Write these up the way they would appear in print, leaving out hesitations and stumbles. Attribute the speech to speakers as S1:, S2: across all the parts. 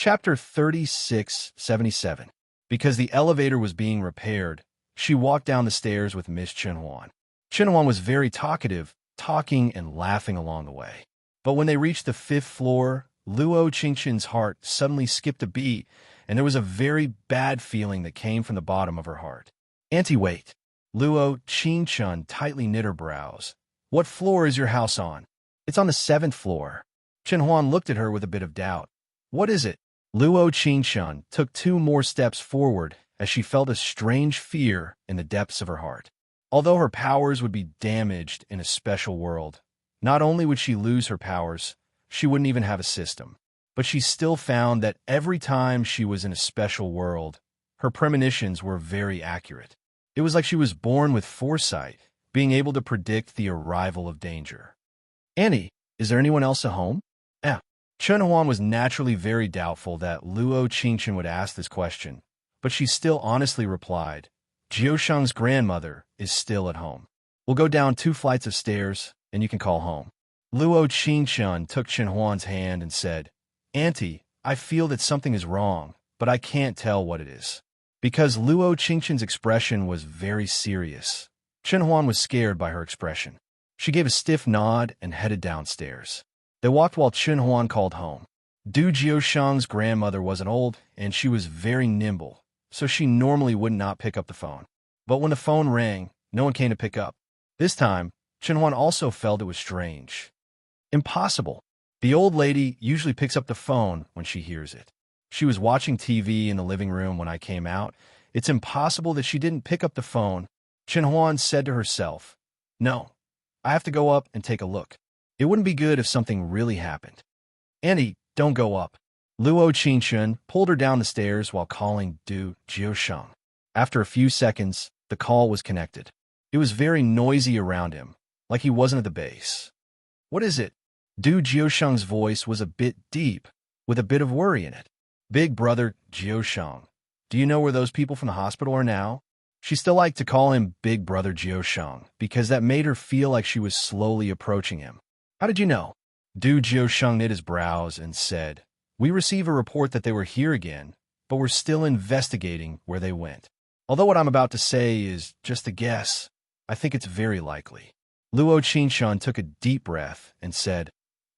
S1: Chapter 3677. Because the elevator was being repaired, she walked down the stairs with Miss Chenhuan. Chenhuan was very talkative, talking and laughing along the way. But when they reached the 5th floor, Luo Qingqin's heart suddenly skipped a beat, and there was a very bad feeling that came from the bottom of her heart. Auntie, wait. Luo Qingqin tightly knit her brows. What floor is your house on? It's on the 7th floor. Chenhuan looked at her with a bit of doubt. What is it? Luo Qingqin took 2 more steps forward as she felt a strange fear in the depths of her heart. Although her powers would be damaged in a special world, not only would she lose her powers, she wouldn't even have a system. But she still found that every time she was in a special world, her premonitions were very accurate. It was like she was born with foresight, being able to predict the arrival of danger. Annie, is there anyone else at home? Chenhuan was naturally very doubtful that Luo Qingqin would ask this question, but she still honestly replied, Jiusheng's grandmother is still at home. We'll go down 2 flights of stairs, and you can call home. Luo Qingqin took Chenhuan's hand and said, Auntie, I feel that something is wrong, but I can't tell what it is. Because Luo Qingqin's expression was very serious, Chenhuan was scared by her expression. She gave a stiff nod and headed downstairs. They walked while Chenhuan called home. Du Jiusheng's grandmother wasn't old, and she was very nimble, so she normally would not pick up the phone. But when the phone rang, no one came to pick up. This time, Chenhuan also felt it was strange. Impossible. The old lady usually picks up the phone when she hears it. She was watching TV in the living room when I came out. It's impossible that she didn't pick up the phone. Chenhuan said to herself, No, I have to go up and take a look. It wouldn't be good if something really happened. Annie, don't go up. Luo Qingqin pulled her down the stairs while calling Du Jiusheng. After a few seconds, the call was connected. It was very noisy around him, like he wasn't at the base. What is it? Du Jiusheng's voice was a bit deep, with a bit of worry in it. Big brother Jiusheng, do you know where those people from the hospital are now? She still liked to call him Big Brother Jiusheng because that made her feel like she was slowly approaching him. How did you know? Du Jiusheng knit his brows and said, We received a report that they were here again, but we're still investigating where they went. Although what I'm about to say is just a guess, I think it's very likely. Luo Qingqin took a deep breath and said,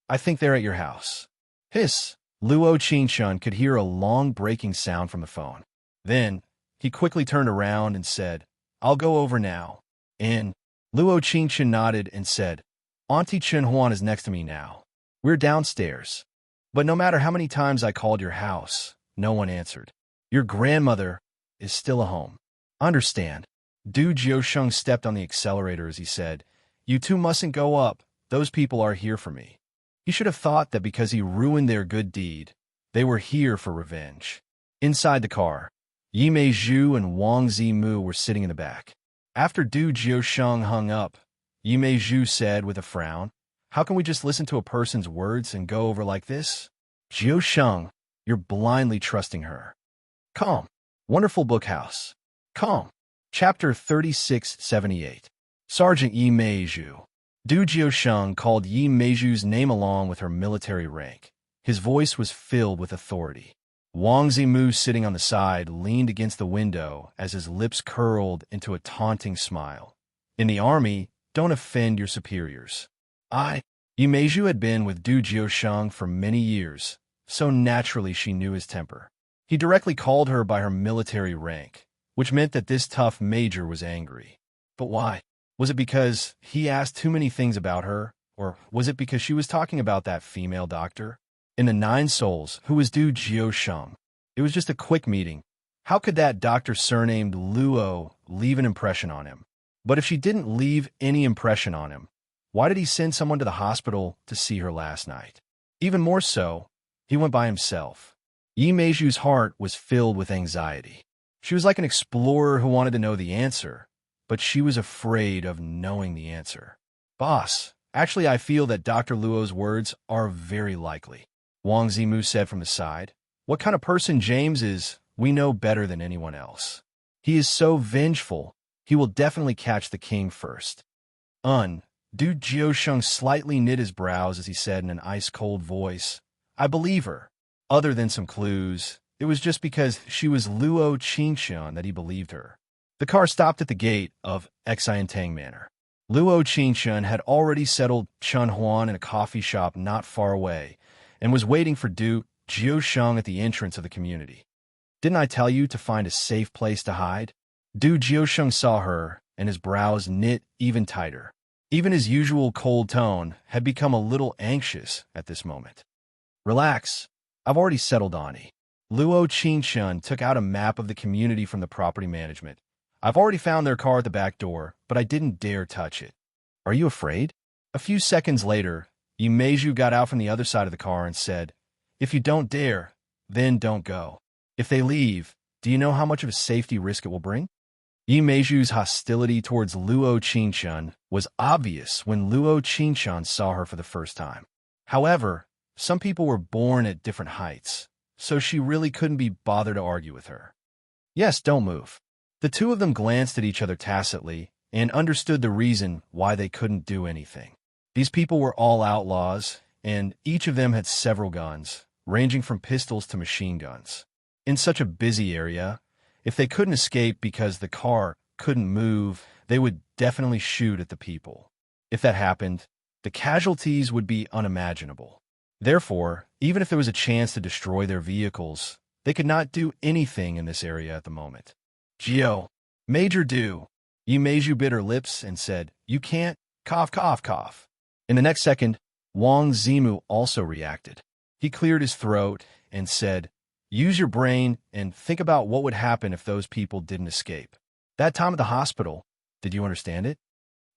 S1: I think they're at your house. Hiss! Luo Qingqin could hear a long breaking sound from the phone. Then, he quickly turned around and said, I'll go over now. In. Luo Qingqin nodded and said, Auntie Chenhuan is next to me now. We're downstairs. But no matter how many times I called your house, no one answered. Your grandmother is still at home. Understand. Du Jiusheng stepped on the accelerator as he said, You 2 mustn't go up. Those people are here for me. He should have thought that because he ruined their good deed, they were here for revenge. Inside the car, Yi Meizhu and Wang Zimu were sitting in the back. After Du Jiusheng hung up, Yi Meizhu said with a frown, How can we just listen to a person's words and go over like this? Jiusheng, you're blindly trusting her. Calm. Wonderful bookhouse. Calm. Chapter 3678. Sergeant Yi Meizhu. Du Jiusheng called Yi Meizhu's name along with her military rank. His voice was filled with authority. Wang Zimu, sitting on the side, leaned against the window as his lips curled into a taunting smile. In the army, don't offend your superiors. Yi Meizhu had been with Du Jiusheng for many years, so naturally she knew his temper. He directly called her by her military rank, which meant that this tough major was angry. But why? Was it because he asked too many things about her, or was it because she was talking about that female doctor? In the 9 Souls, who was Du Jiusheng? It was just a quick meeting. How could that doctor surnamed Luo leave an impression on him? But if she didn't leave any impression on him, why did he send someone to the hospital to see her last night? Even more so, he went by himself. Yi Meizhu's heart was filled with anxiety. She was like an explorer who wanted to know the answer, but she was afraid of knowing the answer. Boss, actually I feel that Dr. Luo's words are very likely. Wang Zimu said from the side. What kind of person James is, we know better than anyone else. He is so vengeful, he will definitely catch the king first. Du Jiusheng slightly knit his brows as he said in an ice-cold voice, I believe her. Other than some clues, it was just because she was Luo Qingxian that he believed her. The car stopped at the gate of Xiantang Manor. Luo Qingxian had already settled Chun Huan in a coffee shop not far away and was waiting for Du Jiusheng at the entrance of the community. Didn't I tell you to find a safe place to hide? Du Jiusheng saw her, and his brows knit even tighter. Even his usual cold tone had become a little anxious at this moment. Relax. I've already settled on it. Luo Qingxian took out a map of the community from the property management. I've already found their car at the back door, but I didn't dare touch it. Are you afraid? A few seconds later, Yimeiju got out from the other side of the car and said, if you don't dare, then don't go. If they leave, do you know how much of a safety risk it will bring? Yimeiju's hostility towards Luo Qingxian was obvious when Luo Qingxian saw her for the first time. However, some people were born at different heights, so she really couldn't be bothered to argue with her. Yes, don't move. The two of them glanced at each other tacitly and understood the reason why they couldn't do anything. These people were all outlaws, and each of them had several guns, ranging from pistols to machine guns. In such a busy area, if they couldn't escape because the car couldn't move, they would definitely shoot at the people. If that happened, the casualties would be unimaginable. Therefore, even if there was a chance to destroy their vehicles, they could not do anything in this area at the moment. Gio, Major Du. Yimeiju bit her lips and said, you can't, cough, cough, cough. In the next second, Wang Zimu also reacted. He cleared his throat and said, use your brain and think about what would happen if those people didn't escape. That time at the hospital, did you understand it?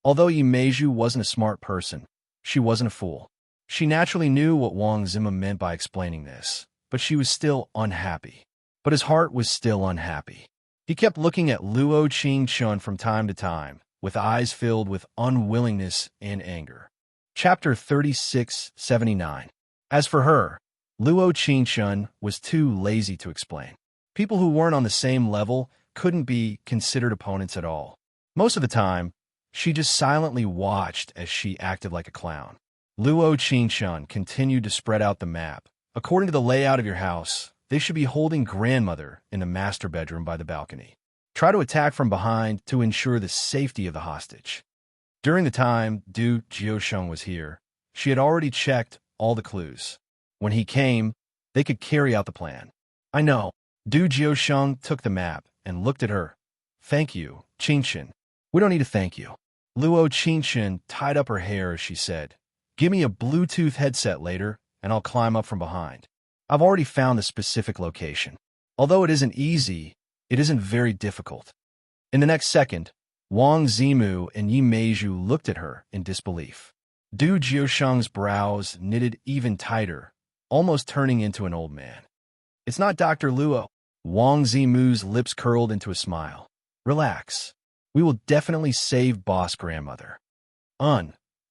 S1: Although Yimeiju wasn't a smart person, she wasn't a fool. She naturally knew what Wang Zimu meant by explaining this, but she was still unhappy. But his heart was still unhappy. He kept looking at Luo Qingxian from time to time, with eyes filled with unwillingness and anger. Chapter 3679. As for her, Luo Qingxian was too lazy to explain. People who weren't on the same level couldn't be considered opponents at all. Most of the time, she just silently watched as she acted like a clown. Luo Qingxian continued to spread out the map. According to the layout of your house, they should be holding grandmother in the master bedroom by the balcony. Try to attack from behind to ensure the safety of the hostage. During the time Du Jiusheng was here, she had already checked all the clues. When he came, they could carry out the plan. I know. Du Jiusheng took the map and looked at her. Thank you, Qingxian. We don't need to thank you. Luo Qingxian tied up her hair as she said, give me a Bluetooth headset later, and I'll climb up from behind. I've already found the specific location. Although it isn't easy, it isn't very difficult. In the next second, Wang Zimu and Yimeiju looked at her in disbelief. Du Jiusheng's brows knitted even tighter, almost turning into an old man. It's not Dr. Luo. Wang Zimu's lips curled into a smile. Relax. We will definitely save boss grandmother.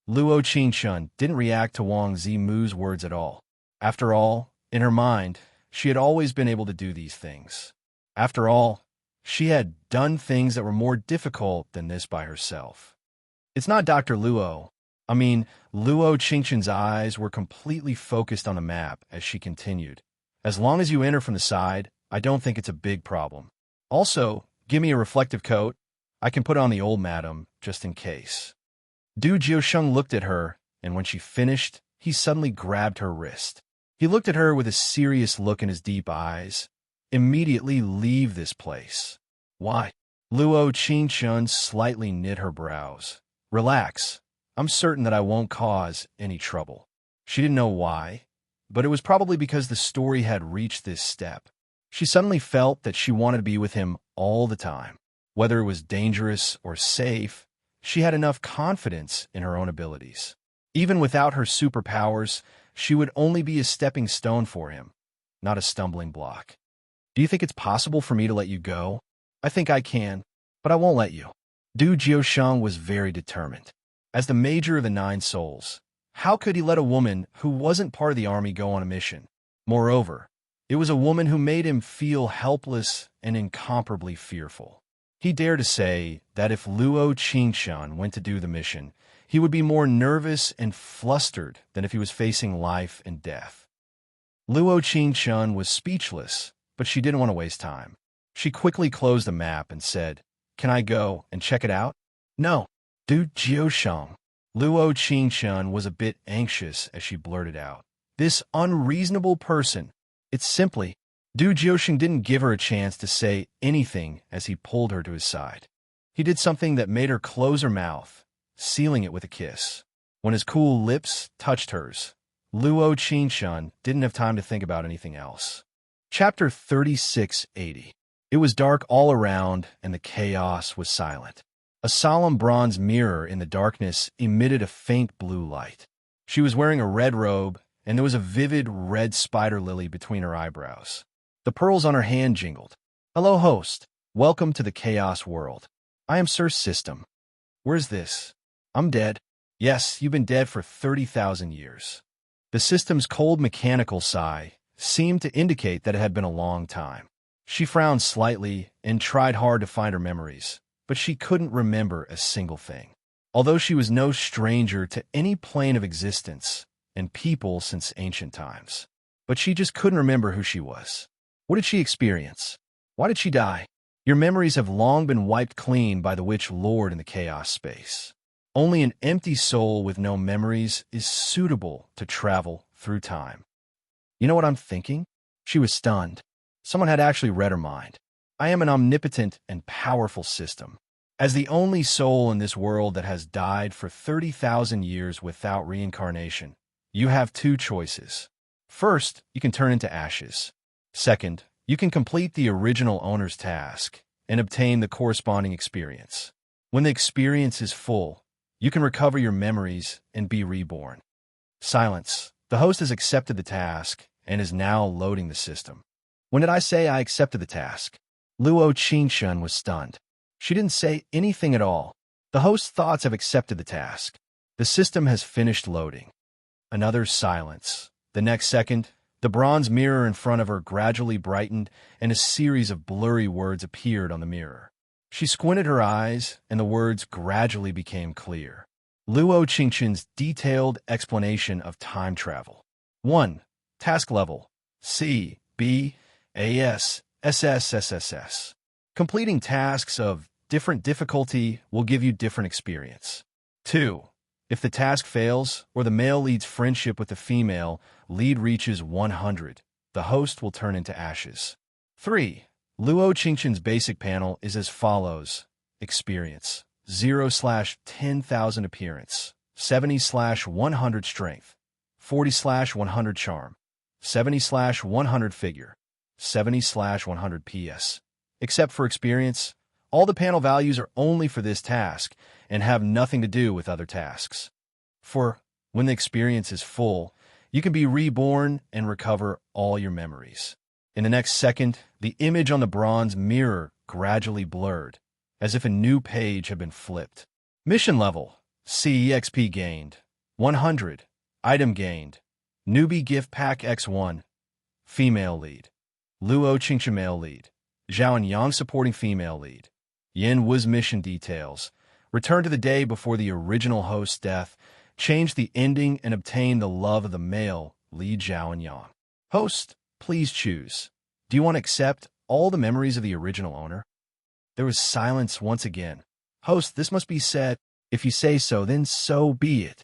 S1: Luo Qingxian didn't react to Wang Zimu's words at all. After all, in her mind, she had always been able to do these things. After all, she had done things that were more difficult than this by herself. It's not Dr. Luo. Luo Qingxian's eyes were completely focused on the map as she continued. As long as you enter from the side, I don't think it's a big problem. Also, give me a reflective coat. I can put on the old madam, just in case. Du Jiusheng looked at her, and when she finished, he suddenly grabbed her wrist. He looked at her with a serious look in his deep eyes. Immediately leave this place. Why? Luo Qingxian slightly knit her brows. Relax. I'm certain that I won't cause any trouble. She didn't know why, but it was probably because the story had reached this step. She suddenly felt that she wanted to be with him all the time. Whether it was dangerous or safe, she had enough confidence in her own abilities. Even without her superpowers, she would only be a stepping stone for him, not a stumbling block. Do you think it's possible for me to let you go? I think I can, but I won't let you. Du Jiusheng was very determined. As the major of the Nine Souls, how could he let a woman who wasn't part of the army go on a mission? Moreover, it was a woman who made him feel helpless and incomparably fearful. He dared to say that if Luo Qingxian went to do the mission, he would be more nervous and flustered than if he was facing life and death. Luo Qingchun was speechless, but she didn't want to waste time. She quickly closed the map and said, "Can I go and check it out?" "No, Du Jiusheng." Luo Qingchun was a bit anxious as she blurted out, "This unreasonable person." It's simply, Du Jiusheng didn't give her a chance to say anything as he pulled her to his side. He did something that made her close her mouth, sealing it with a kiss. When his cool lips touched hers, Luo Qingchun didn't have time to think about anything else. Chapter 3680. It was dark all around, and the chaos was silent. A solemn bronze mirror in the darkness emitted a faint blue light. She was wearing a red robe, and there was a vivid red spider lily between her eyebrows. The pearls on her hand jingled. "Hello, host. Welcome to the chaos world. I am Sir System. Where's this? I'm dead." "Yes, you've been dead for 30,000 years." The system's cold mechanical sigh seemed to indicate that it had been a long time. She frowned slightly and tried hard to find her memories, but she couldn't remember a single thing. Although she was no stranger to any plane of existence and people since ancient times. But she just couldn't remember who she was. What did she experience? Why did she die? Your memories have long been wiped clean by the Witch Lord in the chaos space. Only an empty soul with no memories is suitable to travel through time. You know what I'm thinking? She was stunned. Someone had actually read her mind. I am an omnipotent and powerful system. As the only soul in this world that has died for 30,000 years without reincarnation, you have two choices. First, you can turn into ashes. Second, you can complete the original owner's task and obtain the corresponding experience. When the experience is full, you can recover your memories and be reborn. Silence. The host has accepted the task and is now loading the system. When did I say I accepted the task? Luo Qingchun was stunned. She didn't say anything at all. The host's thoughts have accepted the task. The system has finished loading. Another silence. The next second, the bronze mirror in front of her gradually brightened, and a series of blurry words appeared on the mirror. She squinted her eyes, and the words gradually became clear. Luo Qingchun's detailed explanation of time travel. 1. Task level. C, B, A, S, S, S, S, S, S. Completing tasks of different difficulty will give you different experience. 2. If the task fails, or the male lead's friendship with the female lead reaches 100, the host will turn into ashes. 3. Luo Qingchun's basic panel is as follows. Experience. 0/10,000 appearance. 70/100 strength. 40/100 charm. 70/100 figure. 70/100 PS. Except for experience, all the panel values are only for this task and have nothing to do with other tasks. For when the experience is full, you can be reborn and recover all your memories. In the next second, the image on the bronze mirror gradually blurred, as if a new page had been flipped. Mission level. CEXP gained. 100. Item gained. Newbie gift pack X1. Female lead. Luo Qingchun male lead. Zhao and Yang supporting female lead. Yin Wu's mission details. Return to the day before the original host's death. Change the ending and obtain the love of the male lead Zhao and Yang. Host, please choose. Do you want to accept all the memories of the original owner? There was silence once again. Host, this must be said. If you say so, then so be it.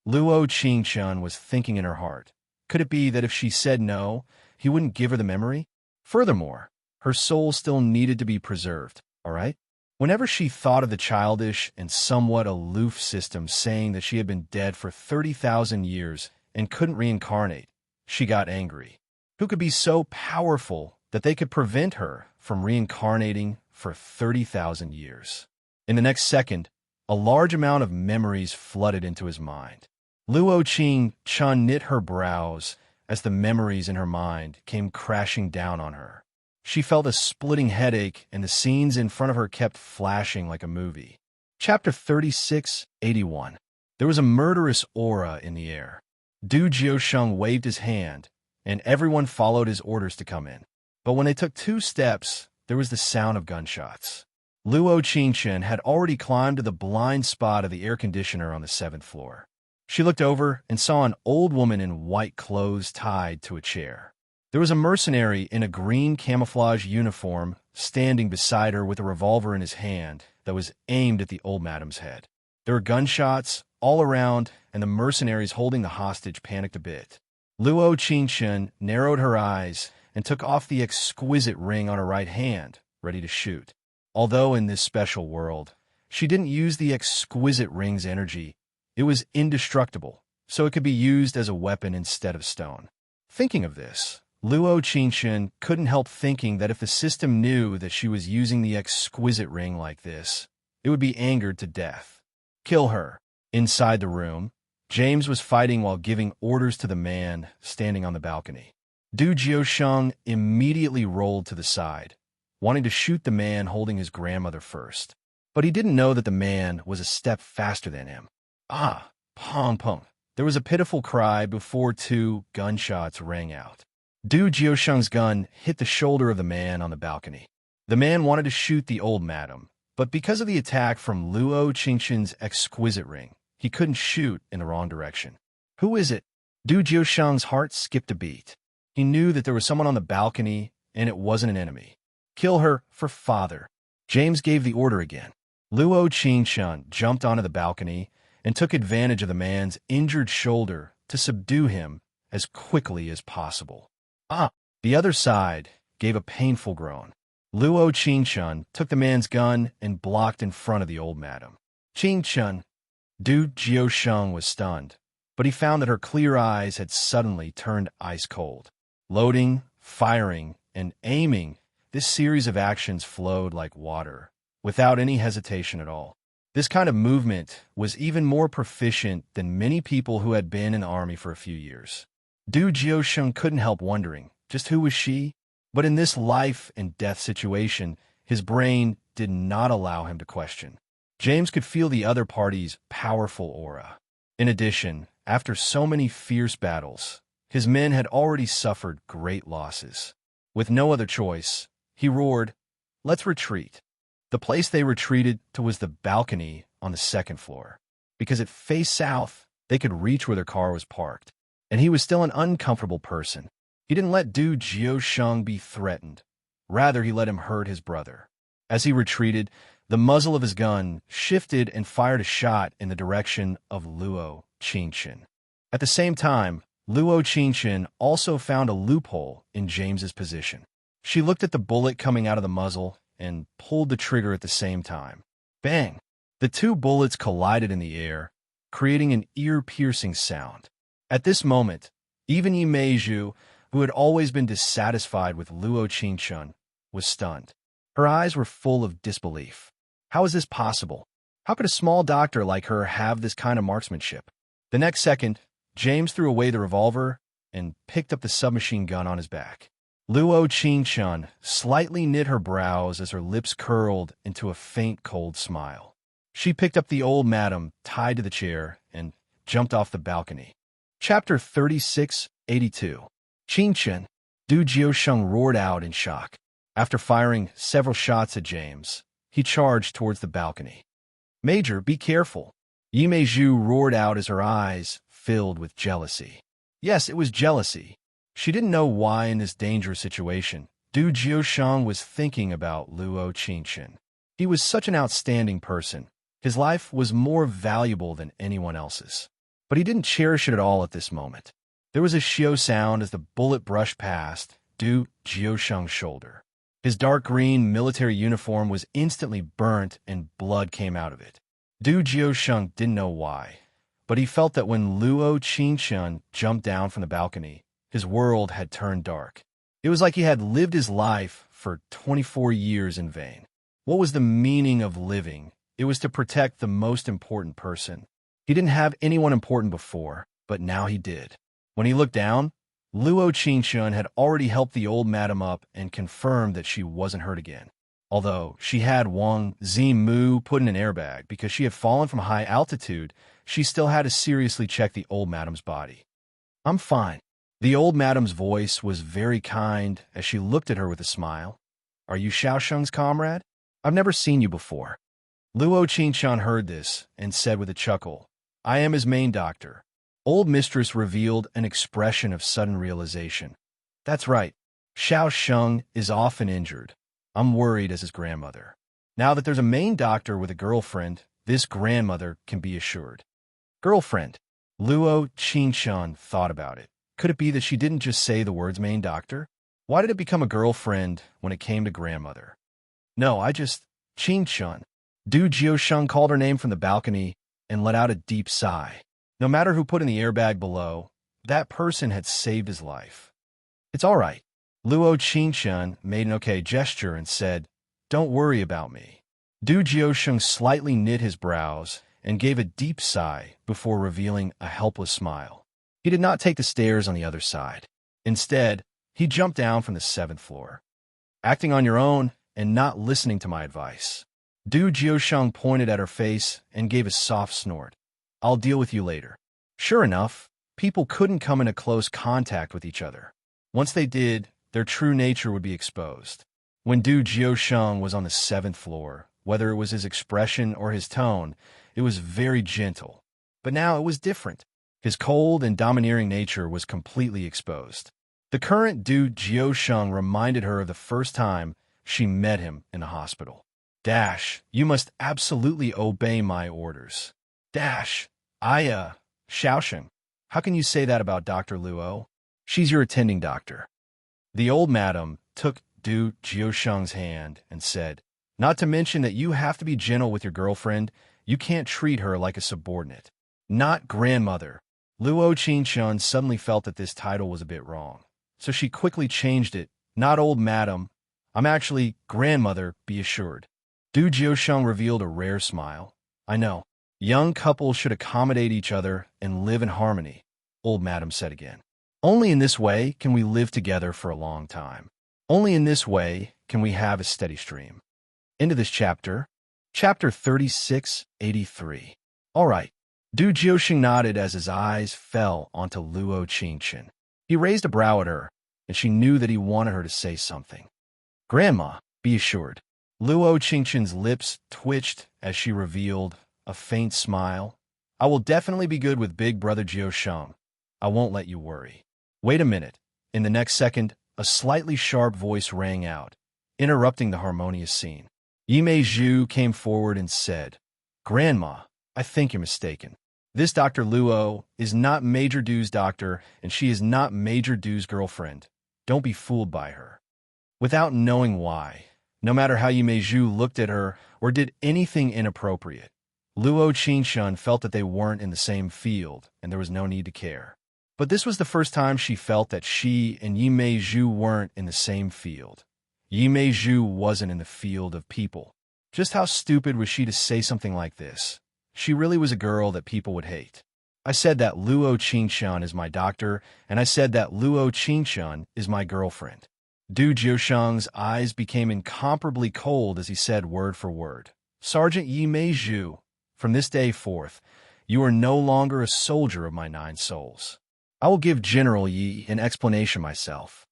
S1: Luo Qingchun was thinking in her heart. Could it be that if she said no, he wouldn't give her the memory? Furthermore, her soul still needed to be preserved, all right? Whenever she thought of the childish and somewhat aloof system saying that she had been dead for 30,000 years and couldn't reincarnate, she got angry. Who could be so powerful that they could prevent her from reincarnating for 30,000 years? In the next second, a large amount of memories flooded into his mind. Luo Qingchun knit her brows as the memories in her mind came crashing down on her. She felt a splitting headache, and the scenes in front of her kept flashing like a movie. Chapter 3681. There was a murderous aura in the air. Du Jiusheng waved his hand, and everyone followed his orders to come in. But when they took 2 steps, there was the sound of gunshots. Luo Qingchun had already climbed to the blind spot of the air conditioner on the 7th floor. She looked over and saw an old woman in white clothes tied to a chair. There was a mercenary in a green camouflage uniform standing beside her with a revolver in his hand that was aimed at the old madam's head. There were gunshots all around, and the mercenaries holding the hostage panicked a bit. Luo Qingchen narrowed her eyes and took off the exquisite ring on her right hand, ready to shoot. Although in this special world, she didn't use the exquisite ring's energy, it was indestructible, so it could be used as a weapon instead of stone. Thinking of this, Luo Qingchen couldn't help thinking that if the system knew that she was using the exquisite ring like this, it would be angered to death. Kill her. Inside the room, James was fighting while giving orders to the man standing on the balcony. Du Jiusheng immediately rolled to the side, wanting to shoot the man holding his grandmother first. But he didn't know that the man was a step faster than him. Ah, pong pong. There was a pitiful cry before 2 gunshots rang out. Du Jiusheng's gun hit the shoulder of the man on the balcony. The man wanted to shoot the old madam, but because of the attack from Luo Qingchen's exquisite ring, he couldn't shoot in the wrong direction. Who is it? Du Jiusheng's heart skipped a beat. He knew that there was someone on the balcony, and it wasn't an enemy. Kill her for father. James gave the order again. Luo Qingchen jumped onto the balcony and took advantage of the man's injured shoulder to subdue him as quickly as possible. The other side gave a painful groan. Luo Qingchen took the man's gun and blocked in front of the old madam. Qingchen. Du Jiusheng was stunned, but he found that her clear eyes had suddenly turned ice cold. Loading, firing, and aiming, this series of actions flowed like water, without any hesitation at all. This kind of movement was even more proficient than many people who had been in the army for a few years. Du Jiusheng couldn't help wondering, just who was she? But in this life and death situation, his brain did not allow him to question. James could feel the other party's powerful aura. In addition, after so many fierce battles, his men had already suffered great losses. With no other choice, he roared, "Let's retreat." The place they retreated to was the balcony on the 2nd floor. Because it faced south, they could reach where their car was parked. And he was still an uncomfortable person. He didn't let Du Jiusheng be threatened. Rather, he let him hurt his brother. As he retreated, the muzzle of his gun shifted and fired a shot in the direction of Luo Qingchen. At the same time, Luo Qingchen also found a loophole in James's position. She looked at the bullet coming out of the muzzle and pulled the trigger at the same time. Bang! The 2 bullets collided in the air, creating an ear-piercing sound. At this moment, even Yi Meizhu, who had always been dissatisfied with Luo Qingchen, was stunned. Her eyes were full of disbelief. How is this possible? How could a small doctor like her have this kind of marksmanship? The next second, James threw away the revolver and picked up the submachine gun on his back. Luo Qingchen slightly knit her brows as her lips curled into a faint, cold smile. She picked up the old madam tied to the chair and jumped off the balcony. Chapter 3682. Qingchen. Du Jiusheng roared out in shock. After firing several shots at James, he charged towards the balcony. "Major, be careful." Yi Meizhu roared out as her eyes filled with jealousy. Yes, it was jealousy. She didn't know why in this dangerous situation, Du Jiusheng was thinking about Luo Qingchen. He was such an outstanding person. His life was more valuable than anyone else's. But he didn't cherish it at all at this moment. There was a shio sound as the bullet brushed past Du Jiusheng's shoulder. His dark green military uniform was instantly burnt and blood came out of it. Du Jiusheng didn't know why, but he felt that when Luo Qingchen jumped down from the balcony, his world had turned dark. It was like he had lived his life for 24 years in vain. What was the meaning of living? It was to protect the most important person. He didn't have anyone important before, but now he did. When he looked down, Luo Qingchen had already helped the old madam up and confirmed that she wasn't hurt again. Although she had Wang Zimu put in an airbag because she had fallen from high altitude, she still had to seriously check the old madam's body. "I'm fine." The old madam's voice was very kind as she looked at her with a smile. "Are you Xiaosheng's comrade? I've never seen you before." Luo Qingchen heard this and said with a chuckle, I am his main doctor. Old mistress revealed an expression of sudden realization. That's right. Xiao Sheng is often injured. I'm worried as his grandmother. Now that there's a main doctor with a girlfriend, this grandmother can be assured. Girlfriend. Luo Qingshan thought about it. Could it be that she didn't just say the words main doctor? Why did it become a girlfriend when it came to grandmother? No, Qingshan. Du Jiusheng called her name from the balcony and let out a deep sigh. No matter who put in the airbag below, that person had saved his life. It's all right. Luo Qingshan made an okay gesture and said, Don't worry about me. Du Jiusheng slightly knit his brows and gave a deep sigh before revealing a helpless smile. He did not take the stairs on the other side. Instead, he jumped down from the 7th floor. Acting on your own and not listening to my advice. Du Jiusheng pointed at her face and gave a soft snort. I'll deal with you later. Sure enough, people couldn't come into close contact with each other. Once they did, their true nature would be exposed. When Du Jiusheng was on the 7th floor, whether it was his expression or his tone, it was very gentle. But now it was different. His cold and domineering nature was completely exposed. The current Du Jiusheng reminded her of the first time she met him in the hospital. You must absolutely obey my orders. Xiaosheng, how can you say that about Dr. Luo? She's your attending doctor. The old madam took Du Jiusheng's hand and said, Not to mention that you have to be gentle with your girlfriend. You can't treat her like a subordinate. Not grandmother. Luo Qingshan suddenly felt that this title was a bit wrong, so she quickly changed it. Not old madam. I'm actually grandmother, be assured. Du Jiusheng revealed a rare smile. I know. Young couples should accommodate each other and live in harmony, old madam said again. Only in this way can we live together for a long time. Only in this way can we have a steady stream. Into this chapter. Chapter 3683. All right. Du Jiusheng nodded as his eyes fell onto Luo Qingshan. He raised a brow at her, and she knew that he wanted her to say something. Grandma, be assured. Luo Qingshan's lips twitched as she revealed a faint smile. I will definitely be good with big brother Jiusheng. I won't let you worry. Wait a minute. In the next second, a slightly sharp voice rang out, interrupting the harmonious scene. Yimei Zhu came forward and said, Grandma, I think you're mistaken. This Dr. Luo is not Major Du's doctor, and she is not Major Du's girlfriend. Don't be fooled by her. Without knowing why, no matter how Yimei Zhu looked at her or did anything inappropriate, Luo Qingshan felt that they weren't in the same field, and there was no need to care. But this was the first time she felt that she and Yimei Zhu weren't in the same field. Yimei Zhu wasn't in the field of people. Just how stupid was she to say something like this? She really was a girl that people would hate. I said that Luo Qingshan is my doctor, and I said that Luo Qingshan is my girlfriend. Du Jiusheng's eyes became incomparably cold as he said word for word. Sergeant Yimei Zhu, from this day forth, you are no longer a soldier of my 9 souls. I will give General Yi an explanation myself.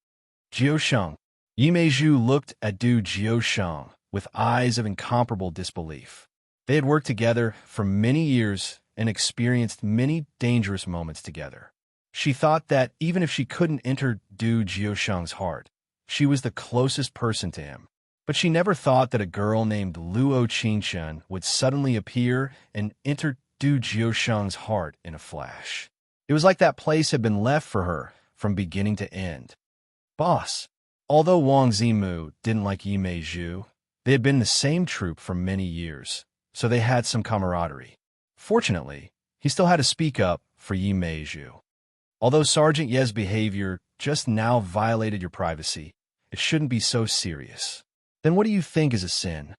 S1: Jiusheng. Yimei Zhu looked at Du Jiusheng with eyes of incomparable disbelief. They had worked together for many years and experienced many dangerous moments together. She thought that even if she couldn't enter Du Jiusheng's heart, she was the closest person to him. But she never thought that a girl named Luo Qingshan would suddenly appear and enter Du Jiusheng's heart in a flash. It was like that place had been left for her from beginning to end. Boss. Although Wang Zimu didn't like Yimei Zhu, they had been in the same troop for many years, so they had some camaraderie. Fortunately, he still had to speak up for Yimei Zhu. Although Sergeant Ye's behavior just now violated your privacy, it shouldn't be so serious. Then what do you think is a sin?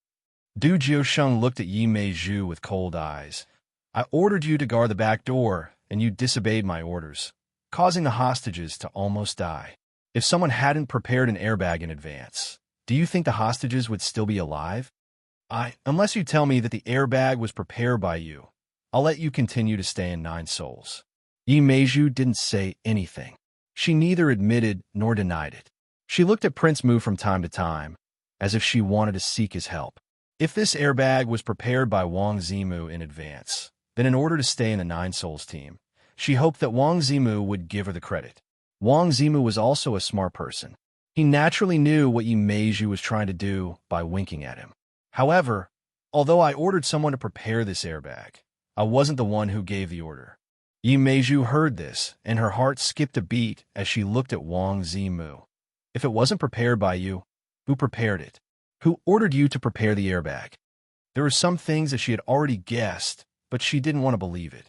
S1: Du Jiusheng looked at Yimei Zhu with cold eyes. I ordered you to guard the back door, and you disobeyed my orders, causing the hostages to almost die. If someone hadn't prepared an airbag in advance, do you think the hostages would still be alive? Unless you tell me that the airbag was prepared by you, I'll let you continue to stay in 9 souls. Yimei Zhu didn't say anything. She neither admitted nor denied it. She looked at Prince Mu from time to time, as if she wanted to seek his help. If this airbag was prepared by Wang Zimu in advance, Then in order to stay in the Nine Souls team, she hoped that Wang Zimu would give her the credit. Wang Zimu was also a smart person. He naturally knew what Yi Meizhu was trying to do by winking at him. However, although I ordered someone to prepare this airbag, I wasn't the one who gave the order. Yi Meizhu heard this, and her heart skipped a beat as she looked at Wang Zimu. If it wasn't prepared by you, who prepared it? Who ordered you to prepare the airbag? There were some things that she had already guessed, but she didn't want to believe it.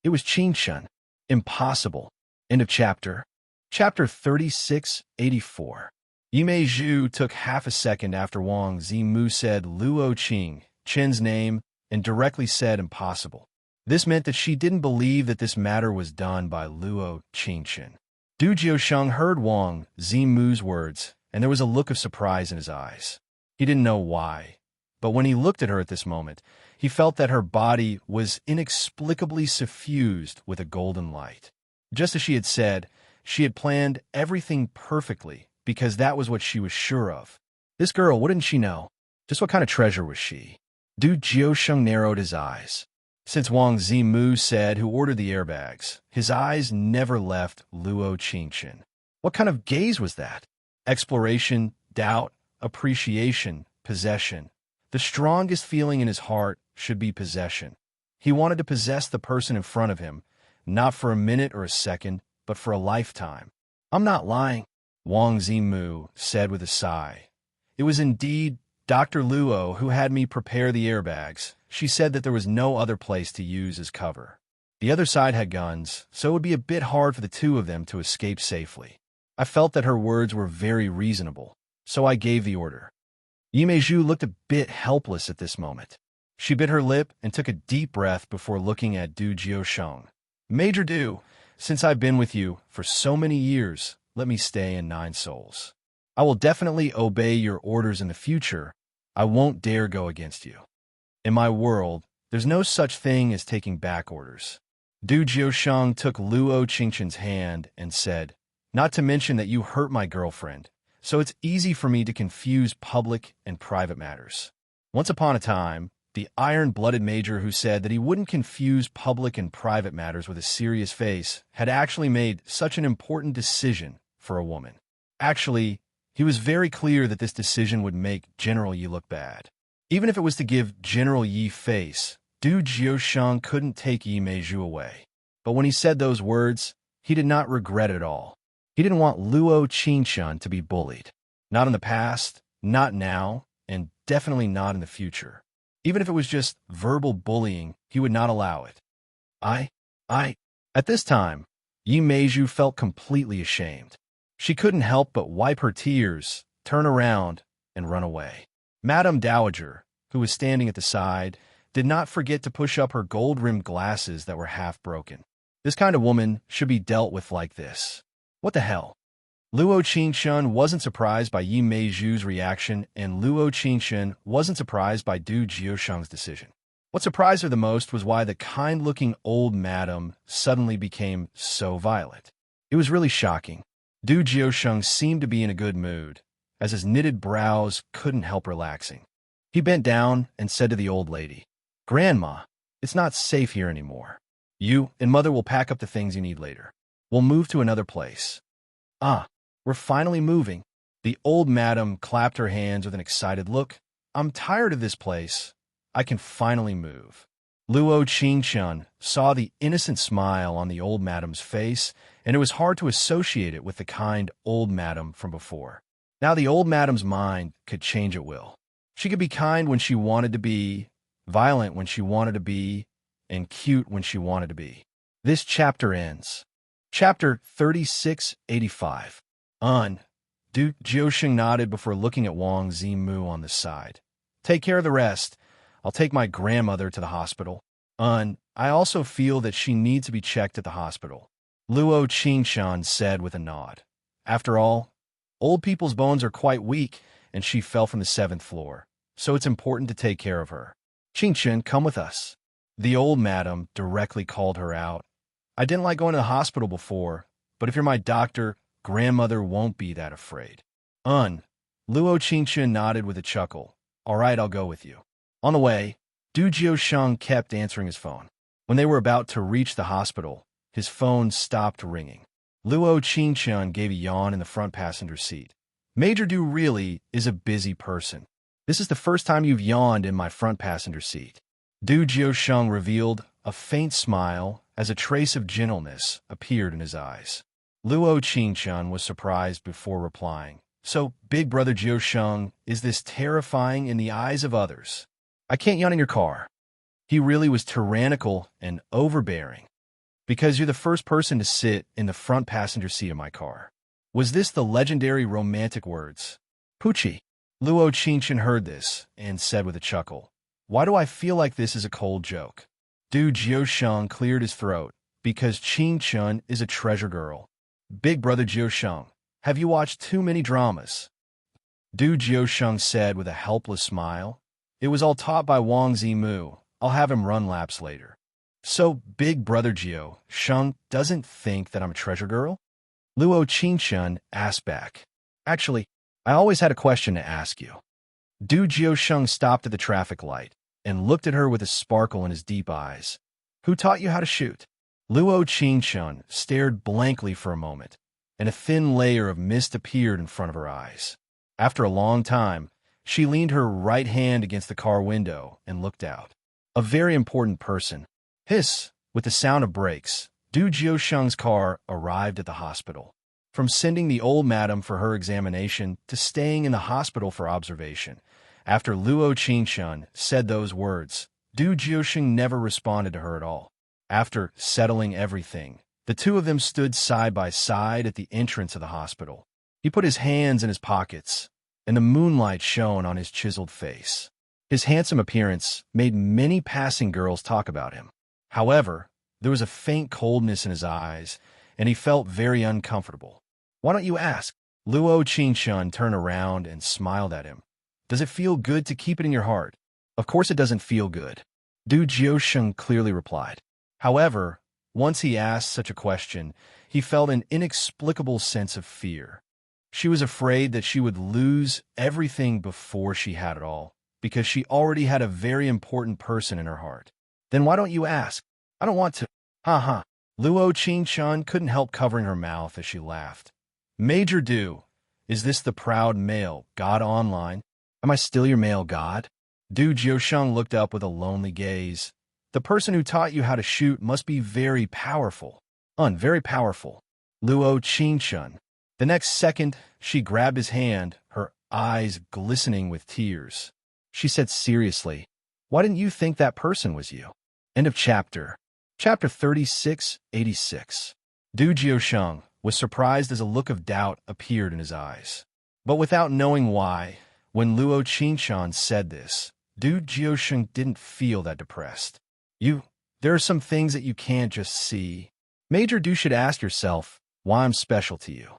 S1: It was Qingshun. Impossible. End of chapter. Chapter 3684. Yi Meizhu took half a second after Wang Zimu said Luo Qing, Chen's name, and directly said impossible. This meant that she didn't believe that this matter was done by Luo Qingchen. Du Jiusheng heard Wang Zimu's words, and there was a look of surprise in his eyes. He didn't know why, but when he looked at her at this moment, he felt that her body was inexplicably suffused with a golden light. Just as she had said, she had planned everything perfectly because that was what she was sure of. This girl, what didn't she know? Just what kind of treasure was she? Du Jiusheng narrowed his eyes. Since Wang Zimu said who ordered the airbags, his eyes never left Luo Qingchen. What kind of gaze was that? Exploration, doubt, appreciation, possession. The strongest feeling in his heart should be possession. He wanted to possess the person in front of him, not for a minute or a second, but for a lifetime. I'm not lying, Wang Zimu said with a sigh. It was indeed Dr. Luo who had me prepare the airbags. She said that there was no other place to use as cover. The other side had guns, so it would be a bit hard for the two of them to escape safely. I felt that her words were very reasonable, so I gave the order. Yi Meizhu looked a bit helpless at this moment. She bit her lip and took a deep breath before looking at Du Jiusheng. Major Du, since I've been with you for so many years, let me stay in Nine Souls. I will definitely obey your orders in the future. I won't dare go against you. In my world, there's no such thing as taking back orders. Du Jiusheng took Luo Qingchen's hand and said, not to mention that you hurt my girlfriend, so it's easy for me to confuse public and private matters. Once upon a time, the iron-blooded major who said that he wouldn't confuse public and private matters with a serious face had actually made such an important decision for a woman. Actually, he was very clear that this decision would make General Yi look bad. Even if it was to give General Yi face, Du Jiusheng couldn't take Yi Meizhu away. But when he said those words, he did not regret it at all. He didn't want Luo Qingchen to be bullied. Not in the past, not now, and definitely not in the future. Even if it was just verbal bullying, he would not allow it. At this time, Yi Meizhu felt completely ashamed. She couldn't help but wipe her tears, turn around, and run away. Madame Dowager, who was standing at the side, did not forget to push up her gold-rimmed glasses that were half broken. This kind of woman should be dealt with like this. What the hell? Luo Qingchen wasn't surprised by Yi Meizhu's reaction, and Luo Qingchen wasn't surprised by Du Jiusheng's decision. What surprised her the most was why the kind-looking old madam suddenly became so violent. It was really shocking. Du Jiusheng seemed to be in a good mood, as his knitted brows couldn't help relaxing. He bent down and said to the old lady, Grandma, it's not safe here anymore. You and Mother will pack up the things you need later. We'll move to another place. We're finally moving. The old madam clapped her hands with an excited look. I'm tired of this place. I can finally move. Luo Qingchen saw the innocent smile on the old madam's face, and it was hard to associate it with the kind old madam from before. Now the old madam's mind could change at will. She could be kind when she wanted to be, violent when she wanted to be, and cute when she wanted to be. This chapter ends. Chapter 3685. Du Jiusheng nodded before looking at Wang Zimu on the side. Take care of the rest. I'll take my grandmother to the hospital. I also feel that she needs to be checked at the hospital. Luo Qingchen said with a nod. After all, old people's bones are quite weak, and she fell from the 7th floor, so it's important to take care of her. Qingchen, come with us. The old madam directly called her out. I didn't like going to the hospital before, but if you're my doctor, grandmother won't be that afraid. Luo Qingchen nodded with a chuckle. All right, I'll go with you. On the way, Du Jiusheng kept answering his phone. When they were about to reach the hospital, his phone stopped ringing. Luo Qingchun gave a yawn in the front passenger seat. Major Du really is a busy person. This is the first time you've yawned in my front passenger seat. Du Jiusheng revealed a faint smile as a trace of gentleness appeared in his eyes. Luo Qingchun was surprised before replying. So, Big Brother Jiusheng is this terrifying in the eyes of others. I can't yawn in your car. He really was tyrannical and overbearing. Because you're the first person to sit in the front passenger seat of my car. Was this the legendary romantic words? Poochie. Luo Qingchun heard this and said with a chuckle, why do I feel like this is a cold joke? Du Jiusheng cleared his throat, because Qingchun is a treasure girl. Big Brother Jiusheng, have you watched too many dramas? Du Jiusheng said with a helpless smile. It was all taught by Wang Zimu. I'll have him run laps later. So, Big Brother Jiusheng doesn't think that I'm a treasure girl? Luo Qingchun asked back. Actually, I always had a question to ask you. Du Jiusheng stopped at the traffic light and looked at her with a sparkle in his deep eyes. Who taught you how to shoot? Luo Qingchun stared blankly for a moment, and a thin layer of mist appeared in front of her eyes. After a long time, she leaned her right hand against the car window and looked out. A very important person. Hiss, with the sound of brakes, Du Jiusheng's car arrived at the hospital. From sending the old madam for her examination to staying in the hospital for observation, after Luo Qingchun said those words, Du Jiusheng never responded to her at all. After settling everything, the two of them stood side by side at the entrance of the hospital. He put his hands in his pockets, and the moonlight shone on his chiseled face. His handsome appearance made many passing girls talk about him. However, there was a faint coldness in his eyes, and he felt very uncomfortable. Why don't you ask? Luo Qingchun turned around and smiled at him. Does it feel good to keep it in your heart? Of course it doesn't feel good. Du Jiusheng clearly replied. However, once he asked such a question, he felt an inexplicable sense of fear. She was afraid that she would lose everything before she had it all, because she already had a very important person in her heart. Then why don't you ask? I don't want to. Ha. Luo Qingchun couldn't help covering her mouth as she laughed. Major Du, is this the proud male god online? Am I still your male god? Du Jiusheng looked up with a lonely gaze. The person who taught you how to shoot must be very powerful. Very powerful. Luo Qingchun. The next second, she grabbed his hand, her eyes glistening with tears. She said seriously, why didn't you think that person was you? End of chapter. Chapter 3686. Du Jiusheng was surprised as a look of doubt appeared in his eyes. But without knowing why, when Luo Qingchun said this, Du Jiusheng didn't feel that depressed. There are some things that you can't just see. Major Du should ask yourself why I'm special to you.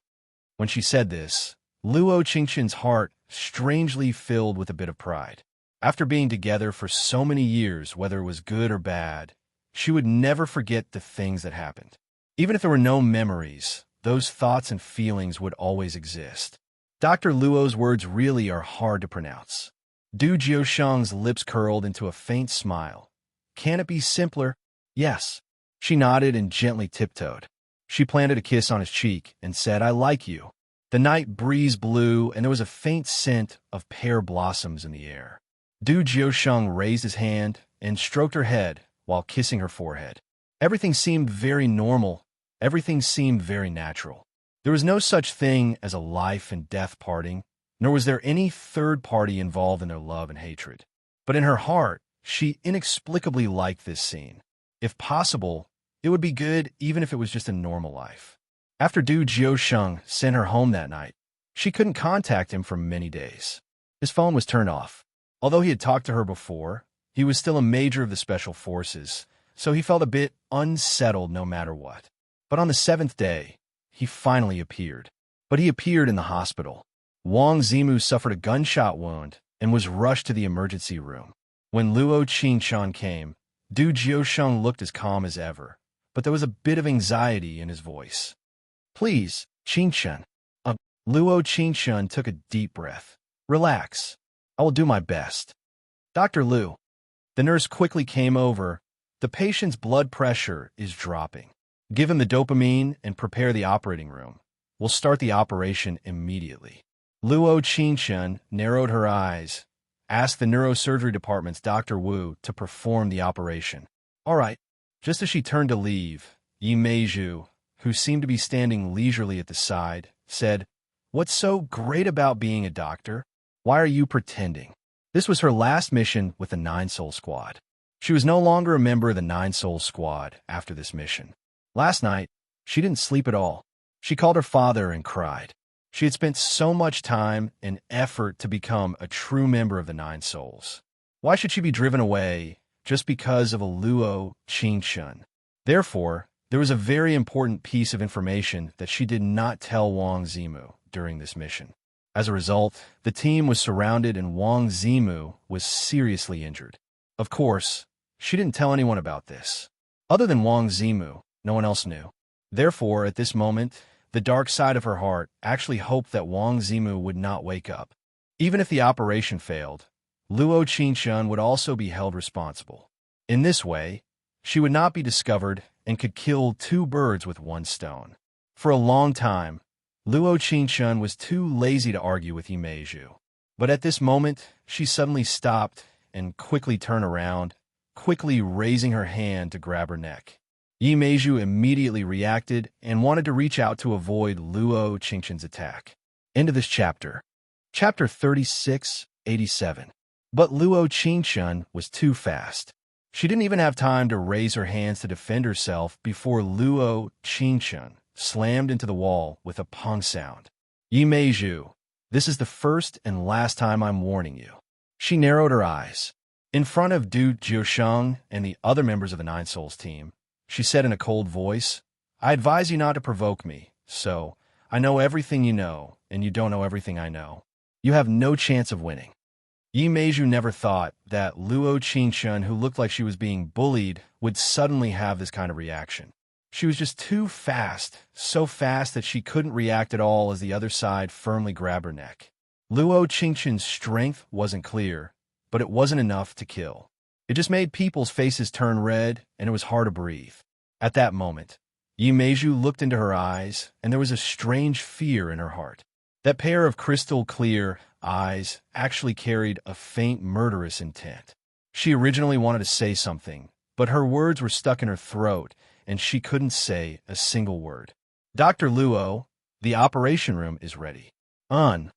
S1: When she said this, Luo Qingchun's heart strangely filled with a bit of pride. After being together for so many years, whether it was good or bad, she would never forget the things that happened. Even if there were no memories, those thoughts and feelings would always exist. Dr. Luo's words really are hard to pronounce. Du Jiusheng's lips curled into a faint smile. Can it be simpler? Yes. She nodded and gently tiptoed. She planted a kiss on his cheek and said, I like you. The night breeze blew, and there was a faint scent of pear blossoms in the air. Du Jiusheng raised his hand and stroked her head while kissing her forehead. Everything seemed very normal. Everything seemed very natural. There was no such thing as a life and death parting, nor was there any third party involved in their love and hatred. But in her heart, she inexplicably liked this scene. If possible, it would be good even if it was just a normal life. After Du Jiusheng sent her home that night, she couldn't contact him for many days. His phone was turned off. Although he had talked to her before, he was still a major of the special forces, so he felt a bit unsettled no matter what. But on the 7th day, he finally appeared. But he appeared in the hospital. Wang Zimu suffered a gunshot wound and was rushed to the emergency room. When Luo Qingchun came, Du Jiusheng looked as calm as ever, but there was a bit of anxiety in his voice. Please, Qingchun. Luo Qingchun took a deep breath. Relax. I will do my best. Dr. Lu. The nurse quickly came over The patient's blood pressure is dropping. Give him the dopamine and prepare the operating room. We'll start the operation immediately. Luo Qingshun narrowed her eyes, asked the neurosurgery department's Dr. Wu to perform the operation. All right. Just as she turned to leave, Yi Meizhu, who seemed to be standing leisurely at the side, said, "What's so great about being a doctor? Why are you pretending?" This was her last mission with the Nine Soul Squad. She was no longer a member of the Nine Soul Squad after this mission. Last night, she didn't sleep at all. She called her father and cried. She had spent so much time and effort to become a true member of the Nine Souls. Why should she be driven away just because of a Luo Qingshun? Therefore, there was a very important piece of information that she did not tell Wang Zimu during this mission. As a result, the team was surrounded and Wang Zimu was seriously injured. Of course, she didn't tell anyone about this. Other than Wang Zimu, no one else knew. Therefore, at this moment, the dark side of her heart actually hoped that Wang Zimu would not wake up. Even if the operation failed, Luo Qingshun would also be held responsible. In this way, she would not be discovered and could kill two birds with one stone. For a long time, Luo Qingshun was too lazy to argue with Yi Meizhu. But at this moment, she suddenly stopped and quickly turned around, quickly raising her hand to grab her neck. Yi Meizhu immediately reacted and wanted to reach out to avoid Luo Qingshun's attack. End of this chapter. Chapter 3687. But Luo Qingshun was too fast. She didn't even have time to raise her hands to defend herself before Luo Qingshun slammed into the wall with a pong sound. Yi Meizhu, this is the first and last time I'm warning you. She narrowed her eyes. In front of Du Jiusheng and the other members of the Nine Souls team, she said in a cold voice, "I advise you not to provoke me, so I know everything you know, and you don't know everything I know. You have no chance of winning." Yi Meizhu never thought that Luo Qingshun, who looked like she was being bullied, would suddenly have this kind of reaction. She was just too fast, so fast that she couldn't react at all as the other side firmly grabbed her neck. Luo Qingshun's strength wasn't clear, but it wasn't enough to kill. It just made people's faces turn red, and it was hard to breathe. At that moment, Yi Meizhu looked into her eyes, and there was a strange fear in her heart. That pair of crystal-clear eyes actually carried a faint murderous intent. She originally wanted to say something, but her words were stuck in her throat, and she couldn't say a single word. "Dr. Luo, the operation room is ready." Luo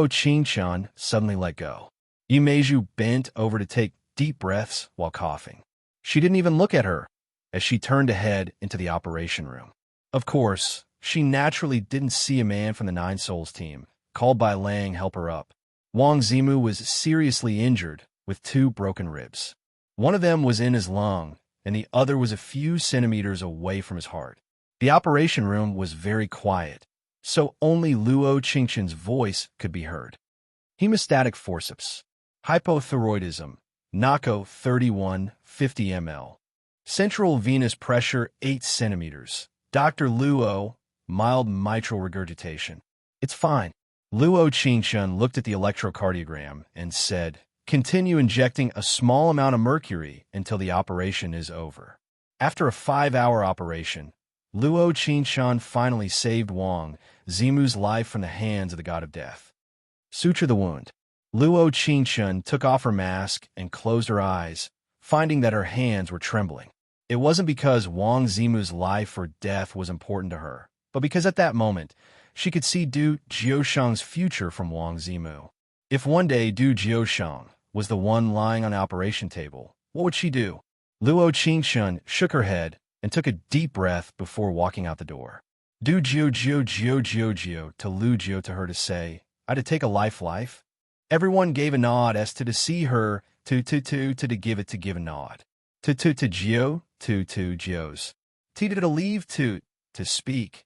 S1: Qingshun suddenly let go. Yi Meizhu bent over to take deep breaths while coughing. She didn't even look at her as she turned to head into the operation room. Of course, she naturally didn't see a man from the Nine Souls team, called by Lang, help her up. Wang Zimu was seriously injured with 2 broken ribs. One of them was in his lung, and the other was a few centimeters away from his heart. The operation room was very quiet, so only Luo Qingshun's voice could be heard. Hemostatic forceps. Hypothyroidism. NACO 3150 ml. Central venous pressure 8 centimeters. Dr. Luo, mild mitral regurgitation. It's fine. Luo Qingshun looked at the electrocardiogram and said, "Continue injecting a small amount of mercury until the operation is over." After a 5-hour operation, Luo Qingshun finally saved Wang Zimu's life from the hands of the god of death. Suture the wound. Luo Qingshun took off her mask and closed her eyes, finding that her hands were trembling. It wasn't because Wang Zimu's life or death was important to her, but because at that moment, she could see Du Jiusheng's future from Wang Zimu. If one day Du Jiusheng was the one lying on the operation table, what would she do? Luo Qingshun shook her head and took a deep breath before walking out the door. Du Jiu to Lu Jiu to her to say, "I to take a life. Everyone gave a nod as to see her, to give it to give a nod. To Jiu, to Jiu's. T to leave, to speak.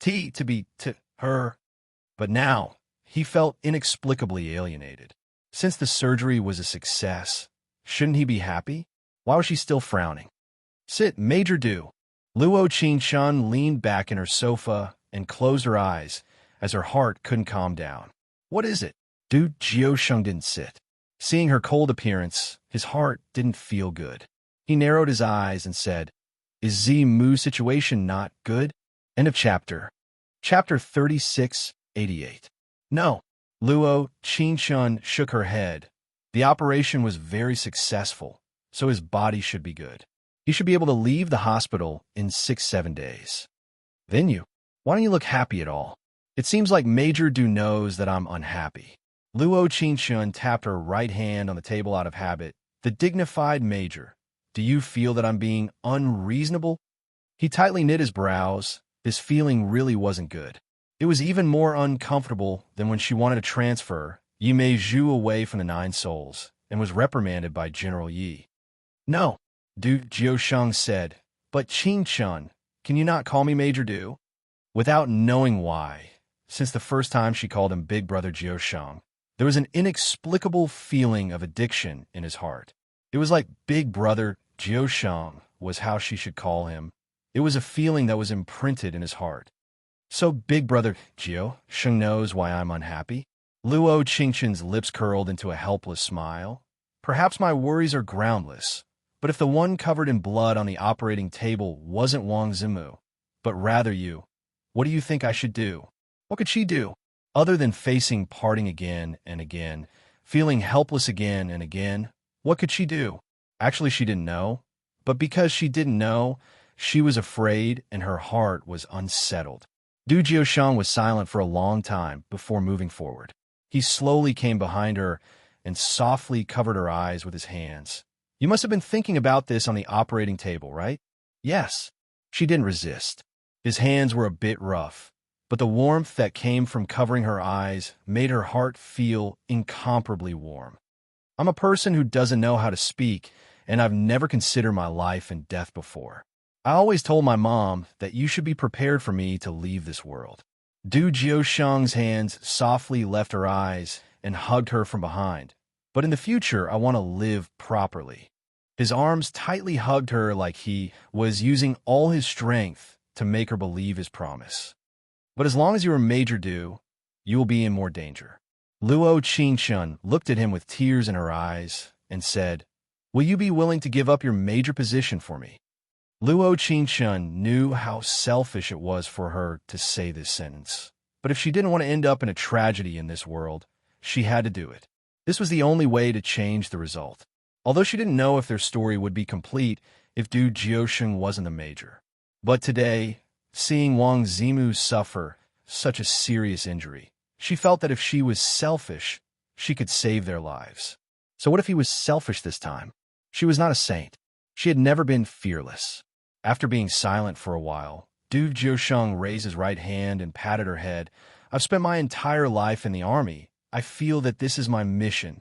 S1: T to be to her. But now, he felt inexplicably alienated. Since the surgery was a success, shouldn't he be happy? Why was she still frowning? "Sit, Major Du." Luo Qingshun leaned back in her sofa and closed her eyes as her heart couldn't calm down. "What is it?" Du Jiusheng didn't sit. Seeing her cold appearance, his heart didn't feel good. He narrowed his eyes and said, "Is the Mu situation not good?" End of chapter. Chapter 3688. No. Luo Qingshun shook her head. The operation was very successful, so his body should be good. He should be able to leave the hospital in 6-7 days. Then why don't you look happy at all? It seems like Major Du knows that I'm unhappy. Luo Qingshun tapped her right hand on the table out of habit. The dignified Major, do you feel that I'm being unreasonable? He tightly knit his brows. This feeling really wasn't good. It was even more uncomfortable than when she wanted to transfer Yimei Zhu away from the Nine Souls and was reprimanded by General Yi. No, Du Jiusheng said, but Qingshun, can you not call me Major Du? Without knowing why, since the first time she called him Big Brother Jiusheng, there was an inexplicable feeling of addiction in his heart. It was like Big Brother Jiusheng was how she should call him. It was a feeling that was imprinted in his heart. So Big Brother Jiusheng knows why I'm unhappy? Luo Qingshun's lips curled into a helpless smile. Perhaps my worries are groundless, but if the one covered in blood on the operating table wasn't Wang Zimu, but rather you, what do you think I should do? What could she do? Other than facing parting again and again, feeling helpless again and again, what could she do? Actually, she didn't know. But because she didn't know, she was afraid and her heart was unsettled. Du Jiusheng was silent for a long time before moving forward. He slowly came behind her and softly covered her eyes with his hands. You must have been thinking about this on the operating table, right? Yes. She didn't resist. His hands were a bit rough, but the warmth that came from covering her eyes made her heart feel incomparably warm. I'm a person who doesn't know how to speak, and I've never considered my life and death before. I always told my mom that you should be prepared for me to leave this world. Du Jiusheng's hands softly left her eyes and hugged her from behind. But in the future, I want to live properly. His arms tightly hugged her like he was using all his strength to make her believe his promise. But as long as you are Major Du, you will be in more danger. Luo Qingshun looked at him with tears in her eyes and said, "Will you be willing to give up your major position for me?" Luo Qingshun knew how selfish it was for her to say this sentence. But if she didn't want to end up in a tragedy in this world, she had to do it. This was the only way to change the result. Although she didn't know if their story would be complete if Du Jiusheng wasn't a major. But today, seeing Wang Zimu suffer such a serious injury, she felt that if she was selfish, she could save their lives. So what if he was selfish this time? She was not a saint. She had never been fearless. After being silent for a while, Du Jiusheng raised his right hand and patted her head. I've spent my entire life in the army. I feel that this is my mission.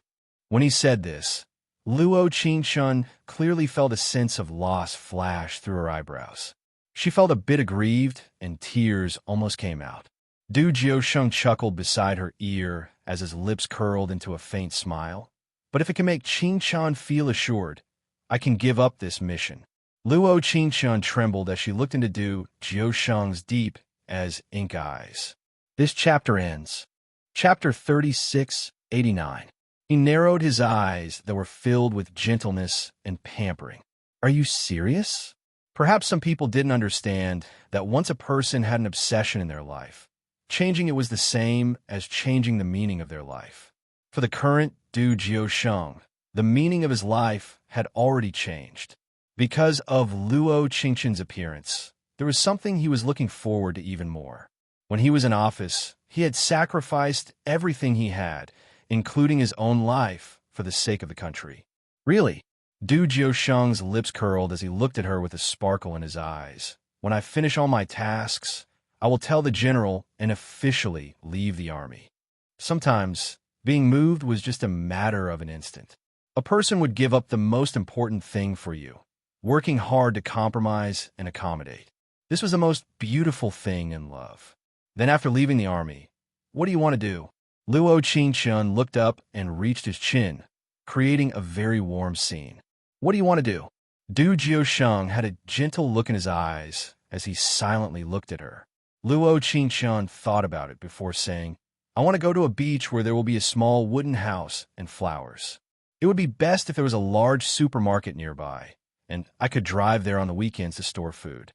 S1: When he said this, Luo Qingshun clearly felt a sense of loss flash through her eyebrows. She felt a bit aggrieved, and tears almost came out. Du Jiusheng chuckled beside her ear as his lips curled into a faint smile. But if it can make Qingshun feel assured, I can give up this mission. Luo Qingshun trembled as she looked into Du Jiusheng's deep as ink eyes. This chapter ends. Chapter 3689. He narrowed his eyes that were filled with gentleness and pampering. Are you serious? Perhaps some people didn't understand that once a person had an obsession in their life, changing it was the same as changing the meaning of their life. For the current Du Jiusheng, the meaning of his life had already changed. Because of Luo Qingshun's appearance, there was something he was looking forward to even more. When he was in office, he had sacrificed everything he had, including his own life, for the sake of the country. Really? Du Jiusheng's lips curled as he looked at her with a sparkle in his eyes. When I finish all my tasks, I will tell the general and officially leave the army. Sometimes, being moved was just a matter of an instant. A person would give up the most important thing for you, working hard to compromise and accommodate. This was the most beautiful thing in love. Then after leaving the army, what do you want to do? Luo Qingshun looked up and reached his chin, creating a very warm scene. What do you want to do? Du Jiusheng had a gentle look in his eyes as he silently looked at her. Luo Qingshun thought about it before saying, I want to go to a beach where there will be a small wooden house and flowers. It would be best if there was a large supermarket nearby, and I could drive there on the weekends to store food.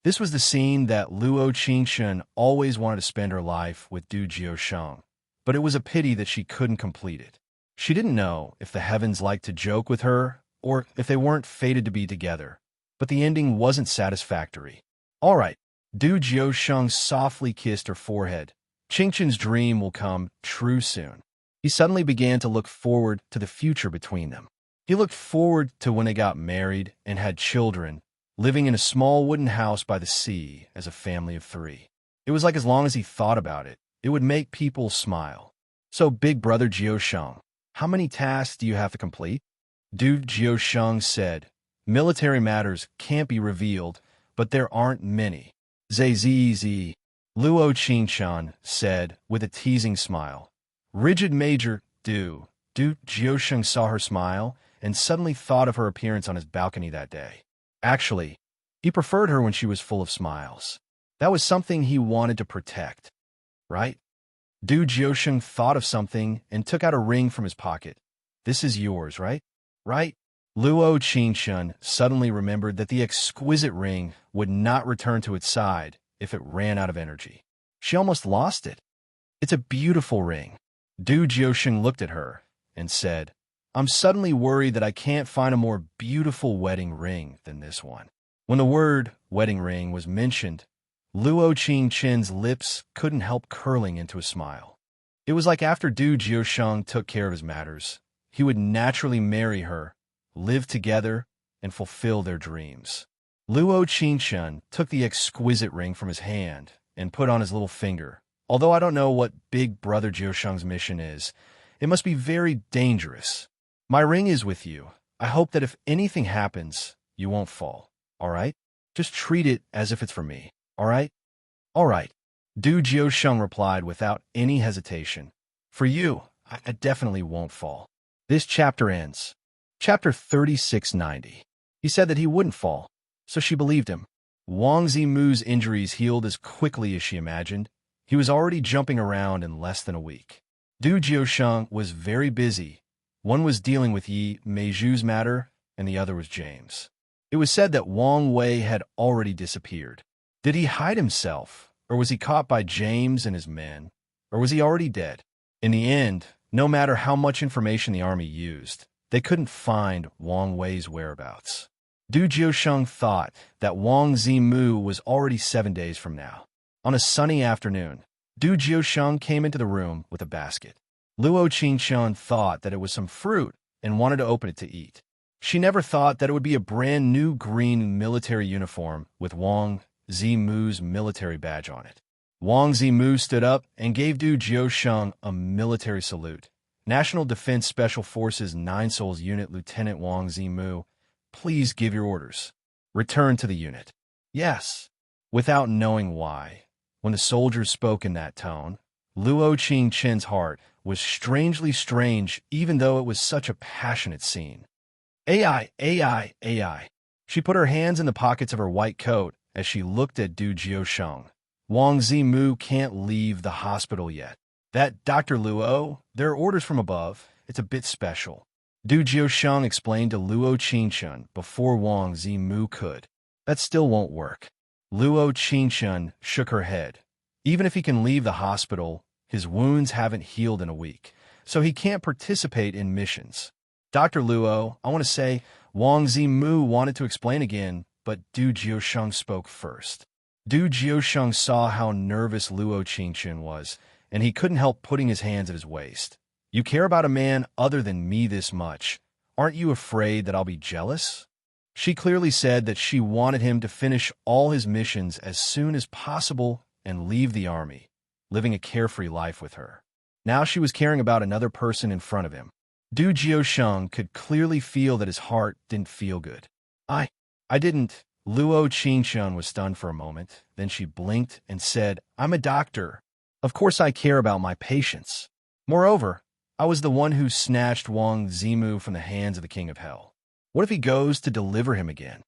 S1: This was the scene that Luo Qingshun always wanted to spend her life with Du Jiusheng, but it was a pity that she couldn't complete it. She didn't know if the heavens liked to joke with her or if they weren't fated to be together, but the ending wasn't satisfactory. All right, Du Jiusheng softly kissed her forehead. Qingshun's dream will come true soon. He suddenly began to look forward to the future between them. He looked forward to when they got married and had children, living in a small wooden house by the sea as a family of 3. It was like as long as he thought about it, it would make people smile. So, big brother Jiusheng, how many tasks do you have to complete? Du Jiusheng said, military matters can't be revealed, but there aren't many. Zzi, Luo Qingshun said with a teasing smile. Rigid Major Du Jiusheng saw her smile and suddenly thought of her appearance on his balcony that day. Actually, he preferred her when she was full of smiles. That was something he wanted to protect, right? Du Jiusheng thought of something and took out a ring from his pocket. This is yours, right? Right? Luo Qingshun suddenly remembered that the exquisite ring would not return to its side if it ran out of energy. She almost lost it. It's a beautiful ring. Du Jiusheng looked at her and said, I'm suddenly worried that I can't find a more beautiful wedding ring than this one. When the word wedding ring was mentioned, Luo Qingshun's lips couldn't help curling into a smile. It was like after Du Jiusheng took care of his matters, he would naturally marry her, live together, and fulfill their dreams. Luo Qingshun took the exquisite ring from his hand and put on his little finger. Although I don't know what big brother Jiusheng's mission is, it must be very dangerous. My ring is with you. I hope that if anything happens, you won't fall, all right? Just treat it as if it's for me, all right? All right, Du Jiusheng replied without any hesitation. For you, I definitely won't fall. This chapter ends. Chapter 3690. He said that he wouldn't fall, so she believed him. Wang Zimu's injuries healed as quickly as she imagined. He was already jumping around in less than a week. Du Jiusheng was very busy. One was dealing with Yi Meiju's matter, and the other was James. It was said that Wang Wei had already disappeared. Did he hide himself, or was he caught by James and his men, or was he already dead? In the end, no matter how much information the army used, they couldn't find Wang Wei's whereabouts. Du Jiusheng thought that Wang Zimu was already 7 days from now. On a sunny afternoon, Du Jiusheng came into the room with a basket. Luo Qingshun thought that it was some fruit and wanted to open it to eat. She never thought that it would be a brand new green military uniform with Wang Zimu's military badge on it. Wang Zimu stood up and gave Du Jiusheng a military salute. National Defense Special Forces 9 Souls Unit Lieutenant Wang Zimu, please give your orders. Return to the unit. Yes. Without knowing why, when the soldiers spoke in that tone, Luo Qingshun's heart was strangely strange even though it was such a passionate scene. AI. She put her hands in the pockets of her white coat as she looked at Du Jiusheng. Wang Zimu can't leave the hospital yet. That Dr. Luo, there are orders from above. It's a bit special. Du Jiusheng explained to Luo Qingshun before Wang Zimu could. That still won't work. Luo Qingshun shook her head. Even if he can leave the hospital, his wounds haven't healed in a week, so he can't participate in missions. Dr. Luo, I want to say, Wang Zimu wanted to explain again, but Du Jiusheng spoke first. Du Jiusheng saw how nervous Luo Qingshun was, and he couldn't help putting his hands at his waist. You care about a man other than me this much. Aren't you afraid that I'll be jealous? She clearly said that she wanted him to finish all his missions as soon as possible and leave the army, living a carefree life with her. Now she was caring about another person in front of him. Du Jiusheng could clearly feel that his heart didn't feel good. I didn't. Luo Qingshun was stunned for a moment. Then she blinked and said, I'm a doctor. Of course I care about my patients. Moreover, I was the one who snatched Wang Zimu from the hands of the King of Hell. What if he goes to deliver him again?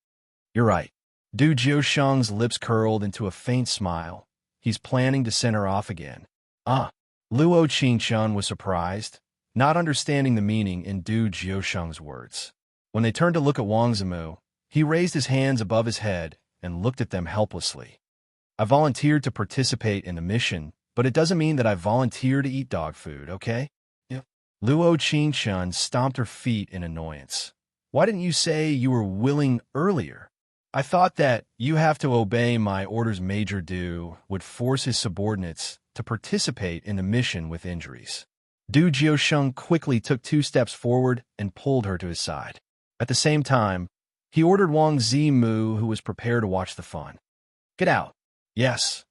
S1: You're right. Du Jiusheng's lips curled into a faint smile. He's planning to send her off again. Luo Qingshun was surprised, not understanding the meaning in Du Jiusheng's words. When they turned to look at Wang Zimu, He raised his hands above his head and looked at them helplessly. I volunteered to participate in the mission, but it doesn't mean that I volunteer to eat dog food, okay? Yeah. Luo Qingchun stomped her feet in annoyance. Why didn't you say you were willing earlier? I thought that you have to obey my orders. Major Du would force his subordinates to participate in the mission with injuries. Du Jiusheng quickly took 2 steps forward and pulled her to his side. At the same time, he ordered Wang Zimu, who was prepared to watch the fun. Get out. Yes.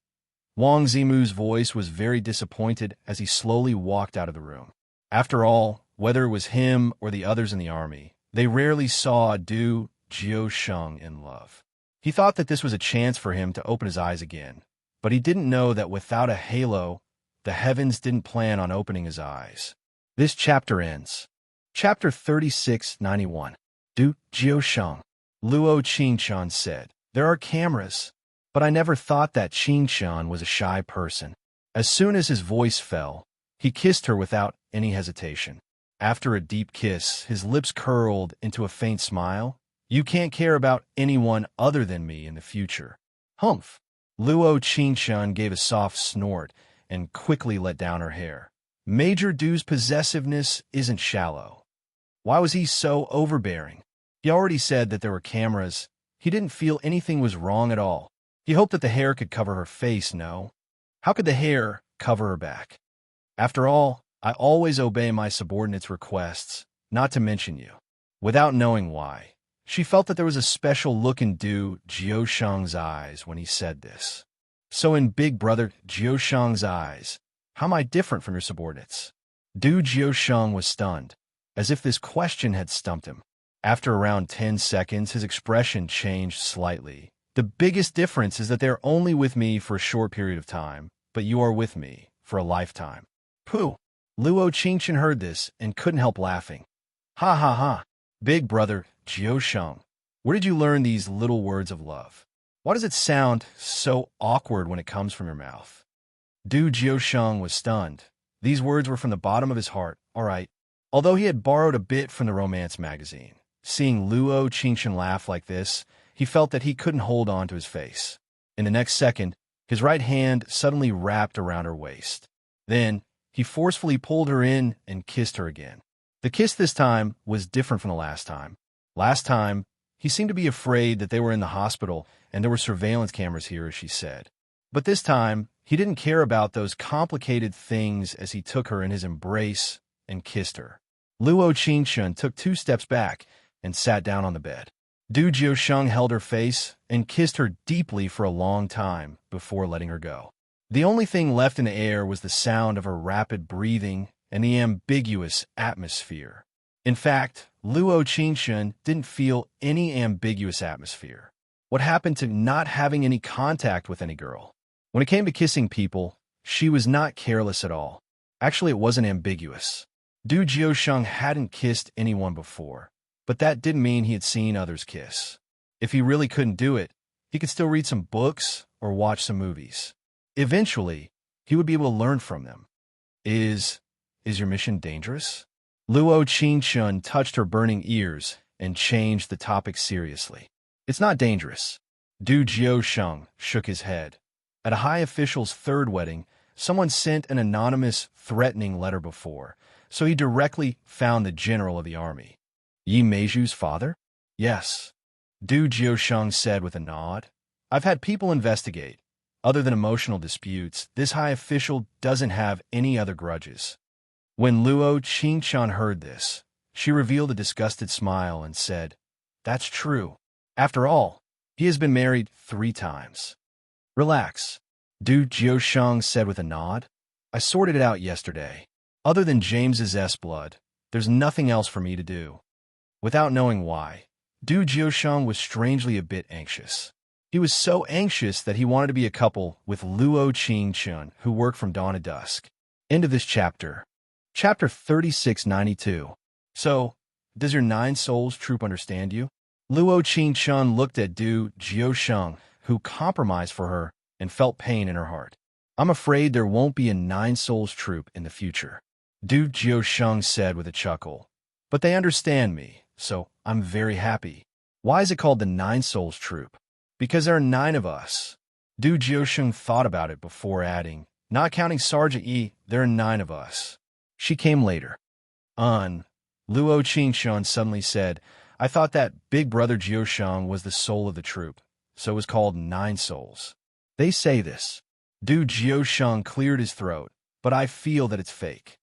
S1: Wang Zimu's voice was very disappointed as he slowly walked out of the room. After all, whether it was him or the others in the army, they rarely saw Du Jiusheng in love. He thought that this was a chance for him to open his eyes again, but he didn't know that without a halo, the heavens didn't plan on opening his eyes. This chapter ends. Chapter 3691. Du Jiusheng. Luo Qingchun said, There are cameras, but I never thought that Qingchun was a shy person. As soon as his voice fell, he kissed her without any hesitation. After a deep kiss, his lips curled into a faint smile. You can't care about anyone other than me in the future. Humph. Luo Qingchun gave a soft snort and quickly let down her hair. Major Du's possessiveness isn't shallow. Why was he so overbearing? He already said that there were cameras. He didn't feel anything was wrong at all. He hoped that the hair could cover her face, no? How could the hair cover her back? After all, I always obey my subordinates' requests, not to mention you. Without knowing why, she felt that there was a special look in Du Jiusheng's eyes when he said this. So in Big Brother Jiusheng's eyes, how am I different from your subordinates? Du Jiusheng was stunned, as if this question had stumped him. After around 10 seconds, his expression changed slightly. The biggest difference is that they're only with me for a short period of time, but you are with me for a lifetime. Pooh! Luo Qingchun heard this and couldn't help laughing. Ha ha ha! Big Brother Jiusheng, where did you learn these little words of love? Why does it sound so awkward when it comes from your mouth? Du Jiusheng was stunned. These words were from the bottom of his heart, all right. Although he had borrowed a bit from the romance magazine, seeing Luo Qingchun laugh like this, he felt that he couldn't hold on to his face. In the next second, his right hand suddenly wrapped around her waist. Then, he forcefully pulled her in and kissed her again. The kiss this time was different from the last time. Last time, he seemed to be afraid that they were in the hospital and there were surveillance cameras here, as she said. But this time, he didn't care about those complicated things as he took her in his embrace and kissed her. Luo Qingchun took 2 steps back and sat down on the bed. Du Jiusheng held her face and kissed her deeply for a long time before letting her go. The only thing left in the air was the sound of her rapid breathing and the ambiguous atmosphere. In fact, Luo Qingchun didn't feel any ambiguous atmosphere. What happened to not having any contact with any girl? When it came to kissing people, she was not careless at all. Actually, it wasn't ambiguous. Du Jiusheng hadn't kissed anyone before, but that didn't mean he had seen others kiss. If he really couldn't do it, he could still read some books or watch some movies. Eventually, he would be able to learn from them. Is your mission dangerous? Luo Qingchun touched her burning ears and changed the topic seriously. It's not dangerous. Du Jiusheng shook his head. At a high official's 3rd wedding, someone sent an anonymous, threatening letter before, so he directly found the general of the army. Yi Meiju's father? Yes. Du Jiusheng said with a nod. I've had people investigate. Other than emotional disputes, this high official doesn't have any other grudges. When Luo Qingchun heard this, she revealed a disgusted smile and said, That's true. After all, he has been married 3 times. Relax, Du Jiusheng said with a nod. I sorted it out yesterday. Other than James's blood, there's nothing else for me to do. Without knowing why, Du Jiusheng was strangely a bit anxious. He was so anxious that he wanted to be a couple with Luo Qingchun, who worked from dawn to dusk. End of this chapter. Chapter 3692. So, does your 9 souls troop understand you? Luo Qingchun looked at Du Jiusheng, who compromised for her and felt pain in her heart. I'm afraid there won't be a 9 souls troop in the future, Du Jiusheng said with a chuckle. But they understand me, so I'm very happy. Why is it called the Nine Souls Troop? Because there are 9 of us. Du Jiusheng thought about it before adding, not counting Sergeant Yi, there are 9 of us. She came later. Luo Qingshun suddenly said, I thought that big brother Jiusheng was the soul of the troop, so it was called 9 souls. They say this. Du Jiusheng cleared his throat, but I feel that it's fake.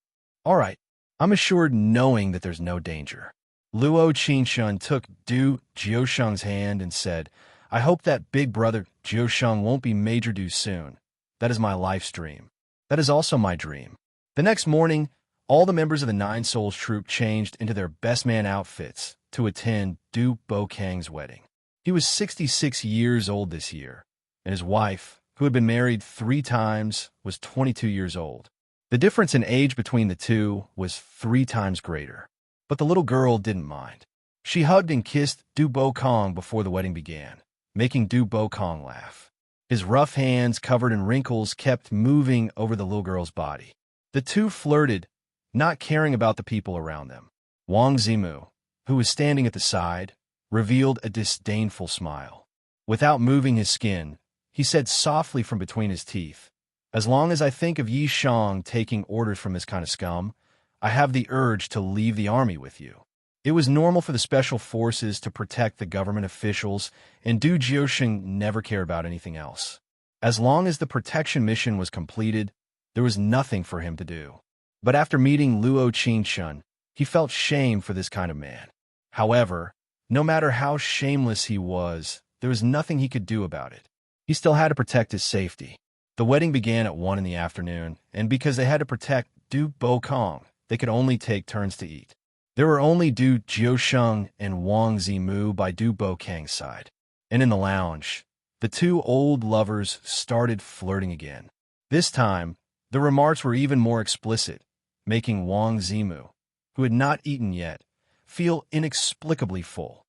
S1: All right, I'm assured knowing that there's no danger. Luo Qingshun took Du Jiusheng's hand and said, I hope that big brother Jiusheng won't be Major Du soon. That is my life's dream. That is also my dream. The next morning, all the members of the Nine Souls troop changed into their best man outfits to attend Du Bokang's wedding. He was 66 years old this year, and his wife, who had been married 3 times, was 22 years old. The difference in age between the two was 3 times greater. But the little girl didn't mind. She hugged and kissed Du Bokang before the wedding began, making Du Bokang laugh. His rough hands covered in wrinkles kept moving over the little girl's body. The two flirted, not caring about the people around them. Wang Zimu, who was standing at the side, revealed a disdainful smile. Without moving his skin, he said softly from between his teeth, As long as I think of Yi Shang taking orders from this kind of scum, I have the urge to leave the army with you. It was normal for the special forces to protect the government officials, and Du Jiusheng never cared about anything else. As long as the protection mission was completed, there was nothing for him to do. But after meeting Luo Qingshun, he felt shame for this kind of man. However, no matter how shameless he was, there was nothing he could do about it. He still had to protect his safety. The wedding began at 1 in the afternoon, and because they had to protect Du Bokang, they could only take turns to eat. There were only Du Jiusheng and Wang Zimu by Du Bokang's side. And in the lounge, the 2 old lovers started flirting again. This time, the remarks were even more explicit, making Wang Zimu, who had not eaten yet, feel inexplicably full.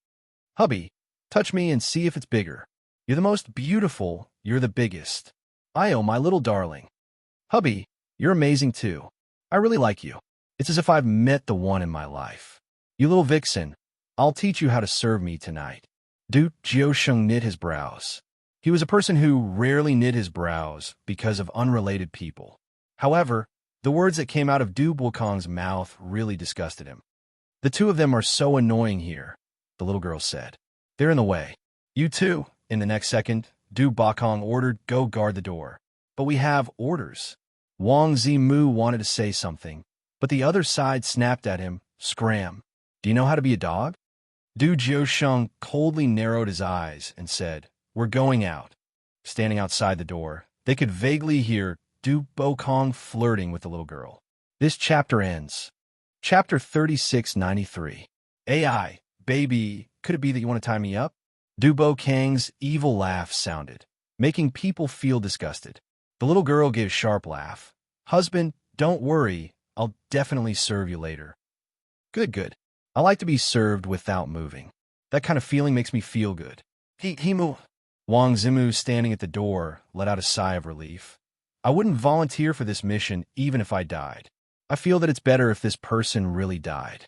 S1: Hubby, touch me and see if it's bigger. You're the most beautiful, you're the biggest. Io, my little darling. Hubby, you're amazing too. I really like you. It's as if I've met the one in my life. You little vixen, I'll teach you how to serve me tonight. Du Jiusheng knit his brows. He was a person who rarely knit his brows because of unrelated people. However, the words that came out of Du Bokang's mouth really disgusted him. The 2 of them are so annoying here, the little girl said. They're in the way. You too. In the next second, Du Bokang ordered, go guard the door. But we have orders. Wang Zimu wanted to say something, but the other side snapped at him, scram. Do you know how to be a dog? Du Jiusheng coldly narrowed his eyes and said, we're going out. Standing outside the door, they could vaguely hear Du Bokang flirting with the little girl. This chapter ends. Chapter 3693. AI, baby, could it be that you want to tie me up? Du Bokang's evil laugh sounded, making people feel disgusted. The little girl gave a sharp laugh. Husband, don't worry, I'll definitely serve you later. Good. I like to be served without moving. That kind of feeling makes me feel good. Himu. Wang Zimu, standing at the door, let out a sigh of relief. I wouldn't volunteer for this mission even if I died. I feel that it's better if this person really died.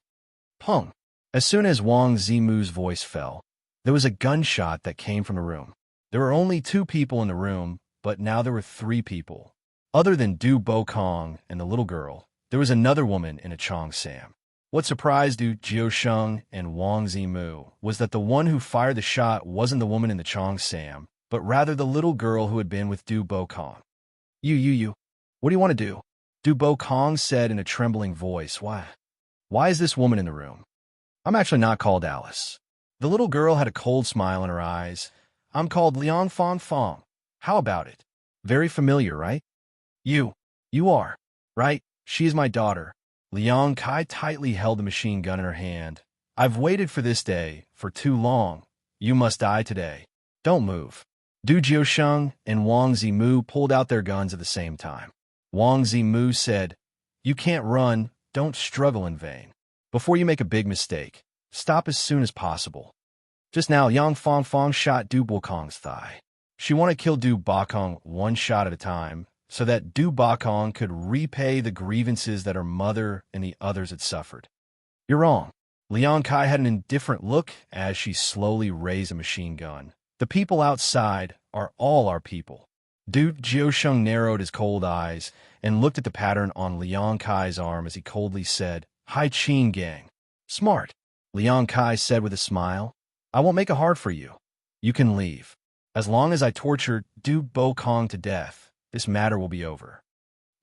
S1: Pung. As soon as Wang Zimu's voice fell, there was a gunshot that came from the room. There were only 2 people in the room, but now there were 3 people. Other than Du Bokang and the little girl, there was another woman in a Cheongsam. What surprised Du Jiusheng and Wang Zimu was that the one who fired the shot wasn't the woman in the Cheongsam, but rather the little girl who had been with Du Bokang. You. What do you want to do? Du Bokang said in a trembling voice. Why is this woman in the room? I'm actually not called Alice. The little girl had a cold smile in her eyes. I'm called Liang Fong. How about it? Very familiar, right? You are, right? She is my daughter. Liang Kai tightly held the machine gun in her hand. I've waited for this day for too long. You must die today. Don't move. Du Jiusheng and Wang Zimu pulled out their guns at the same time. Wang Zimu said, you can't run, don't struggle in vain. Before you make a big mistake, stop as soon as possible. Just now, Yang Fong shot Du Bokang's thigh. She wanted to kill Du Bokang 1 shot at a time, so that Du Bokang could repay the grievances that her mother and the others had suffered. You're wrong. Liang Kai had an indifferent look as she slowly raised a machine gun. The people outside are all our people. Du Jiusheng narrowed his cold eyes and looked at the pattern on Liang Kai's arm as he coldly said, Hai Qin Gang. Smart, Liang Kai said with a smile. I won't make it hard for you. You can leave. As long as I torture Du Bokong to death, this matter will be over.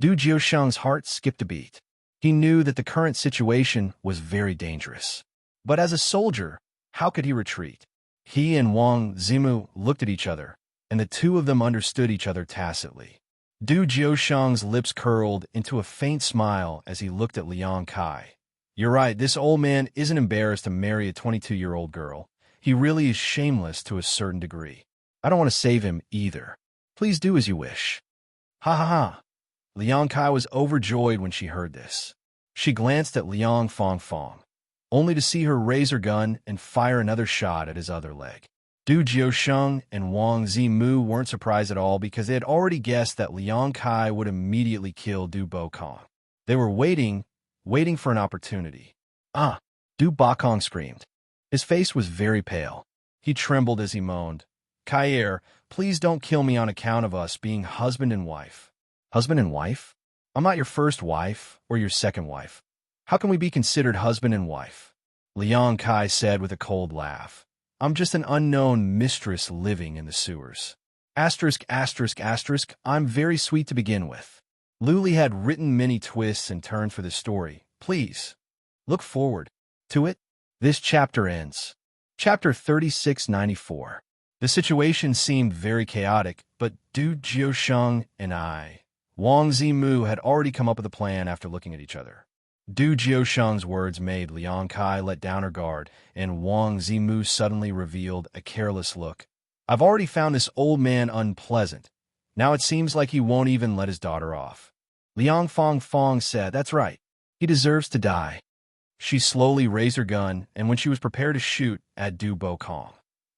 S1: Du Jiusheng's heart skipped a beat. He knew that the current situation was very dangerous. But as a soldier, how could he retreat? He and Wang Zimu looked at each other, and the two of them understood each other tacitly. Du Jiusheng's lips curled into a faint smile as he looked at Liang Kai. You're right, this old man isn't embarrassed to marry a 22-year-old girl. He really is shameless to a certain degree. I don't want to save him either. Please do as you wish. Ha ha ha. Liang Kai was overjoyed when she heard this. She glanced at Liang Fong, only to see her raise her gun and fire another shot at his other leg. Du Jiusheng and Wang Zimu weren't surprised at all because they had already guessed that Liang Kai would immediately kill Du Bokong. They were waiting for an opportunity. Ah! Du Bokong screamed. His face was very pale. He trembled as he moaned, Kair, please don't kill me on account of us being husband and wife. Husband and wife? I'm not your first wife or your second wife. How can we be considered husband and wife? Liang Kai said with a cold laugh. I'm just an unknown mistress living in the sewers. Asterisk, asterisk, asterisk, I'm very sweet to begin with. Luli had written many twists and turns for this story. Please, look forward to it. This chapter ends. Chapter 3694. The situation seemed very chaotic, but Du Jiusheng and Wang Zimu had already come up with a plan after looking at each other. Du Jiusheng's words made Liang Kai let down her guard, and Wang Zimu suddenly revealed a careless look. I've already found this old man unpleasant. Now it seems like he won't even let his daughter off. Liang Fong said, That's right. He deserves to die. She slowly raised her gun, and when she was prepared to shoot at Du Bokong,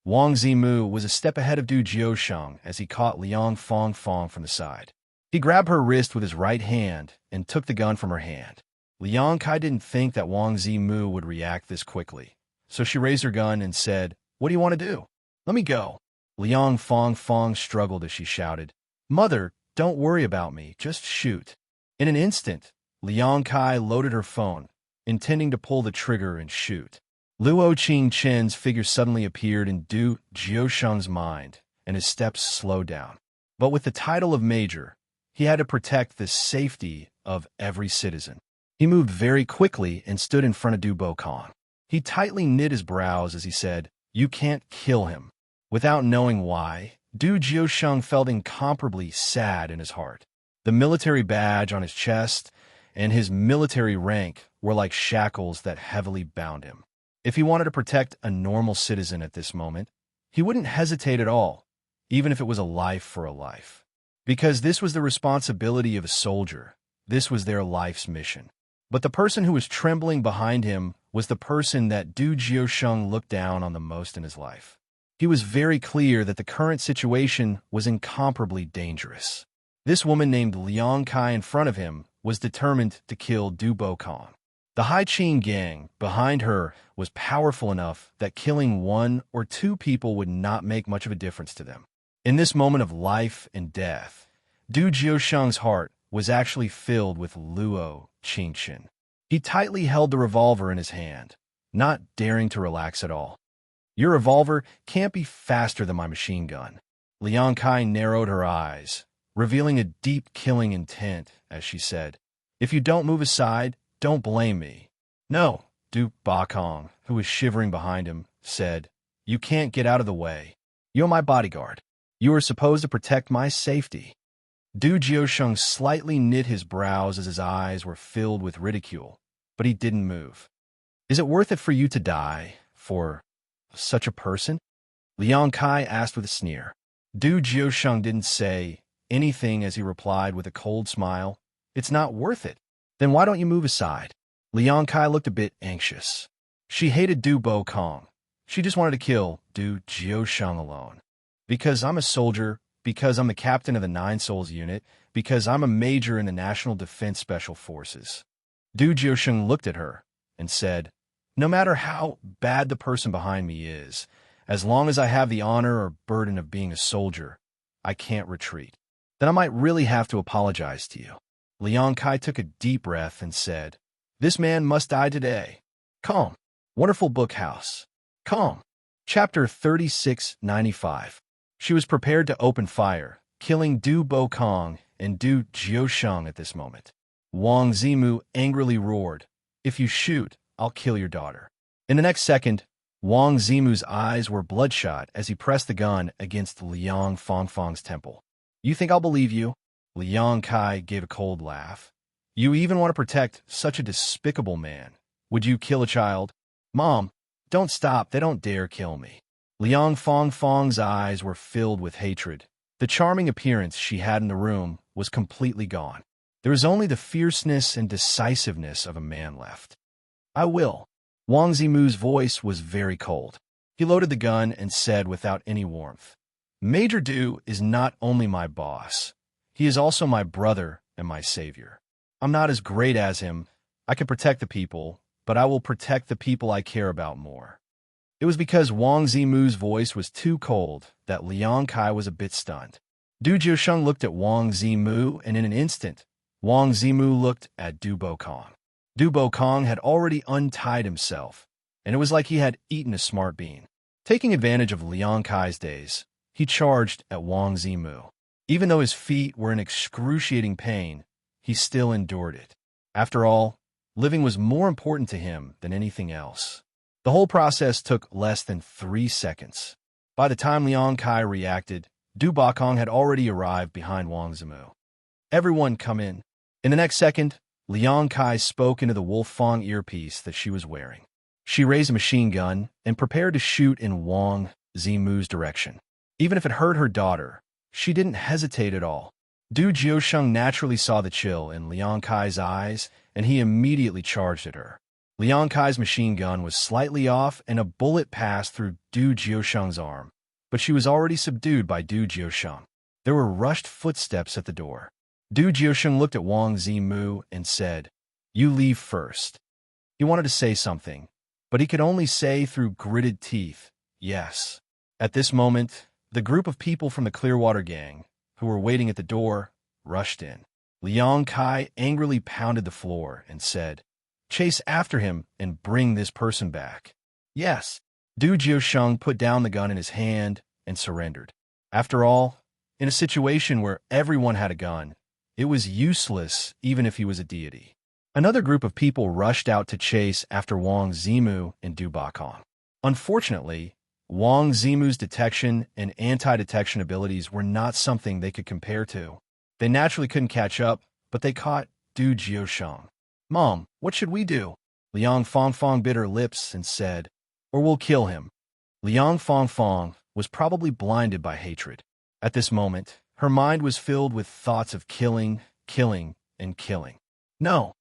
S1: Wang Zimu was a step ahead of Du Jiusheng as he caught Liang Fong from the side. He grabbed her wrist with his right hand and took the gun from her hand. Liang Kai didn't think that Wang Zimu would react this quickly, so she raised her gun and said, What do you want to do? Let me go. Liang Fong struggled as she shouted, Mother, don't worry about me, just shoot. In an instant, Liang Kai loaded her phone, intending to pull the trigger and shoot. Luo Qingchen's figure suddenly appeared in Du Jiusheng's mind, and his steps slowed down. But with the title of Major, he had to protect the safety of every citizen. He moved very quickly and stood in front of Du Bokong. He tightly knit his brows as he said, You can't kill him. Without knowing why, Du Jiusheng felt incomparably sad in his heart. The military badge on his chest and his military rank were like shackles that heavily bound him. If he wanted to protect a normal citizen at this moment, he wouldn't hesitate at all, even if it was a life for a life. Because this was the responsibility of a soldier. This was their life's mission. But the person who was trembling behind him was the person that Du Jiusheng looked down on the most in his life. He was very clear that the current situation was incomparably dangerous. This woman named Liang Kai in front of him was determined to kill Du Bokong. The Hai Qin gang behind her was powerful enough that killing one or two people would not make much of a difference to them. In this moment of life and death, Du Jiusheng's heart was actually filled with Luo Qingchen. He tightly held the revolver in his hand, not daring to relax at all. Your revolver can't be faster than my machine gun. Liang Kai narrowed her eyes, revealing a deep killing intent as she said, If you don't move aside, don't blame me. No, Du Bokong, who was shivering behind him, said, You can't get out of the way. You're my bodyguard. You are supposed to protect my safety. Du Jiusheng slightly knit his brows as his eyes were filled with ridicule, but he didn't move. Is it worth it for you to die for such a person? Liang Kai asked with a sneer. Du Jiusheng didn't say anything as he replied with a cold smile, It's not worth it. Then why don't you move aside? Liang Kai looked a bit anxious. She hated Du Bokong. She just wanted to kill Du Jiusheng alone. Because I'm a soldier, because I'm the captain of the Nine Souls unit, because I'm a major in the National Defense Special Forces. Du Jiusheng looked at her and said, No matter how bad the person behind me is, as long as I have the honor or burden of being a soldier, I can't retreat. Then I might really have to apologize to you. Liang Kai took a deep breath and said, This man must die today. Calm. Wonderful book house. Calm. Chapter 3695. She was prepared to open fire, killing Du Bokong and Du Jiusheng at this moment. Wang Zimu angrily roared, If you shoot, I'll kill your daughter. In the next second, Wang Zimu's eyes were bloodshot as he pressed the gun against Liang Fangfang's temple. You think I'll believe you? Liang Kai gave a cold laugh. You even want to protect such a despicable man. Would you kill a child? Mom, don't stop, they don't dare kill me. Liang Fangfang's eyes were filled with hatred. The charming appearance she had in the room was completely gone. There was only the fierceness and decisiveness of a man left. I will. Wang Zimu's voice was very cold. He loaded the gun and said without any warmth, Major Du is not only my boss, he is also my brother and my savior. I'm not as great as him. I can protect the people, but I will protect the people I care about more. It was because Wang Zimu's voice was too cold that Liang Kai was a bit stunned. Du Jiusheng looked at Wang Zimu, and in an instant, Wang Zimu looked at Du Bokong. Du Bokong had already untied himself, and it was like he had eaten a smart bean. Taking advantage of Liang Kai's days, he charged at Wang Zimu. Even though his feet were in excruciating pain, he still endured it. After all, living was more important to him than anything else. The whole process took less than 3 seconds. By the time Liang Kai reacted, Du Bokong had already arrived behind Wang Zimu. Everyone come in. In the next second, Liang Kai spoke into the Wolf Fang earpiece that she was wearing. She raised a machine gun and prepared to shoot in Wang Zimu's direction. Even if it hurt her daughter, she didn't hesitate at all. Du Jiusheng naturally saw the chill in Liang Kai's eyes, and he immediately charged at her. Liang Kai's machine gun was slightly off, and a bullet passed through Du Jiusheng's arm, but she was already subdued by Du Jiusheng. There were rushed footsteps at the door. Du Jiusheng looked at Wang Zimu and said, You leave first. He wanted to say something, but he could only say through gritted teeth, Yes. At this moment, the group of people from the Clearwater gang, who were waiting at the door, rushed in. Liang Kai angrily pounded the floor and said, Chase after him and bring this person back. Yes. Du Jiusheng put down the gun in his hand and surrendered. After all, in a situation where everyone had a gun, it was useless even if he was a deity. Another group of people rushed out to chase after Wang Zimu and Du Bokong. Unfortunately, Wang Zimu's detection and anti-detection abilities were not something they could compare to. They naturally couldn't catch up, but they caught Du Jiusheng. Mom, what should we do? Liang Fangfang bit her lips and said, Or we'll kill him. Liang Fangfang was probably blinded by hatred. At this moment, her mind was filled with thoughts of killing, killing, and killing. No,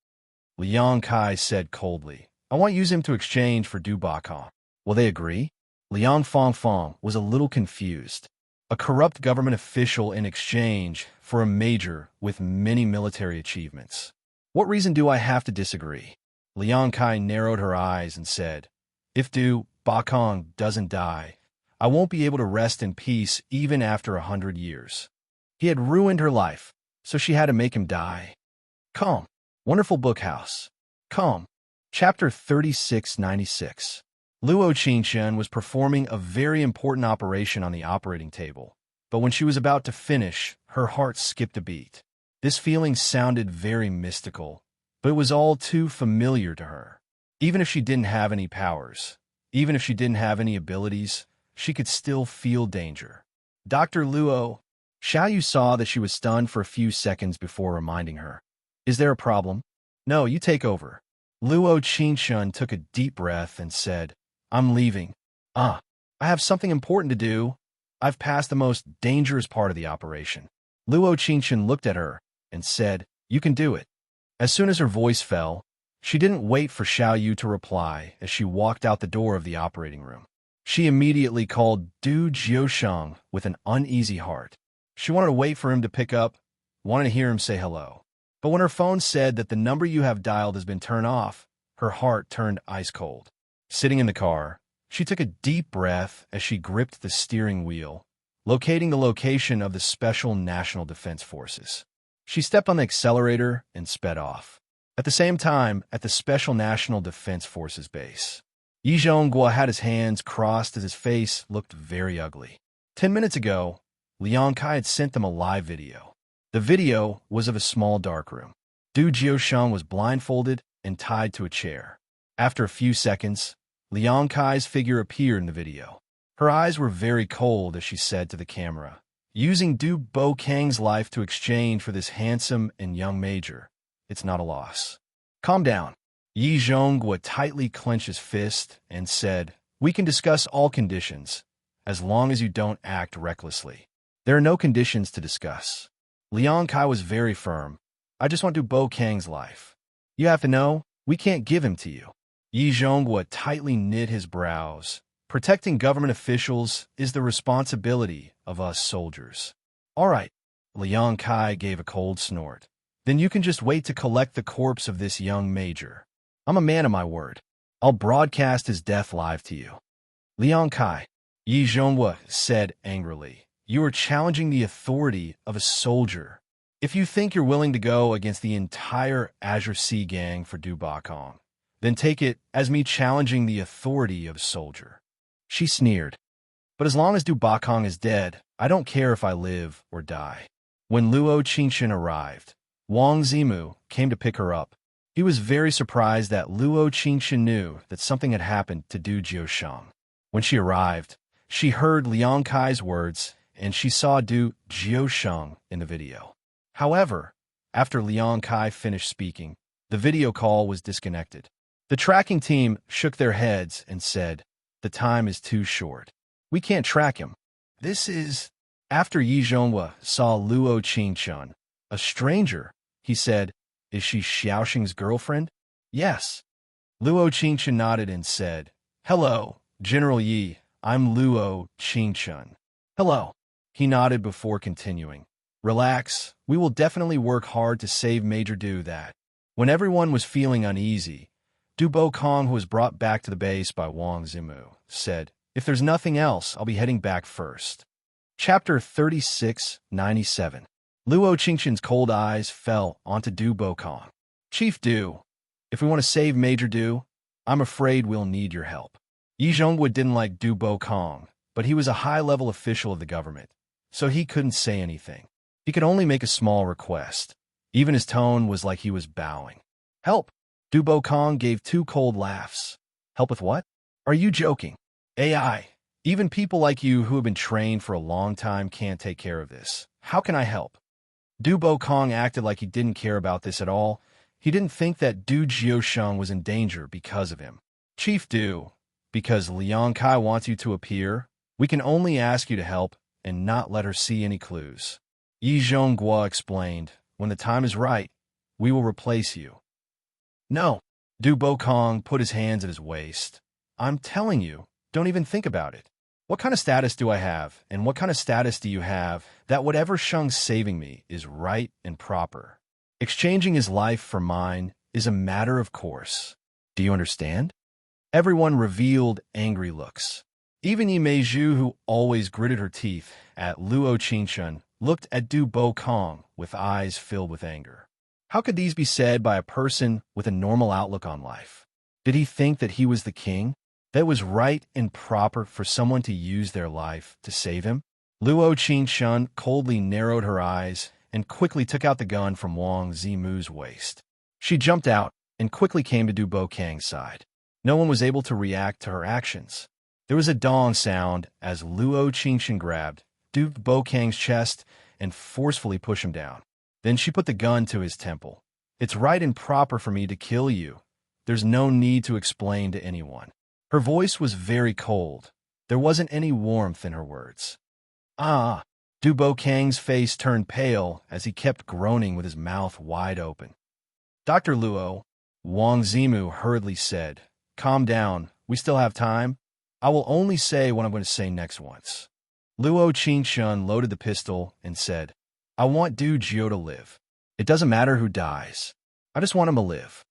S1: Liang Kai said coldly. I want to use him to exchange for Du Bokong. Will they agree? Liang Fangfang was a little confused. A corrupt government official in exchange for a major with many military achievements. What reason do I have to disagree? Liang Kai narrowed her eyes and said, If Du Bokong doesn't die, I won't be able to rest in peace even after 100 years. He had ruined her life, so she had to make him die. Calm. Wonderful book house. Calm. Chapter 3696. Luo Qingxian was performing a very important operation on the operating table, but when she was about to finish, her heart skipped a beat. This feeling sounded very mystical, but it was all too familiar to her. Even if she didn't have any powers, even if she didn't have any abilities, she could still feel danger. Dr. Luo, Xiaoyu saw that she was stunned for a few seconds before reminding her. Is there a problem? No, you take over. Luo Qingxian took a deep breath and said, I'm leaving. I have something important to do. I've passed the most dangerous part of the operation. Luo Qingxian looked at her and said, You can do it. As soon as her voice fell, she didn't wait for Xiaoyu to reply as she walked out the door of the operating room. She immediately called Du Jiusheng with an uneasy heart. She wanted to wait for him to pick up, wanted to hear him say hello. But when her phone said that the number you have dialed has been turned off, her heart turned ice cold. Sitting in the car, she took a deep breath as she gripped the steering wheel, locating the location of the Special National Defense Forces. She stepped on the accelerator and sped off. At the same time, at the Special National Defense Forces base, Yi Zhonghua had his hands crossed as his face looked very ugly. 10 minutes ago, Liang Kai had sent them a live video. The video was of a small darkroom. Du Jiusheng was blindfolded and tied to a chair. After a few seconds, Liang Kai's figure appeared in the video. Her eyes were very cold as she said to the camera, "Using Du Bokang's life to exchange for this handsome and young major, it's not a loss." "Calm down." Yi Zhonghua tightly clenched his fist and said, "We can discuss all conditions, as long as you don't act recklessly." "There are no conditions to discuss." Liang Kai was very firm. "I just want Du Bokang's life. You have to know, we can't give him to you." Yi Zhonghua tightly knit his brows. "Protecting government officials is the responsibility of us soldiers." "All right." Liang Kai gave a cold snort. "Then you can just wait to collect the corpse of this young major. I'm a man of my word. I'll broadcast his death live to you." "Liang Kai," Yi Zhonghua said angrily, "you are challenging the authority of a soldier. If you think you're willing to go against the entire Azure Sea gang for Du Bakong, then take it as me challenging the authority of a soldier." She sneered. "But as long as Du Bakong is dead, I don't care if I live or die." When Luo Qingshan arrived, Wang Zimu came to pick her up. He was very surprised that Luo Qingshan knew that something had happened to Du Jiusheng. When she arrived, she heard Liang Kai's words, and she saw Du Jiusheng in the video. However, after Liang Kai finished speaking, the video call was disconnected. The tracking team shook their heads and said, "The time is too short. We can't track him." This is... After Yi Zhonghua saw Luo Qingshan, a stranger, he said, "Is she Xiaoxing's girlfriend?" "Yes." Luo Qingshan nodded and said, "Hello, General Yi, I'm Luo Qingshan." "Hello." He nodded before continuing, "Relax, we will definitely work hard to save Major Du that." When everyone was feeling uneasy, Du Bokong, who was brought back to the base by Wang Zimu, said, "If there's nothing else, I'll be heading back first." Chapter 3697. Luo Qingshan's cold eyes fell onto Du Bokong. "Chief Du, if we want to save Major Du, I'm afraid we'll need your help." Yi Zhonghua didn't like Du Bokong, but he was a high-level official of the government, so he couldn't say anything. He could only make a small request. Even his tone was like he was bowing. "Help!" Du Bokong gave two cold laughs. "Help with what? Are you joking? AI, even people like you who have been trained for a long time can't take care of this. How can I help?" Du Bokong acted like he didn't care about this at all. He didn't think that Du Jiusheng was in danger because of him. "Chief Du, because Liang Kai wants you to appear, we can only ask you to help and not let her see any clues." Yi Zhonghua explained, "When the time is right, we will replace you." "No." Du Bokong put his hands at his waist. "I'm telling you, don't even think about it. What kind of status do I have, and what kind of status do you have, that whatever Sheng's saving me is right and proper? Exchanging his life for mine is a matter of course. Do you understand?" Everyone revealed angry looks. Even Yi Meizhu, who always gritted her teeth at Luo Qingshan, looked at Du Bokong with eyes filled with anger. How could these be said by a person with a normal outlook on life? Did he think that he was the king? That it was right and proper for someone to use their life to save him? Luo Qingshan coldly narrowed her eyes and quickly took out the gun from Wang Zimu's waist. She jumped out and quickly came to Du Bokang's side. No one was able to react to her actions. There was a dong sound as Luo Qingshan grabbed Du Bokang's chest and forcefully pushed him down. Then she put the gun to his temple. "It's right and proper for me to kill you. There's no need to explain to anyone." Her voice was very cold. There wasn't any warmth in her words. "Ah!" Du Bokang's face turned pale as he kept groaning with his mouth wide open. "Dr. Luo," Wang Zimu hurriedly said, "calm down. We still have time. I will only say what I'm going to say next once." Luo Qingshan loaded the pistol and said, "I want Du Jiu to live. It doesn't matter who dies. I just want him to live."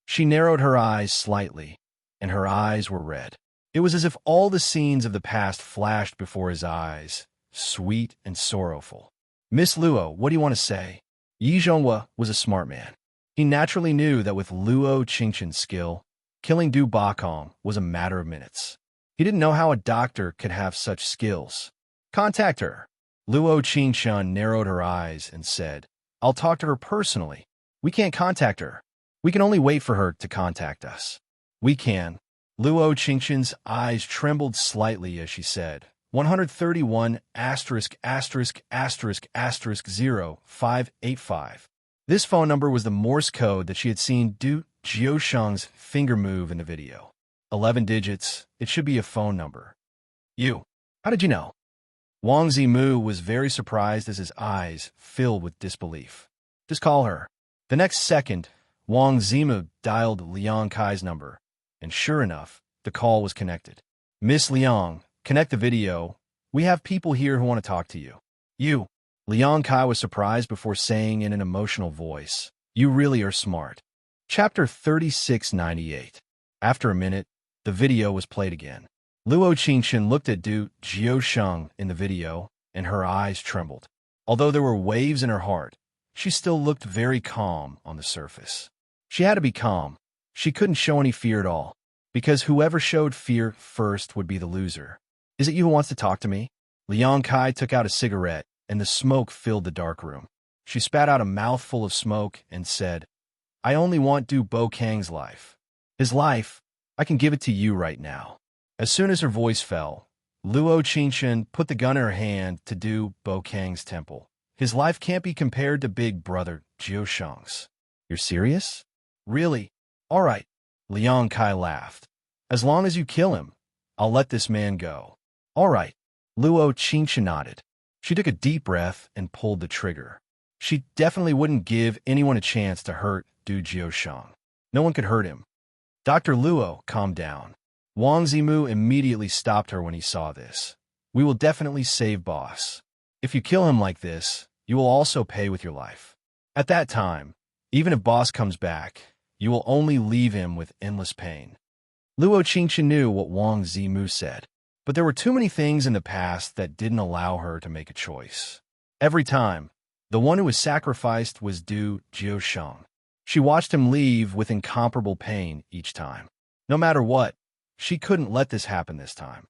S1: She narrowed her eyes slightly, and her eyes were red. It was as if all the scenes of the past flashed before his eyes, sweet and sorrowful. "Miss Luo, what do you want to say?" Yi Zhonghua was a smart man. He naturally knew that with Luo Qingqian's skill, killing Du Bakong was a matter of minutes. He didn't know how a doctor could have such skills. "Contact her." Luo Qingqian narrowed her eyes and said, "I'll talk to her personally. We can't contact her. We can only wait for her to contact us." "We can." Luo Qingqian's eyes trembled slightly as she said, 131 ****0585. This phone number was the Morse code that she had seen Du Jiusheng's finger move in the video. 11 digits, it should be a phone number. "You? How did you know?" Wang Zimu was very surprised as his eyes filled with disbelief. "Just call her." The next second, Wang Zimu dialed Liang Kai's number, and sure enough, the call was connected. "Miss Liang, connect the video. We have people here who want to talk to you." "You?" Liang Kai was surprised before saying in an emotional voice, "You really are smart." Chapter 3698. After a minute, the video was played again. Luo Qingqian looked at Du Jiusheng in the video, and her eyes trembled. Although there were waves in her heart, she still looked very calm on the surface. She had to be calm. She couldn't show any fear at all, because whoever showed fear first would be the loser. "Is it you who wants to talk to me?" Liang Kai took out a cigarette, and the smoke filled the dark room. She spat out a mouthful of smoke and said, "I only want Du Bokang's life. His life, I can give it to you right now." As soon as her voice fell, Luo Qingqian put the gun in her hand to Du Bokang's temple. "His life can't be compared to Big Brother Jiusheng's." "You're serious?" "Really? All right." Liang Kai laughed. "As long as you kill him, I'll let this man go." "All right." Luo Qingqian nodded. She took a deep breath and pulled the trigger. She definitely wouldn't give anyone a chance to hurt Du Jiusheng. No one could hurt him. "Dr. Luo, calm down." Wang Zimu immediately stopped her when he saw this. "We will definitely save Boss. If you kill him like this, you will also pay with your life. At that time, even if Boss comes back, you will only leave him with endless pain." Luo Qingqian knew what Wang Zimu said, but there were too many things in the past that didn't allow her to make a choice. Every time, the one who was sacrificed was Du Jiusheng. She watched him leave with incomparable pain each time. No matter what, she couldn't let this happen this time.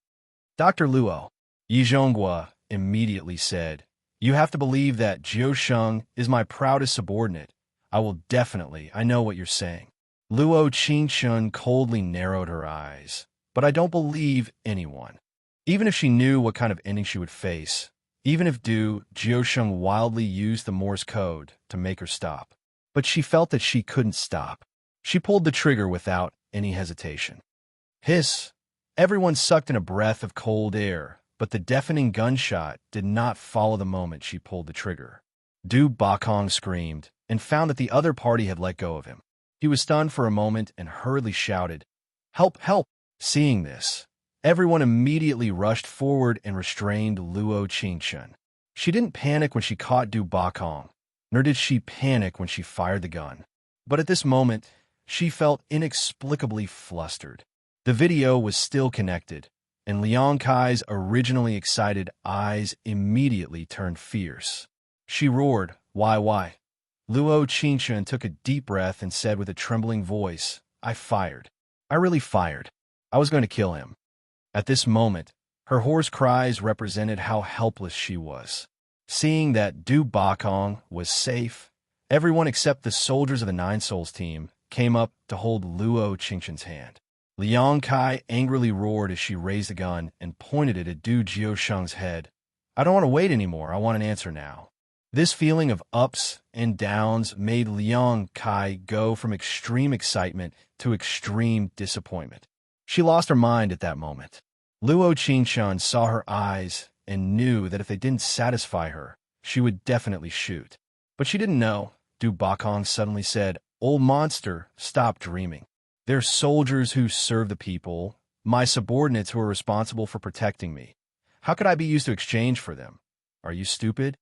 S1: "Dr. Luo," Yi Zhonghua immediately said, "you have to believe that Jiusheng is my proudest subordinate. I will definitely, I know what you're saying." Luo Qingqian coldly narrowed her eyes. "But I don't believe anyone." Even if she knew what kind of ending she would face, even if Du Jiusheng wildly used the Morse code to make her stop. But she felt that she couldn't stop. She pulled the trigger without any hesitation. Hiss! Everyone sucked in a breath of cold air, but the deafening gunshot did not follow the moment she pulled the trigger. Du Bakong screamed and found that the other party had let go of him. He was stunned for a moment and hurriedly shouted, "Help, help!" Seeing this, everyone immediately rushed forward and restrained Luo Qingqian. She didn't panic when she caught Du Bakong, nor did she panic when she fired the gun. But at this moment, she felt inexplicably flustered. The video was still connected, and Liang Kai's originally excited eyes immediately turned fierce. She roared, Why? Luo Qingqian took a deep breath and said with a trembling voice, "I fired. I really fired. I was going to kill him." At this moment, her hoarse cries represented how helpless she was. Seeing that Du Bakong was safe, everyone except the soldiers of the Nine Souls team came up to hold Luo Qingqian's hand. Liang Kai angrily roared as she raised the gun and pointed it at Du Jiusheng's head. "I don't want to wait anymore. I want an answer now." This feeling of ups and downs made Liang Kai go from extreme excitement to extreme disappointment. She lost her mind at that moment. Luo Qingqian saw her eyes and knew that if they didn't satisfy her, she would definitely shoot. But she didn't know. Du Bakong suddenly said, "Old monster, stop dreaming. They're soldiers who serve the people, my subordinates who are responsible for protecting me. How could I be used to exchange for them? Are you stupid?"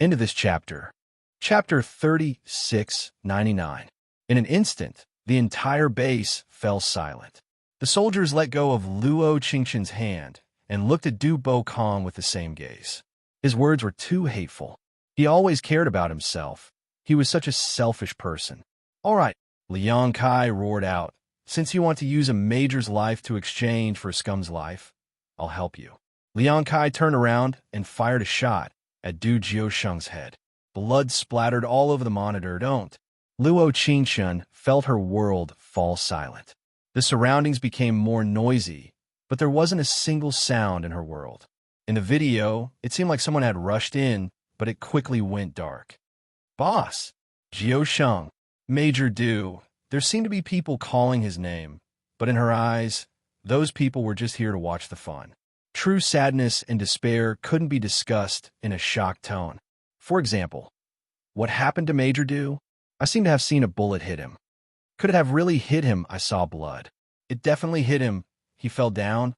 S1: End of this chapter. Chapter 3699. In an instant, the entire base fell silent. The soldiers let go of Luo Qingqian's hand and looked at Du Bo-kong with the same gaze. His words were too hateful. He always cared about himself. He was such a selfish person. All right, Liang Kai roared out. Since you want to use a major's life to exchange for a scum's life, I'll help you. Liang Kai turned around and fired a shot at Du Jiusheng's head. Blood splattered all over the monitor. Don't. Luo Qingqian felt her world fall silent. The surroundings became more noisy, but there wasn't a single sound in her world. In the video, it seemed like someone had rushed in, but it quickly went dark. Boss! Jiusheng! Major Du! There seemed to be people calling his name, but in her eyes, those people were just here to watch the fun. True sadness and despair couldn't be discussed in a shocked tone. For example, what happened to Major Du? I seem to have seen a bullet hit him. Could it have really hit him? I saw blood. It definitely hit him. He fell down.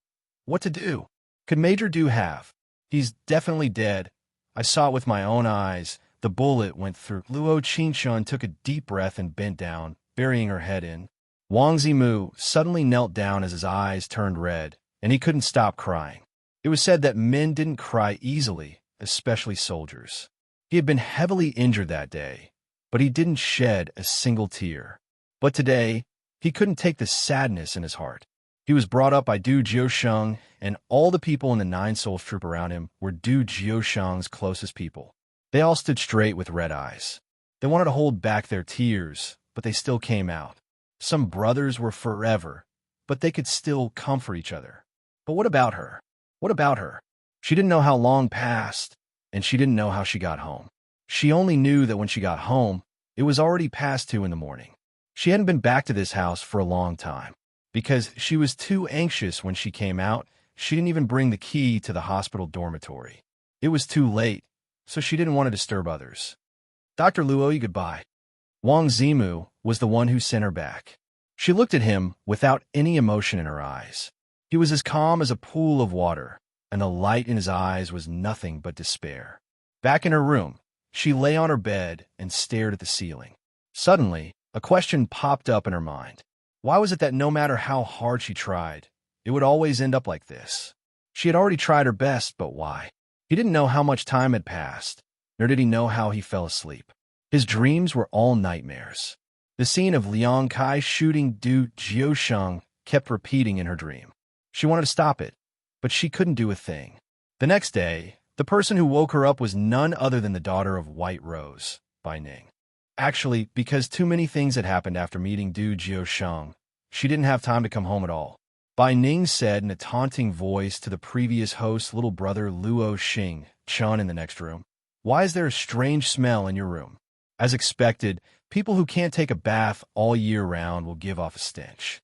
S1: What to do? Could Major Du have? He's definitely dead. I saw it with my own eyes. The bullet went through. Luo Qingqian took a deep breath and bent down, burying her head in. Wang Zimu suddenly knelt down as his eyes turned red, and he couldn't stop crying. It was said that men didn't cry easily, especially soldiers. He had been heavily injured that day, but he didn't shed a single tear. But today, he couldn't take the sadness in his heart. He was brought up by Du Jiusheng, and all the people in the Nine Souls troop around him were Du Jiusheng's closest people. They all stood straight with red eyes. They wanted to hold back their tears, but they still came out. Some brothers were forever, but they could still comfort each other. But what about her? What about her? She didn't know how long passed, and she didn't know how she got home. She only knew that when she got home, it was already past 2 in the morning. She hadn't been back to this house for a long time. Because she was too anxious when she came out, she didn't even bring the key to the hospital dormitory. It was too late, so she didn't want to disturb others. Dr. Luo, goodbye. Wang Zimu was the one who sent her back. She looked at him without any emotion in her eyes. He was as calm as a pool of water, and the light in his eyes was nothing but despair. Back in her room, she lay on her bed and stared at the ceiling. Suddenly, a question popped up in her mind. Why was it that no matter how hard she tried, it would always end up like this? She had already tried her best, but why? He didn't know how much time had passed, nor did he know how he fell asleep. His dreams were all nightmares. The scene of Liang Kai shooting Du Jiusheng kept repeating in her dream. She wanted to stop it, but she couldn't do a thing. The next day, the person who woke her up was none other than the daughter of White Rose, Bai Ning. Actually, because too many things had happened after meeting Du Jiusheng, she didn't have time to come home at all. Bai Ning said in a taunting voice to the previous host's little brother Luo Xing Chun in the next room, "Why is there a strange smell in your room?" As expected, people who can't take a bath all year round will give off a stench.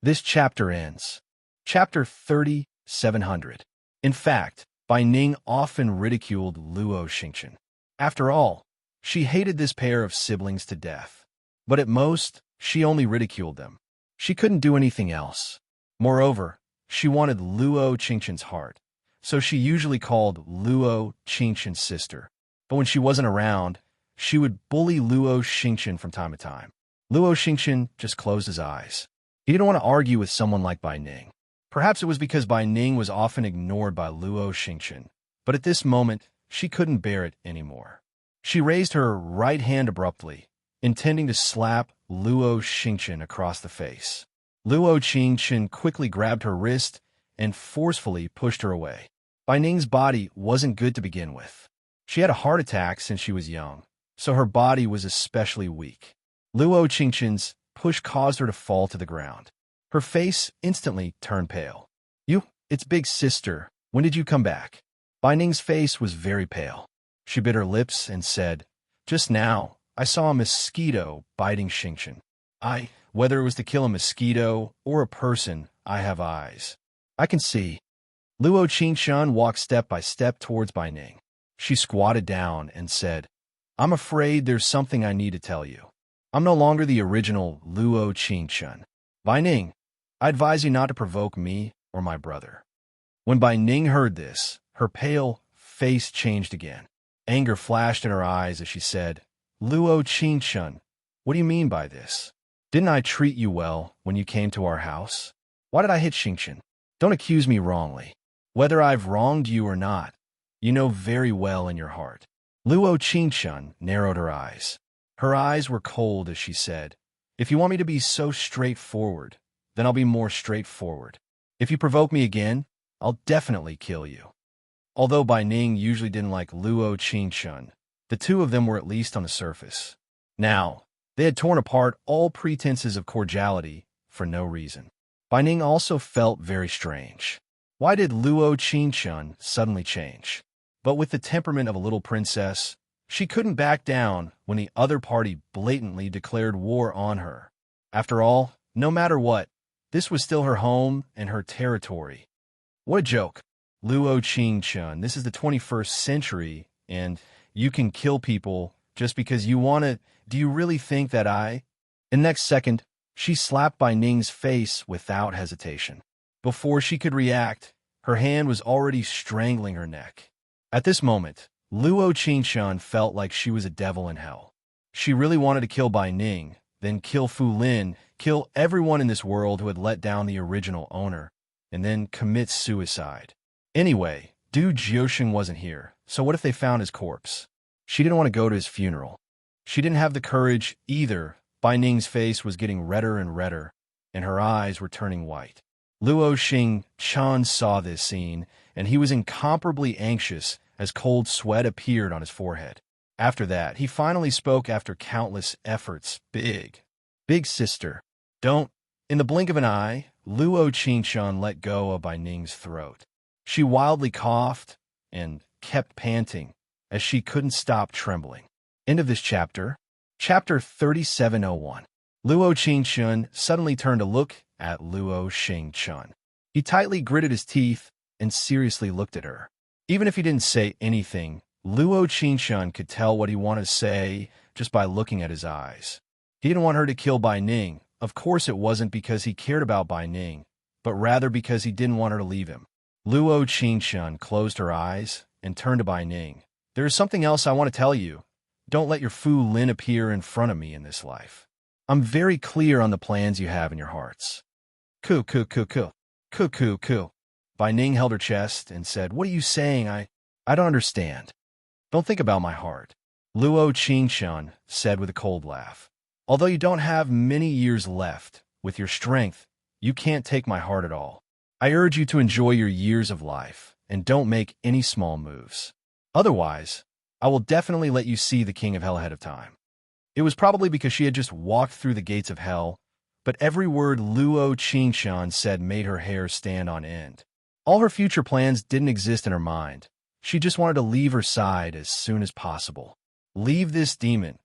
S1: This chapter ends. Chapter 3700. In fact, Bai Ning often ridiculed Luo Xingqian. After all, she hated this pair of siblings to death. But at most, she only ridiculed them. She couldn't do anything else. Moreover, she wanted Luo Qingqian's heart, so she usually called Luo Qingqian's sister. But when she wasn't around, she would bully Luo Xingqian from time to time. Luo Xingqian just closed his eyes. He didn't want to argue with someone like Bai Ning. Perhaps it was because Bai Ning was often ignored by Luo Xingqian, but at this moment, she couldn't bear it anymore. She raised her right hand abruptly, intending to slap Luo Xingqian across the face. Luo Qingqian quickly grabbed her wrist and forcefully pushed her away. Bai Ning's body wasn't good to begin with. She had a heart attack since she was young, so her body was especially weak. Luo Qingqian's push caused her to fall to the ground. Her face instantly turned pale. It's big sister. When did you come back? Bai Ning's face was very pale. She bit her lips and said, "Just now, I saw a mosquito biting Xingqian. Whether it was to kill a mosquito or a person, I have eyes. I can see." Luo Qingqian walked step by step towards Bai Ning. She squatted down and said, "I'm afraid there's something I need to tell you. I'm no longer the original Luo Qingqian. Bai Ning, I advise you not to provoke me or my brother." When Bai Ning heard this, her pale face changed again. Anger flashed in her eyes as she said, "Luo Qingqian, what do you mean by this? Didn't I treat you well when you came to our house? Why did I hit Xingqian? Don't accuse me wrongly. Whether I've wronged you or not, you know very well in your heart. Luo Qingqian narrowed her eyes. Her eyes were cold as she said, if you want me to be so straightforward, then I'll be more straightforward. If you provoke me again, I'll definitely kill you. Although Bai Ning usually didn't like Luo Qingqian, the two of them were at least on the surface. Now, they had torn apart all pretenses of cordiality for no reason. Bai Ning also felt very strange. Why did Luo Qingqian suddenly change? But with the temperament of a little princess, she couldn't back down when the other party blatantly declared war on her. After all, no matter what, this was still her home and her territory. What a joke. Luo Qingqian, this is the 21st century, and you can kill people just because you want to. Do you really think that I? In the next second, she slapped Bai Ning's face without hesitation. Before she could react, her hand was already strangling her neck. At this moment, Luo Qingqian felt like she was a devil in hell. She really wanted to kill Bai Ning, then kill Fu Lin, kill everyone in this world who had let down the original owner, and then commit suicide. Anyway, Du Jiusheng wasn't here, so what if they found his corpse? She didn't want to go to his funeral. She didn't have the courage either. Bai Ning's face was getting redder and redder, and her eyes were turning white. Luo Qingqian saw this scene, and he was incomparably anxious as cold sweat appeared on his forehead. After that, he finally spoke after countless efforts. Big sister, don't. In the blink of an eye, Luo Qingqian let go of Bai Ning's throat. She wildly coughed and kept panting as she couldn't stop trembling. End of this chapter. Chapter 3701. Luo Qingqian suddenly turned to look at Luo Qingqian. He tightly gritted his teeth and seriously looked at her. Even if he didn't say anything, Luo Qingqian could tell what he wanted to say just by looking at his eyes. He didn't want her to kill Bai Ning. Of course it wasn't because he cared about Bai Ning, but rather because he didn't want her to leave him. Luo Qingqian closed her eyes and turned to Bai Ning. There is something else I want to tell you. Don't let your Fu Lin appear in front of me in this life. I'm very clear on the plans you have in your hearts. Ku. Bai Ning held her chest and said, what are you saying? I don't understand. Don't think about my heart. Luo Qingqian said with a cold laugh. Although you don't have many years left, with your strength, you can't take my heart at all. I urge you to enjoy your years of life and don't make any small moves. Otherwise, I will definitely let you see the King of Hell ahead of time. It was probably because she had just walked through the gates of hell, but every word Luo Qingqian said made her hair stand on end. All her future plans didn't exist in her mind. She just wanted to leave her side as soon as possible. Leave this demon.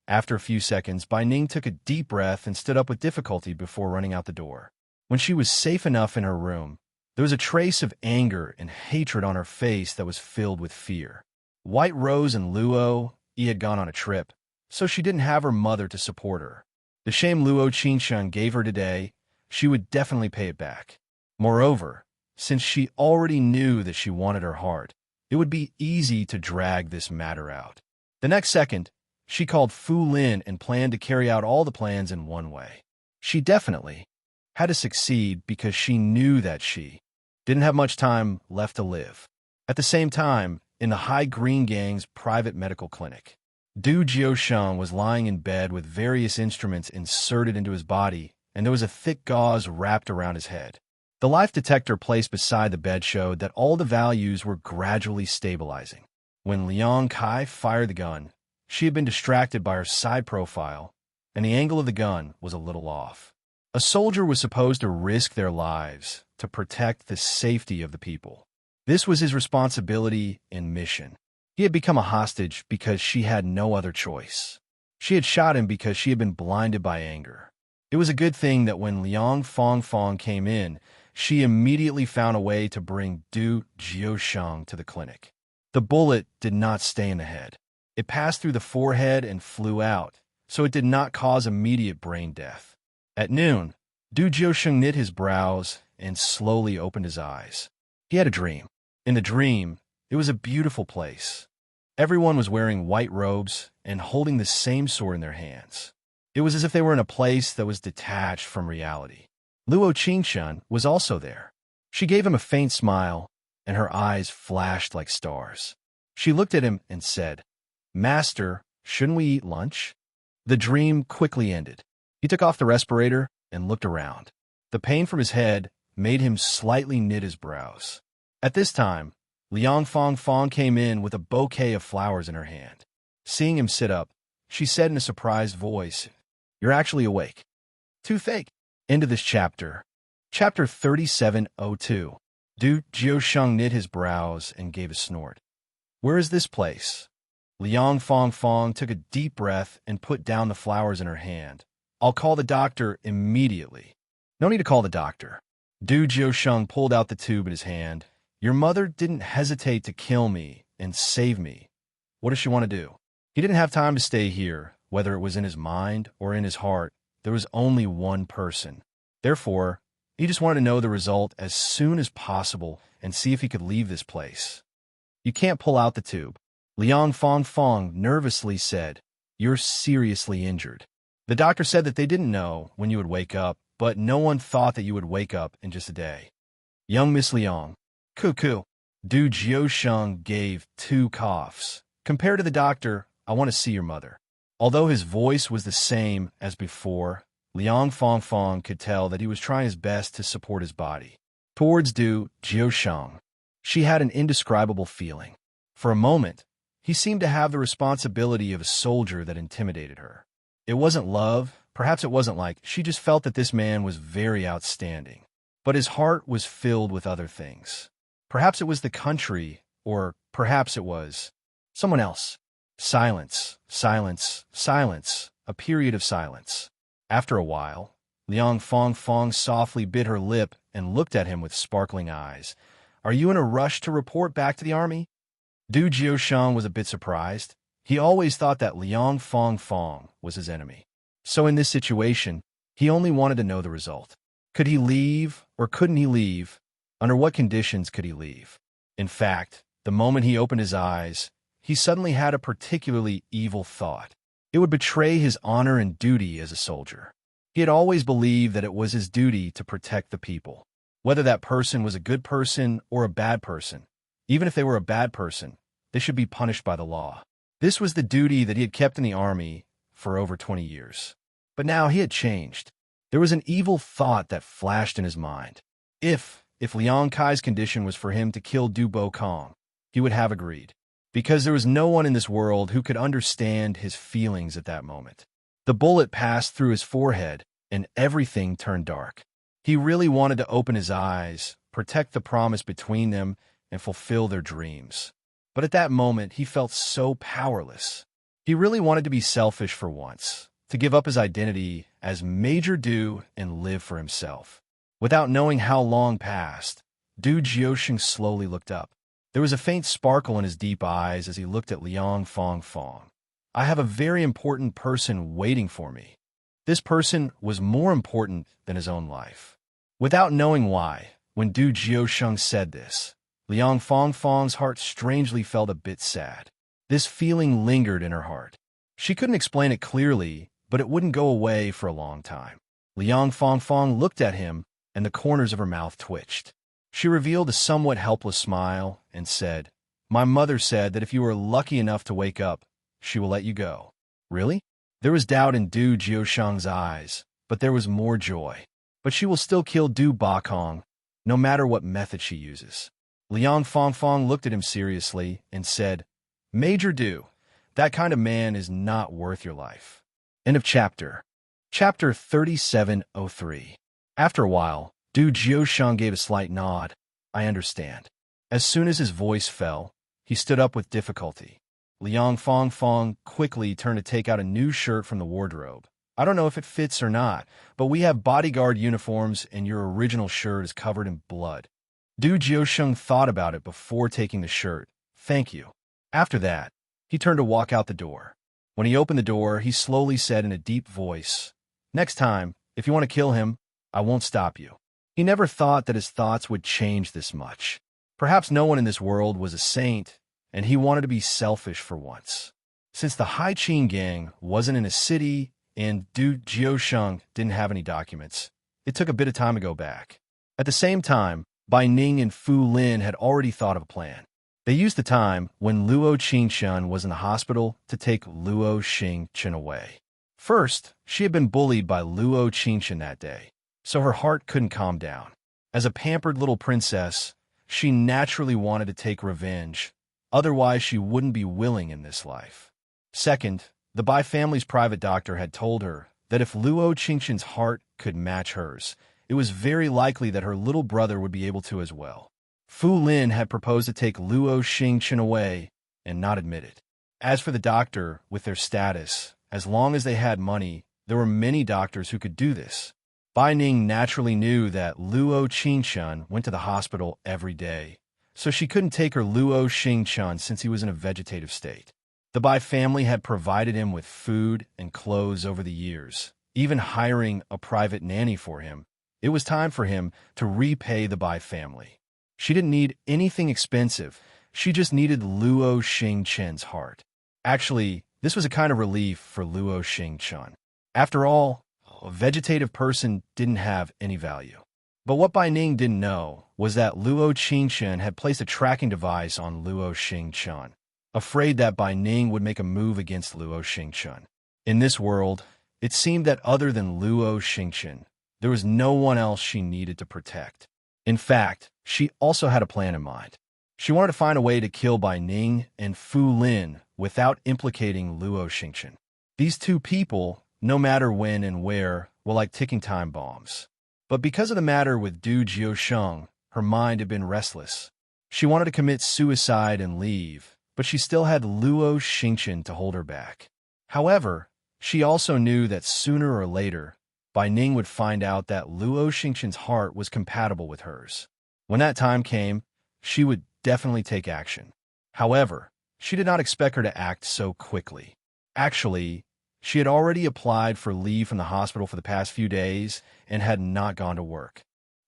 S1: After a few seconds, Bai Ning took a deep breath and stood up with difficulty before running out the door. When she was safe enough in her room, there was a trace of anger and hatred on her face that was filled with fear. White Rose and Luo had gone on a trip, so she didn't have her mother to support her. The shame Luo Qingqian gave her today, she would definitely pay it back. Moreover, since she already knew that she wanted her heart, it would be easy to drag this matter out. The next second, she called Fu Lin and planned to carry out all the plans in one way. She definitely had to succeed because she knew that she didn't have much time left to live. At the same time, in the High Green Gang's private medical clinic, Du Jiusheng was lying in bed with various instruments inserted into his body, and there was a thick gauze wrapped around his head. The life detector placed beside the bed showed that all the values were gradually stabilizing. When Liang Kai fired the gun, she had been distracted by her side profile, and the angle of the gun was a little off. A soldier was supposed to risk their lives to protect the safety of the people. This was his responsibility and mission. He had become a hostage because she had no other choice. She had shot him because she had been blinded by anger. It was a good thing that when Liang Fongfong came in, she immediately found a way to bring Du Jiusheng to the clinic. The bullet did not stay in the head. It passed through the forehead and flew out, so it did not cause immediate brain death. At noon, Du Jiusheng knit his brows and slowly opened his eyes. He had a dream. In the dream, it was a beautiful place. Everyone was wearing white robes and holding the same sword in their hands. It was as if they were in a place that was detached from reality. Luo Qingshun was also there. She gave him a faint smile, and her eyes flashed like stars. She looked at him and said, "Master, shouldn't we eat lunch?" The dream quickly ended. He took off the respirator and looked around. The pain from his head made him slightly knit his brows. At this time, Liang Fong came in with a bouquet of flowers in her hand. Seeing him sit up, she said in a surprised voice, "You're actually awake." Toothache. End of this chapter. Chapter 3702. Du Jiusheng knit his brows and gave a snort. "Where is this place?" Liang Fong took a deep breath and put down the flowers in her hand. "I'll call the doctor immediately." "No need to call the doctor." Du Jiusheng pulled out the tube in his hand. "Your mother didn't hesitate to kill me and save me. What does she want to do?" He didn't have time to stay here, whether it was in his mind or in his heart. There was only one person. Therefore, he just wanted to know the result as soon as possible and see if he could leave this place. "You can't pull out the tube." Liang Fong nervously said, "You're seriously injured." The doctor said that they didn't know when you would wake up, but no one thought that you would wake up in just a day. "Young Miss Liang." "Cuckoo." Du Jiusheng gave 2 coughs. "Compared to the doctor, I want to see your mother." Although his voice was the same as before, Liang Fong could tell that he was trying his best to support his body. Towards Du Jiusheng, she had an indescribable feeling. For a moment, he seemed to have the responsibility of a soldier that intimidated her. It wasn't love, perhaps it wasn't like, she just felt that this man was very outstanding. But his heart was filled with other things. Perhaps it was the country, or perhaps it was someone else. Silence, silence, silence, a period of silence. After a while, Liang Fong softly bit her lip and looked at him with sparkling eyes. "Are you in a rush to report back to the army?" Du Jiusheng was a bit surprised. He always thought that Liang Fong was his enemy. So in this situation, he only wanted to know the result. Could he leave or couldn't he leave? Under what conditions could he leave? In fact, the moment he opened his eyes, he suddenly had a particularly evil thought. It would betray his honor and duty as a soldier. He had always believed that it was his duty to protect the people. Whether that person was a good person or a bad person, even if they were a bad person, they should be punished by the law. This was the duty that he had kept in the army for over 20 years. But now he had changed. There was an evil thought that flashed in his mind. If Liang Kai's condition was for him to kill Du Bokong, he would have agreed. Because there was no one in this world who could understand his feelings at that moment. The bullet passed through his forehead, and everything turned dark. He really wanted to open his eyes, protect the promise between them, and fulfill their dreams. But at that moment, he felt so powerless. He really wanted to be selfish for once, to give up his identity as Major Du and live for himself. Without knowing how long passed, Du Jiusheng slowly looked up. There was a faint sparkle in his deep eyes as he looked at Liang Fong. "I have a very important person waiting for me." This person was more important than his own life. Without knowing why, when Du Jiusheng said this, Liang Fong's heart strangely felt a bit sad. This feeling lingered in her heart. She couldn't explain it clearly, but it wouldn't go away for a long time. Liang Fong looked at him, and the corners of her mouth twitched. She revealed a somewhat helpless smile and said, "My mother said that if you are lucky enough to wake up, she will let you go." "Really?" There was doubt in Du Jiusheng's eyes, but there was more joy. "But she will still kill Du Bokong, no matter what method she uses." Liang Fong looked at him seriously and said, "Major Du, that kind of man is not worth your life." End of chapter. Chapter 3703. After a while, Du Jiusheng gave a slight nod. "I understand." As soon as his voice fell, he stood up with difficulty. Liang Fong quickly turned to take out a new shirt from the wardrobe. "I don't know if it fits or not, but we have bodyguard uniforms and your original shirt is covered in blood." Du Jiusheng thought about it before taking the shirt. "Thank you." After that, he turned to walk out the door. When he opened the door, he slowly said in a deep voice, "Next time, if you want to kill him, I won't stop you." He never thought that his thoughts would change this much. Perhaps no one in this world was a saint, and he wanted to be selfish for once. Since the Hai Qing gang wasn't in a city and Du Jiusheng didn't have any documents, it took a bit of time to go back. At the same time, Bai Ning and Fu Lin had already thought of a plan. They used the time when Luo Qingshun was in the hospital to take Luo Xingchen away. First, she had been bullied by Luo Qingshun that day, so her heart couldn't calm down. As a pampered little princess, she naturally wanted to take revenge, otherwise she wouldn't be willing in this life. Second, the Bai family's private doctor had told her that if Luo Qingshun's heart could match hers, it was very likely that her little brother would be able to as well. Fu Lin had proposed to take Luo Xingchen away and not admit it. As for the doctor, with their status, as long as they had money, there were many doctors who could do this. Bai Ning naturally knew that Luo Qingshun went to the hospital every day, so she couldn't take her Luo Xingchen since he was in a vegetative state. The Bai family had provided him with food and clothes over the years, even hiring a private nanny for him. It was time for him to repay the Bai family. She didn't need anything expensive, she just needed Luo Xingchen's heart. Actually, this was a kind of relief for Luo Xingchen. After all, a vegetative person didn't have any value. But what Bai Ning didn't know was that Luo Qingchen had placed a tracking device on Luo Xingchen, afraid that Bai Ning would make a move against Luo Xingchen. In this world, it seemed that other than Luo Xingchen, there was no one else she needed to protect. In fact, she also had a plan in mind. She wanted to find a way to kill Bai Ning and Fu Lin without implicating Luo Xingchen. These two people, no matter when and where, were like ticking time bombs. But because of the matter with Du Jiusheng, her mind had been restless. She wanted to commit suicide and leave, but she still had Luo Xingchen to hold her back. However, she also knew that sooner or later, Bai Ning would find out that Luo Xingchen's heart was compatible with hers. When that time came, she would definitely take action. However, she did not expect her to act so quickly. Actually, she had already applied for leave from the hospital for the past few days and had not gone to work.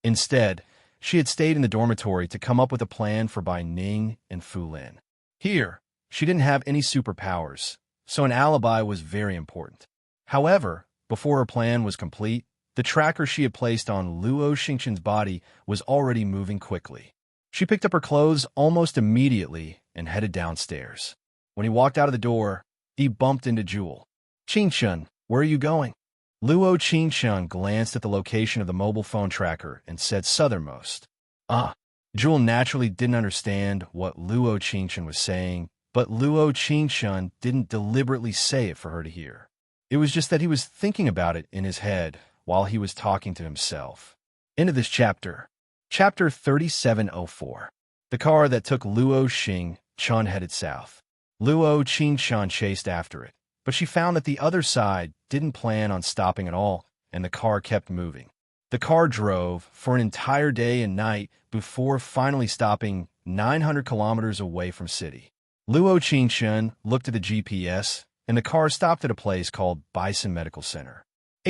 S1: Instead, she had stayed in the dormitory to come up with a plan for Bai Ning and Fu Lin. Here, she didn't have any superpowers, so an alibi was very important. However, before her plan was complete, the tracker she had placed on Luo Xingchen's body was already moving quickly. She picked up her clothes almost immediately and headed downstairs. When he walked out of the door, he bumped into Jewel. "Qingchen, where are you going?" Luo Qingchen glanced at the location of the mobile phone tracker and said southernmost. Jewel naturally didn't understand what Luo Qingchen was saying, but Luo Qingchen didn't deliberately say it for her to hear. It was just that he was thinking about it in his head while he was talking to himself. End of this chapter. Chapter 3704. The car that took Luo Xingchen headed south. Luo Qingchen chased after it, but she found that the other side didn't plan on stopping at all, and the car kept moving. The car drove for an entire day and night before finally stopping 900 kilometers away from city. Luo Qingchen looked at the GPS, and the car stopped at a place called Bison Medical Center.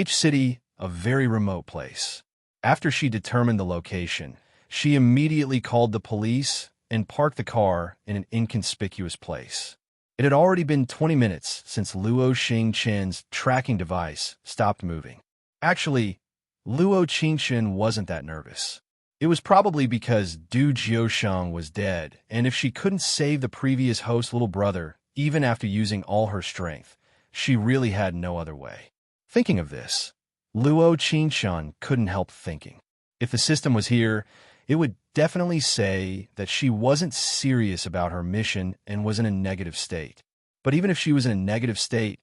S1: City, a very remote place. After she determined the location, she immediately called the police and parked the car in an inconspicuous place. It had already been 20 minutes since Luo Xingchen's tracking device stopped moving. Actually, Luo Qingchen wasn't that nervous. It was probably because Du Jiusheng was dead, and if she couldn't save the previous host's little brother, even after using all her strength, she really had no other way. Thinking of this, Luo Qingchen couldn't help thinking. If the system was here, it would definitely say that she wasn't serious about her mission and was in a negative state. But even if she was in a negative state,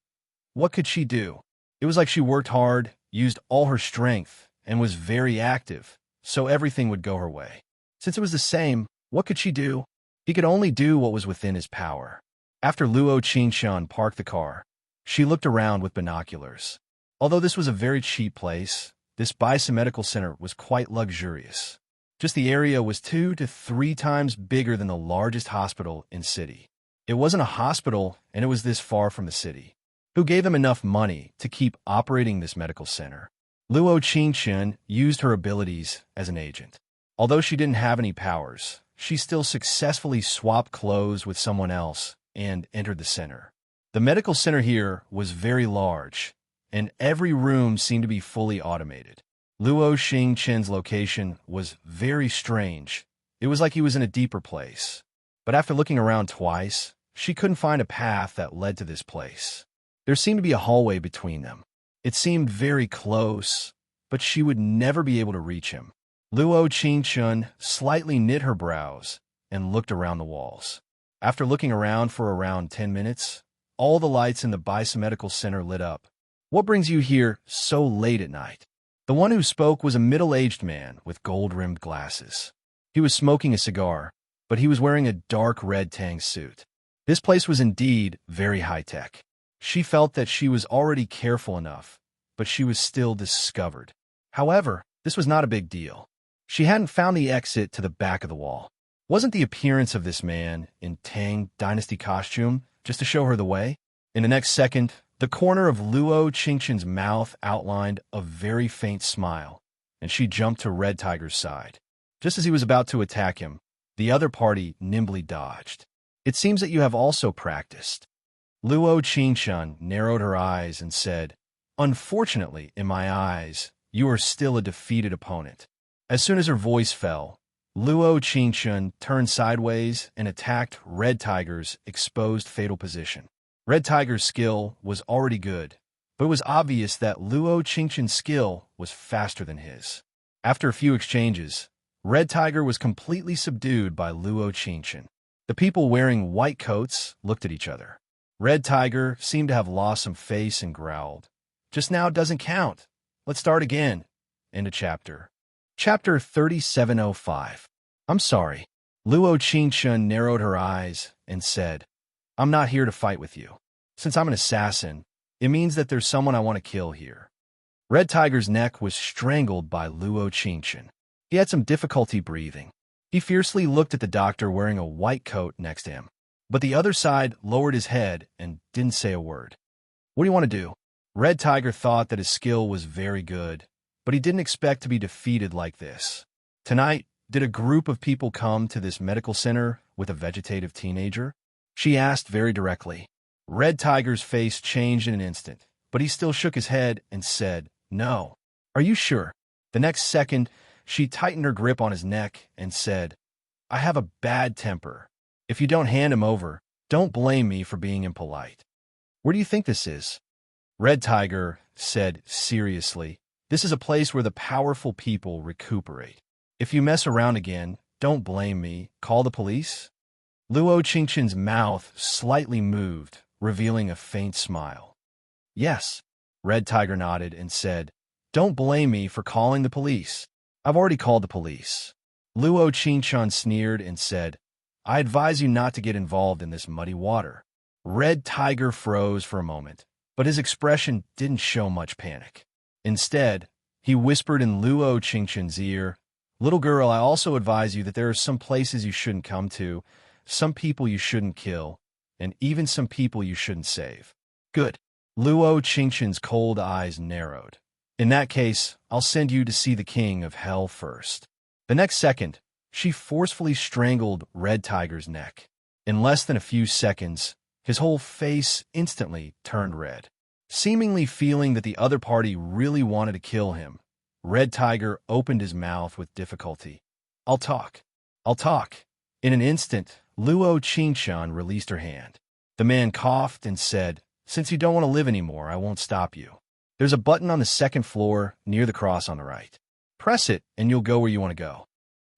S1: what could she do? It was like she worked hard, used all her strength, and was very active, so everything would go her way. Since it was the same, what could she do? He could only do what was within his power. After Luo Qingchen parked the car, she looked around with binoculars. Although this was a very cheap place, this Bison Medical Center was quite luxurious. Just the area was 2 to 3 times bigger than the largest hospital in city. It wasn't a hospital, and it was this far from the city. Who gave them enough money to keep operating this medical center? Luo Qingchen used her abilities as an agent. Although she didn't have any powers, she still successfully swapped clothes with someone else and entered the center. The medical center here was very large, and every room seemed to be fully automated. Luo Xingqian's location was very strange. It was like he was in a deeper place. But after looking around twice, she couldn't find a path that led to this place. There seemed to be a hallway between them. It seemed very close, but she would never be able to reach him. Luo Qingqian slightly knit her brows and looked around the walls. After looking around for around 10 minutes, all the lights in the biomedical center lit up. "What brings you here so late at night?" The one who spoke was a middle-aged man with gold-rimmed glasses. He was smoking a cigar, but he was wearing a dark red tang suit. This place was indeed very high-tech. She felt that she was already careful enough, but she was still discovered. However, this was not a big deal. She hadn't found the exit to the back of the wall. Wasn't the appearance of this man in Tang Dynasty costume just to show her the way? In the next second, the corner of Luo Qingqian's mouth outlined a very faint smile, and she jumped to Red Tiger's side. Just as he was about to attack him, the other party nimbly dodged. "It seems that you have also practiced." Luo Qingqian narrowed her eyes and said, "Unfortunately, in my eyes, you are still a defeated opponent." As soon as her voice fell, Luo Qingqian turned sideways and attacked Red Tiger's exposed fatal position. Red Tiger's skill was already good, but it was obvious that Luo Qingqian's skill was faster than his. After a few exchanges, Red Tiger was completely subdued by Luo Qingqian. The people wearing white coats looked at each other. Red Tiger seemed to have lost some face and growled, "Just now doesn't count. Let's start again." End of chapter. Chapter 3705. "I'm sorry." Luo Qingqian narrowed her eyes and said, "I'm not here to fight with you. Since I'm an assassin, it means that there's someone I want to kill here." Red Tiger's neck was strangled by Luo Qingqian. He had some difficulty breathing. He fiercely looked at the doctor wearing a white coat next to him. But the other side lowered his head and didn't say a word. "What do you want to do?" Red Tiger thought that his skill was very good, but he didn't expect to be defeated like this. Tonight, did a group of people come to this medical center with a vegetative teenager? She asked very directly. Red Tiger's face changed in an instant, but he still shook his head and said, "No." "Are you sure?" The next second, she tightened her grip on his neck and said, "I have a bad temper. If you don't hand him over, don't blame me for being impolite." "Where do you think this is?" Red Tiger said seriously, "This is a place where the powerful people recuperate. If you mess around again, don't blame me. Call the police?" Luo Qingqian's mouth slightly moved, revealing a faint smile. "Yes." Red Tiger nodded and said, "Don't blame me for calling the police. I've already called the police." Luo Qingqian sneered and said, "I advise you not to get involved in this muddy water." Red Tiger froze for a moment, but his expression didn't show much panic. Instead, he whispered in Luo Qingqian's ear, "Little girl, I also advise you that there are some places you shouldn't come to, some people you shouldn't kill, and even some people you shouldn't save." "Good." Luo Qingqian's cold eyes narrowed. "In that case, I'll send you to see the king of hell first." The next second, she forcefully strangled Red Tiger's neck. In less than a few seconds, his whole face instantly turned red. Seemingly feeling that the other party really wanted to kill him, Red Tiger opened his mouth with difficulty. "I'll talk. I'll talk." In an instant, Luo Qingqian released her hand. The man coughed and said, "Since you don't want to live anymore, I won't stop you. There's a button on the second floor near the cross on the right. Press it and you'll go where you want to go."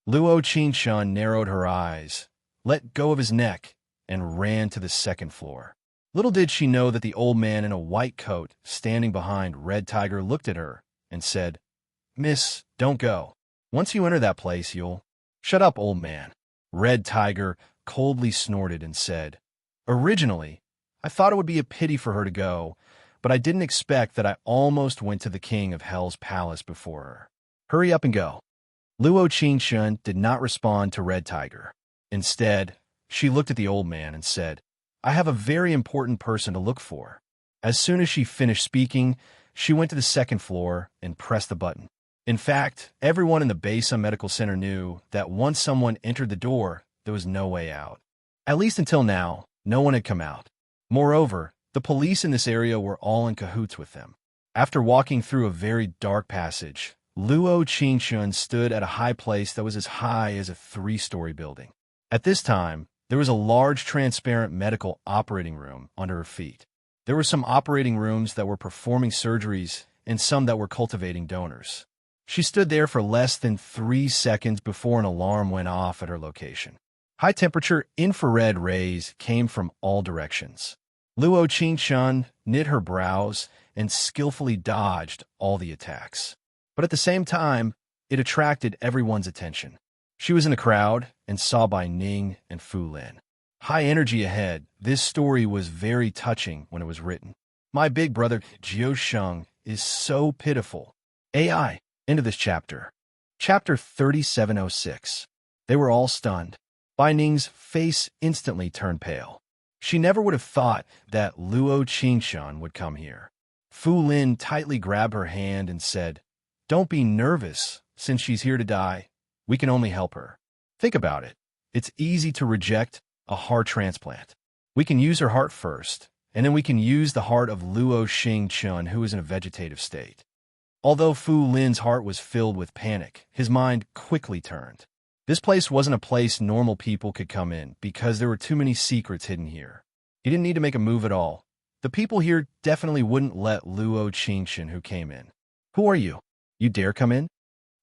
S1: Luo Qingqian narrowed her eyes, let go of his neck, and ran to the second floor. Little did she know that the old man in a white coat standing behind Red Tiger looked at her and said, "Miss, don't go. Once you enter that place, you'll—" "Shut up, old man." Red Tiger coldly snorted and said, "Originally, I thought it would be a pity for her to go, but I didn't expect that I almost went to the king of hell's palace before her. Hurry up and go." Luo Qingqian did not respond to Red Tiger. Instead, she looked at the old man and said, "I have a very important person to look for." As soon as she finished speaking, she went to the second floor and pressed the button. In fact, everyone in the Baysum Medical Center knew that once someone entered the door, there was no way out. At least until now, no one had come out. Moreover, the police in this area were all in cahoots with them. After walking through a very dark passage, Luo Qingshun stood at a high place that was as high as a 3-story building. At this time, there was a large transparent medical operating room under her feet. There were some operating rooms that were performing surgeries and some that were cultivating donors. She stood there for less than 3 seconds before an alarm went off at her location. High-temperature infrared rays came from all directions. Luo Qingshun knit her brows and skillfully dodged all the attacks. But at the same time, it attracted everyone's attention. She was in a crowd and saw by Ning and Fu Lin. High energy ahead, this story was very touching when it was written. My big brother, Jiu Sheng, is so pitiful. AI. End of this chapter. Chapter 3706. They were all stunned. Bai Ning's face instantly turned pale. She never would have thought that Luo Qingshun would come here. Fu Lin tightly grabbed her hand and said, "Don't be nervous. Since she's here to die, we can only help her. Think about it. It's easy to reject a heart transplant. We can use her heart first, and then we can use the heart of Luo Qingshun, who is in a vegetative state." Although Fu Lin's heart was filled with panic, his mind quickly turned. This place wasn't a place normal people could come in because there were too many secrets hidden here. He didn't need to make a move at all. The people here definitely wouldn't let Luo Qingshun, who came in. "Who are you? You dare come in?"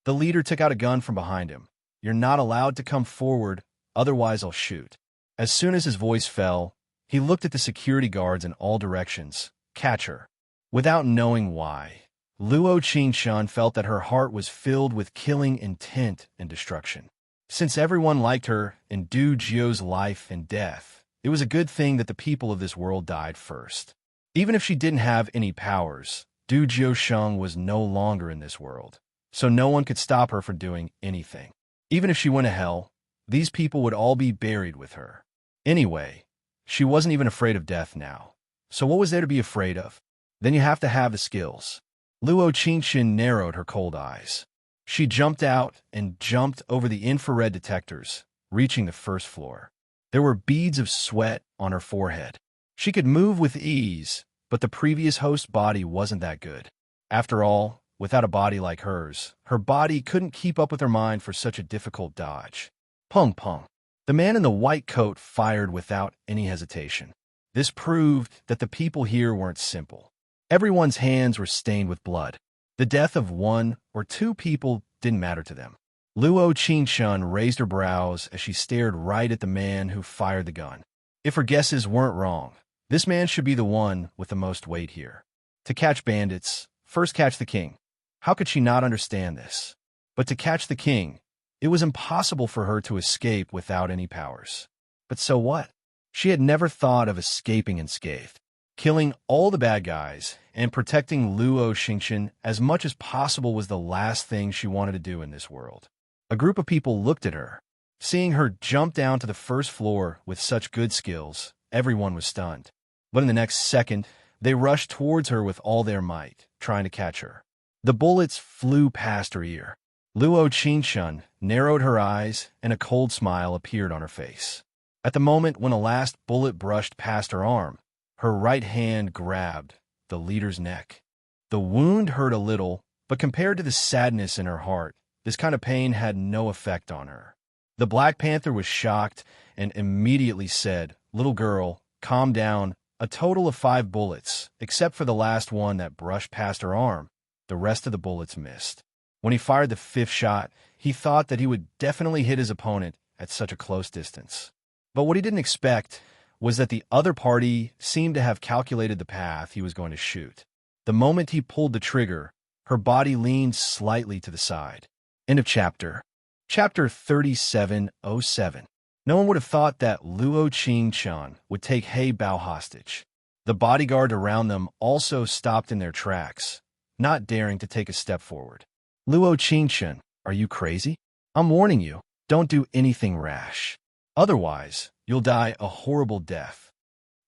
S1: The leader took out a gun from behind him. "You're not allowed to come forward, otherwise I'll shoot." As soon as his voice fell, he looked at the security guards in all directions. "Catch her." Without knowing why, Luo Qingshun felt that her heart was filled with killing intent and destruction. Since everyone liked her and Du Jio's life and death, it was a good thing that the people of this world died first. Even if she didn't have any powers, Du Jio Sheng was no longer in this world, so no one could stop her from doing anything. Even if she went to hell, these people would all be buried with her. Anyway, she wasn't even afraid of death now. So what was there to be afraid of? Then you have to have the skills. Luo Qingshun narrowed her cold eyes. She jumped out and jumped over the infrared detectors, reaching the first floor. There were beads of sweat on her forehead. She could move with ease, but the previous host's body wasn't that good. After all, without a body like hers, her body couldn't keep up with her mind for such a difficult dodge. Pung pung. The man in the white coat fired without any hesitation. This proved that the people here weren't simple. Everyone's hands were stained with blood. The death of 1 or 2 people didn't matter to them. Luo Qingshun raised her brows as she stared right at the man who fired the gun. If her guesses weren't wrong, this man should be the one with the most weight here. To catch bandits, first catch the king. How could she not understand this? But to catch the king, it was impossible for her to escape without any powers. But so what? She had never thought of escaping unscathed. Killing all the bad guys and protecting Luo Qingshun as much as possible was the last thing she wanted to do in this world. A group of people looked at her. Seeing her jump down to the first floor with such good skills, everyone was stunned. But in the next second, they rushed towards her with all their might, trying to catch her. The bullets flew past her ear. Luo Qingshun narrowed her eyes and a cold smile appeared on her face. At the moment when a last bullet brushed past her arm, her right hand grabbed the leader's neck. The wound hurt a little, but compared to the sadness in her heart, this kind of pain had no effect on her. The Black Panther was shocked and immediately said, "Little girl, calm down. A total of 5 bullets, except for the last one that brushed past her arm. The rest of the bullets missed." When he fired the 5th shot, he thought that he would definitely hit his opponent at such a close distance. But what he didn't expect was that the other party seemed to have calculated the path he was going to shoot. The moment he pulled the trigger, her body leaned slightly to the side. End of chapter. Chapter 3707. No one would have thought that Luo Qingshun would take He Bao hostage. The bodyguard around them also stopped in their tracks, not daring to take a step forward. "Luo Qingshun, are you crazy? I'm warning you, don't do anything rash. Otherwise, you'll die a horrible death."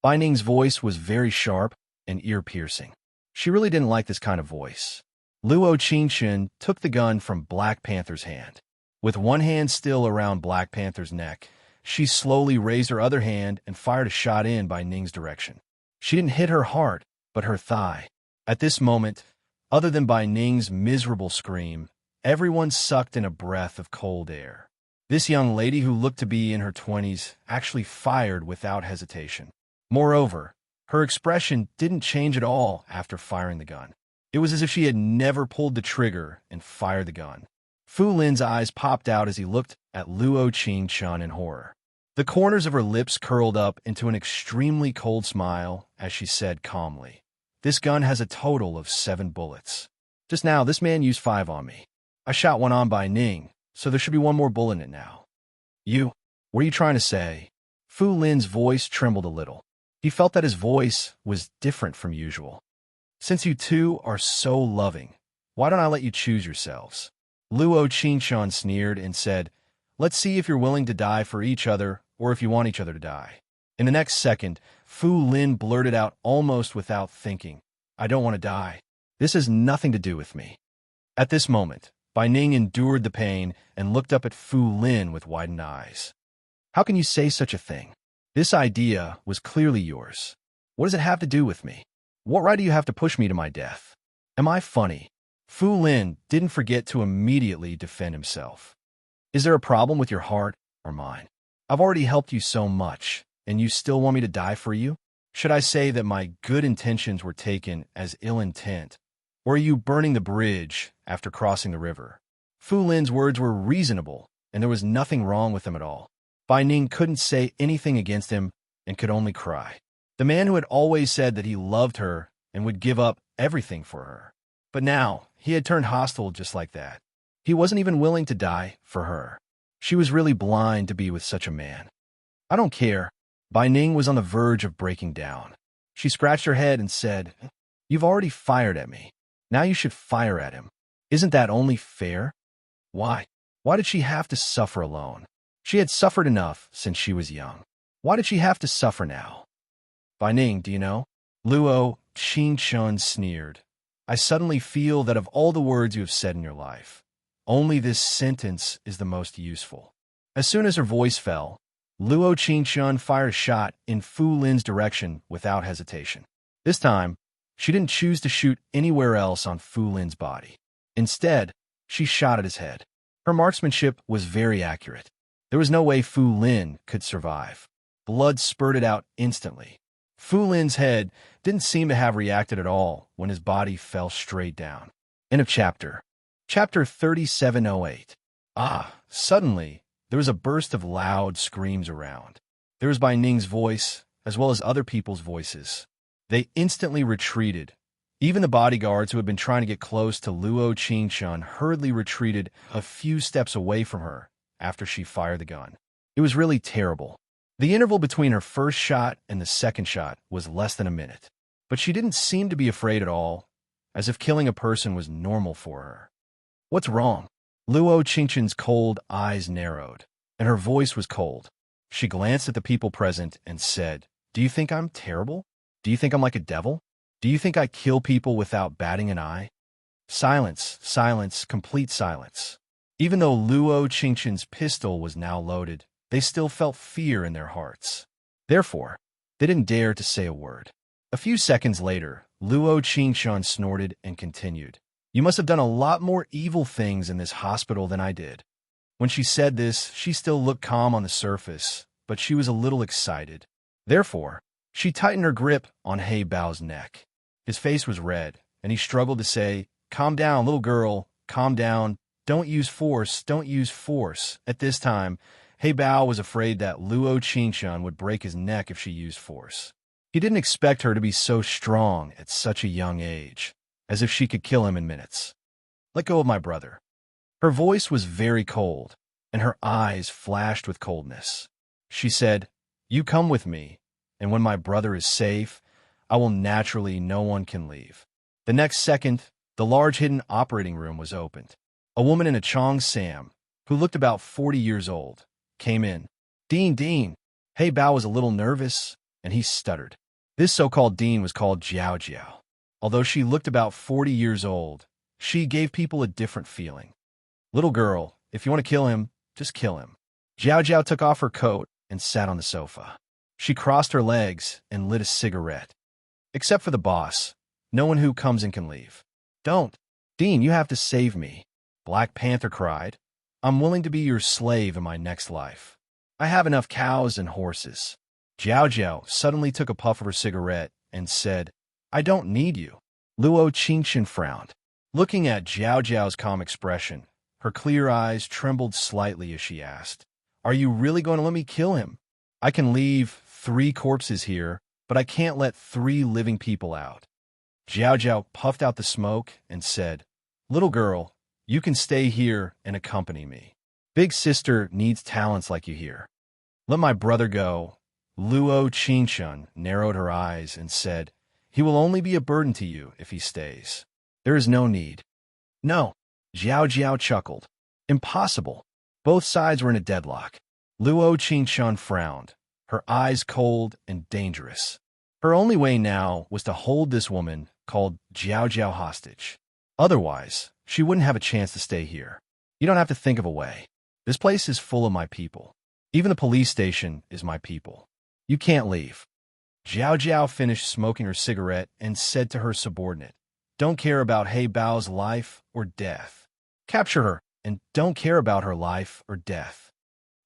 S1: Bai Ning's voice was very sharp and ear-piercing. She really didn't like this kind of voice. Luo Qingshun took the gun from Black Panther's hand. With one hand still around Black Panther's neck, she slowly raised her other hand and fired a shot in Bai Ning's direction. She didn't hit her heart, but her thigh. At this moment, other than Bai Ning's miserable scream, Everyone sucked in a breath of cold air. This young lady, who looked to be in her 20s, actually fired without hesitation. Moreover, her expression didn't change at all after firing the gun. It was as if she had never pulled the trigger and fired the gun. Fu Lin's eyes popped out as he looked at Luo Qingchun in horror. The corners of her lips curled up into an extremely cold smile as she said calmly, "This gun has a total of 7 bullets. Just now, this man used 5 on me. I shot one on Bai Ning, so there should be one more bullet in it now." What are you trying to say?" Fu Lin's voice trembled a little. He felt that his voice was different from usual. "Since you two are so loving, why don't I let you choose yourselves?" Luo Qingchun sneered and said, "Let's see if you're willing to die for each other or if you want each other to die." In the next second, Fu Lin blurted out almost without thinking, "I don't want to die. This has nothing to do with me." At this moment, Bai Ning endured the pain and looked up at Fu Lin with widened eyes. "How can you say such a thing? This idea was clearly yours. What does it have to do with me? What right do you have to push me to my death? Am I funny?" Fu Lin didn't forget to immediately defend himself. "Is there a problem with your heart or mine? I've already helped you so much, and you still want me to die for you? Should I say that my good intentions were taken as ill intent? Or are you burning the bridge after crossing the river?" Fu Lin's words were reasonable, and there was nothing wrong with them at all. Bai Ning couldn't say anything against him and could only cry. The man who had always said that he loved her and would give up everything for her. But now, he had turned hostile just like that. He wasn't even willing to die for her. She was really blind to be with such a man. "I don't care." Bai Ning was on the verge of breaking down. She scratched her head and said, "You've already fired at me. Now you should fire at him. Isn't that only fair?" Why? Why did she have to suffer alone? She had suffered enough since she was young. Why did she have to suffer now? "Bai Ning, do you know?" Luo Qingchun sneered. "I suddenly feel that of all the words you have said in your life, only this sentence is the most useful." As soon as her voice fell, Luo Qingchun fired a shot in Fu Lin's direction without hesitation. This time, she didn't choose to shoot anywhere else on Fu Lin's body. Instead, she shot at his head. Her marksmanship was very accurate. There was no way Fu Lin could survive. Blood spurted out instantly. Fu Lin's head didn't seem to have reacted at all when his body fell straight down. End of chapter. Chapter 3708. Suddenly, there was a burst of loud screams around. There was Bai Ning's voice, as well as other people's voices. They instantly retreated. Even the bodyguards who had been trying to get close to Luo Qingchun hurriedly retreated a few steps away from her after she fired the gun. It was really terrible. The interval between her first shot and the second shot was less than a minute. But she didn't seem to be afraid at all, as if killing a person was normal for her. "What's wrong?" Luo Qingchun's cold eyes narrowed, and her voice was cold. She glanced at the people present and said, "Do you think I'm terrible? Do you think I'm like a devil? Do you think I kill people without batting an eye?" Silence, silence, complete silence. Even though Luo Qingchun's pistol was now loaded, they still felt fear in their hearts. Therefore, they didn't dare to say a word. A few seconds later, Luo Qingchun snorted and continued, "You must have done a lot more evil things in this hospital than I did." When she said this, she still looked calm on the surface, but she was a little excited. Therefore, she tightened her grip on He Bao's neck. His face was red, and he struggled to say, "Calm down, little girl, calm down. Don't use force, don't use force." At this time, He Bao was afraid that Luo Qingchun would break his neck if she used force. He didn't expect her to be so strong at such a young age, as if she could kill him in minutes. "Let go of my brother." Her voice was very cold, and her eyes flashed with coldness. She said, "You come with me, and when my brother is safe, I will naturally no one can leave." The next second, the large hidden operating room was opened. A woman in a Chong Sam, who looked about 40 years old, came in. "Dean, Dean." He Bao was a little nervous, and he stuttered. This so-called Dean was called Jiao Jiao. Although she looked about 40 years old, she gave people a different feeling. "Little girl, if you want to kill him, just kill him." Jiao Jiao took off her coat and sat on the sofa. She crossed her legs and lit a cigarette. "Except for the boss, no one who comes in can leave." "Don't. Dean, you have to save me." Black Panther cried. I'm willing to be your slave in my next life. I have enough cows and horses. Jiao Jiao suddenly took a puff of her cigarette and said, I don't need you. Luo Qingqian frowned. Looking at Jiao Jiao's calm expression, her clear eyes trembled slightly as she asked, Are you really going to let me kill him? I can leave 3 corpses here, but I can't let 3 living people out. Jiao Jiao puffed out the smoke and said, Little girl, you can stay here and accompany me. Big sister needs talents like you here. Let my brother go. Luo Qingqian narrowed her eyes and said, He will only be a burden to you if he stays. There is no need. No. Jiao Jiao chuckled. Impossible. Both sides were in a deadlock. Luo Qingqian frowned, her eyes cold and dangerous. Her only way now was to hold this woman called Jiao Jiao hostage. Otherwise, she wouldn't have a chance to stay here. You don't have to think of a way. This place is full of my people. Even the police station is my people. You can't leave. Jiao Jiao finished smoking her cigarette and said to her subordinate, Don't care about He Bao's life or death. Capture her and don't care about her life or death.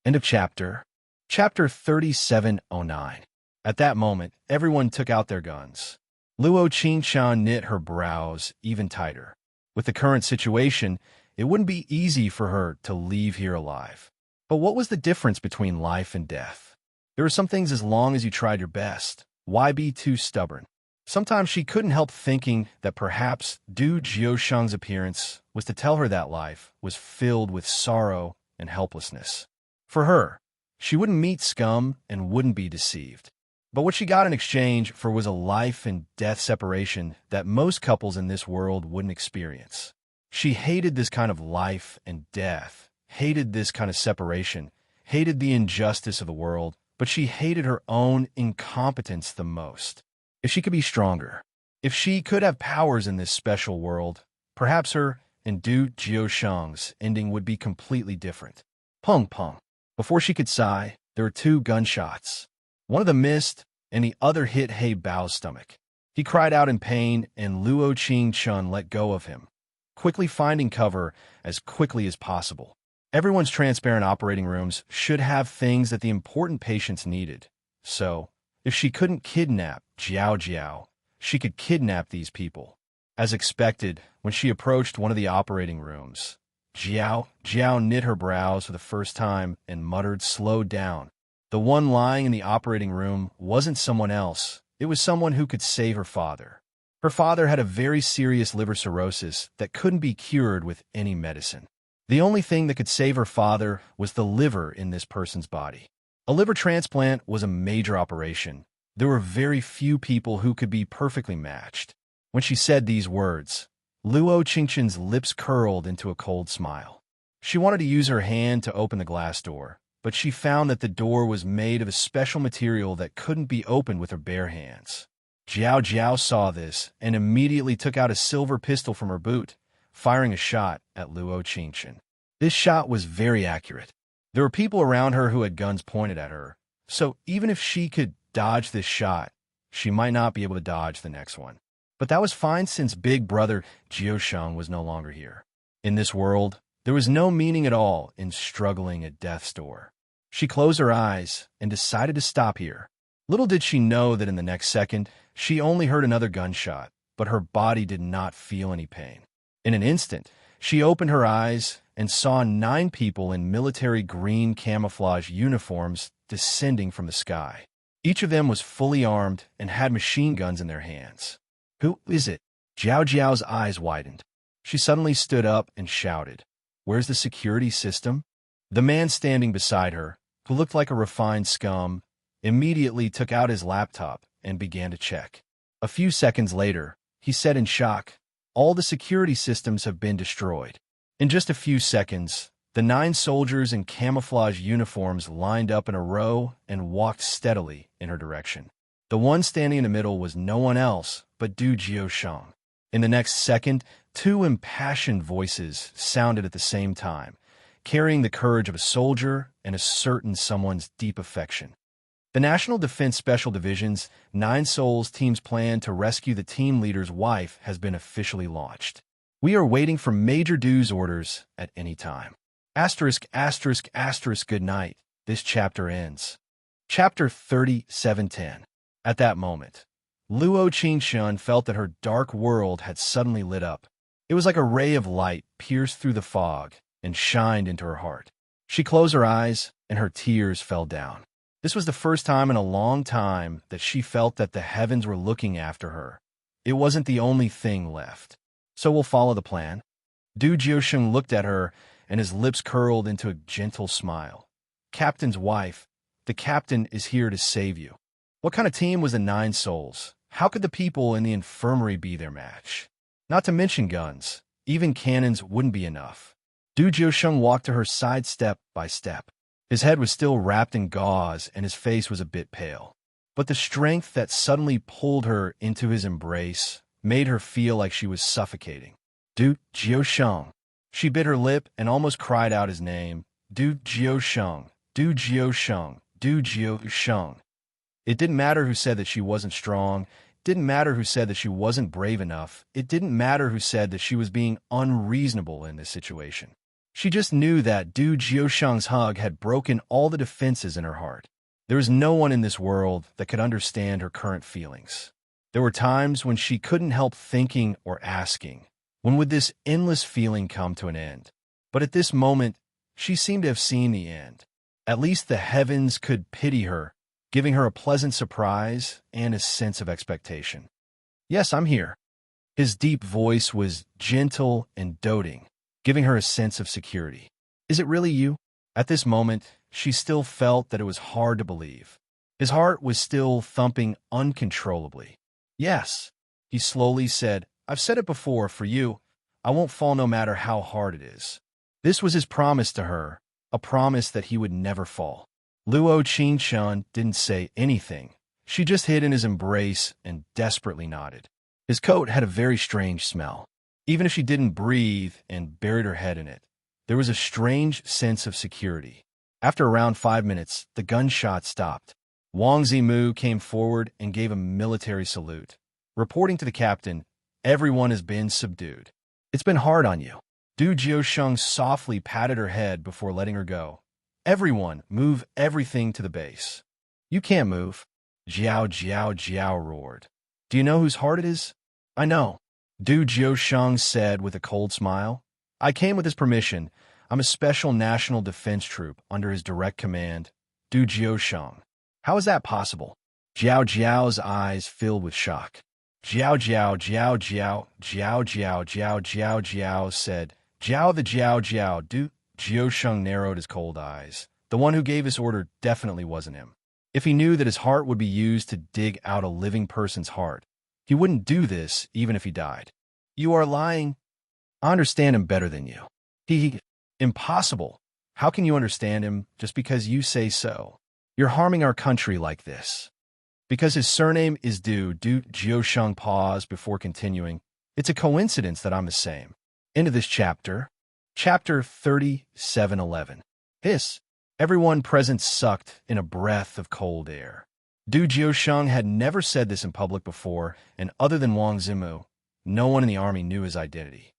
S1: End of chapter. Chapter 3709. At that moment, everyone took out their guns. Luo Qingqian knit her brows even tighter. With the current situation, it wouldn't be easy for her to leave here alive. But what was the difference between life and death? There were some things as long as you tried your best. Why be too stubborn? Sometimes she couldn't help thinking that perhaps Du Jiusheng's appearance was to tell her that life was filled with sorrow and helplessness. For her, she wouldn't meet scum and wouldn't be deceived. But what she got in exchange for was a life and death separation that most couples in this world wouldn't experience. She hated this kind of life and death, hated this kind of separation, hated the injustice of the world, but she hated her own incompetence the most. If she could be stronger, if she could have powers in this special world, perhaps her and Du Jiusheng's ending would be completely different. Pung pung. Before she could sigh, there were 2 gunshots. One of them missed, and the other hit He Bao's stomach. He cried out in pain, and Luo Qingqian let go of him, quickly finding cover as quickly as possible. Everyone's transparent operating rooms should have things that the important patients needed. So, if she couldn't kidnap Jiao Jiao, she could kidnap these people. As expected, when she approached one of the operating rooms, Jiao Jiao knit her brows for the first time and muttered, Slow down. The one lying in the operating room wasn't someone else. It was someone who could save her father. Her father had a very serious liver cirrhosis that couldn't be cured with any medicine. The only thing that could save her father was the liver in this person's body. A liver transplant was a major operation. There were very few people who could be perfectly matched. When she said these words, Luo Qingqian's lips curled into a cold smile. She wanted to use her hand to open the glass door, but she found that the door was made of a special material that couldn't be opened with her bare hands. Jiao Jiao saw this and immediately took out a silver pistol from her boot, firing a shot at Luo Qingqian. This shot was very accurate. There were people around her who had guns pointed at her, so even if she could dodge this shot, she might not be able to dodge the next one. But that was fine since big brother Jiusheng was no longer here. In this world, there was no meaning at all in struggling at death's door. She closed her eyes and decided to stop here. Little did she know that in the next second, she only heard another gunshot, but her body did not feel any pain. In an instant, she opened her eyes and saw 9 people in military green camouflage uniforms descending from the sky. Each of them was fully armed and had machine guns in their hands. Who is it? Jiao Jiao's eyes widened. She suddenly stood up and shouted, Where's the security system? The man standing beside her, who looked like a refined scum, immediately took out his laptop and began to check. A few seconds later, he said in shock, All the security systems have been destroyed. In just a few seconds, the 9 soldiers in camouflage uniforms lined up in a row and walked steadily in her direction. The one standing in the middle was no one else but Du Jiusheng. In the next second, 2 impassioned voices sounded at the same time, carrying the courage of a soldier and a certain someone's deep affection. The National Defense Special Division's 9 Souls team's plan to rescue the team leader's wife has been officially launched. We are waiting for Major Due's orders at any time. Asterisk, asterisk, asterisk, good night. This chapter ends. Chapter 3710. At that moment, Luo Qingxun felt that her dark world had suddenly lit up. It was like a ray of light pierced through the fog and shined into her heart. She closed her eyes, and her tears fell down. This was the first time in a long time that she felt that the heavens were looking after her. It wasn't the only thing left. So we'll follow the plan. Du Jiusheng looked at her, and his lips curled into a gentle smile. Captain's wife, the captain is here to save you. What kind of team was the Nine Souls? How could the people in the infirmary be their match? Not to mention guns. Even cannons wouldn't be enough. Du Jiusheng walked to her side step by step. His head was still wrapped in gauze, and his face was a bit pale. But the strength that suddenly pulled her into his embrace made her feel like she was suffocating. Du Jiusheng. She bit her lip and almost cried out his name. Du Jiusheng. Du Jiusheng. Du Jiusheng. It didn't matter who said that she wasn't strong. It didn't matter who said that she wasn't brave enough. It didn't matter who said that she was being unreasonable in this situation. She just knew that Du Jiusheng's hug had broken all the defenses in her heart. There was no one in this world that could understand her current feelings. There were times when she couldn't help thinking or asking, when would this endless feeling come to an end? But at this moment, she seemed to have seen the end. At least the heavens could pity her, giving her a pleasant surprise and a sense of expectation. Yes, I'm here. His deep voice was gentle and doting, giving her a sense of security. Is it really you? At this moment, she still felt that it was hard to believe. His heart was still thumping uncontrollably. Yes, he slowly said, I've said it before, for you, I won't fall no matter how hard it is. This was his promise to her, a promise that he would never fall. Luo Qingxun didn't say anything. She just hid in his embrace and desperately nodded. His coat had a very strange smell. Even if she didn't breathe and buried her head in it, there was a strange sense of security. After around 5 minutes, the gunshot stopped. Wang Zimu came forward and gave a military salute. Reporting to the captain, everyone has been subdued. It's been hard on you. Du Jiusheng softly patted her head before letting her go. Everyone, move everything to the base. You can't move. Jiao Jiao Jiao roared. Do you know whose heart it is? I know. Du Jiusheng said with a cold smile. I came with his permission. I'm a special national defense troop under his direct command. Du Jiusheng. How is that possible? Jiao Jiao's eyes filled with shock. Jiao Jiao Jiao Jiao Jiao Jiao Jiao Jiao Jiao said. Jiao the Jiao Jiao. Du Jiusheng narrowed his cold eyes. The one who gave this order definitely wasn't him. If he knew that his heart would be used to dig out a living person's heart, he wouldn't do this even if he died. You are lying. I understand him better than you. Impossible. How can you understand him just because you say so? You're harming our country like this. Because his surname is Du Jiusheng paused before continuing. It's a coincidence that I'm the same. End of this chapter. Chapter 3711. Hiss. Everyone present sucked in a breath of cold air. Du Jiusheng had never said this in public before, and other than Wang Zimu, no one in the army knew his identity.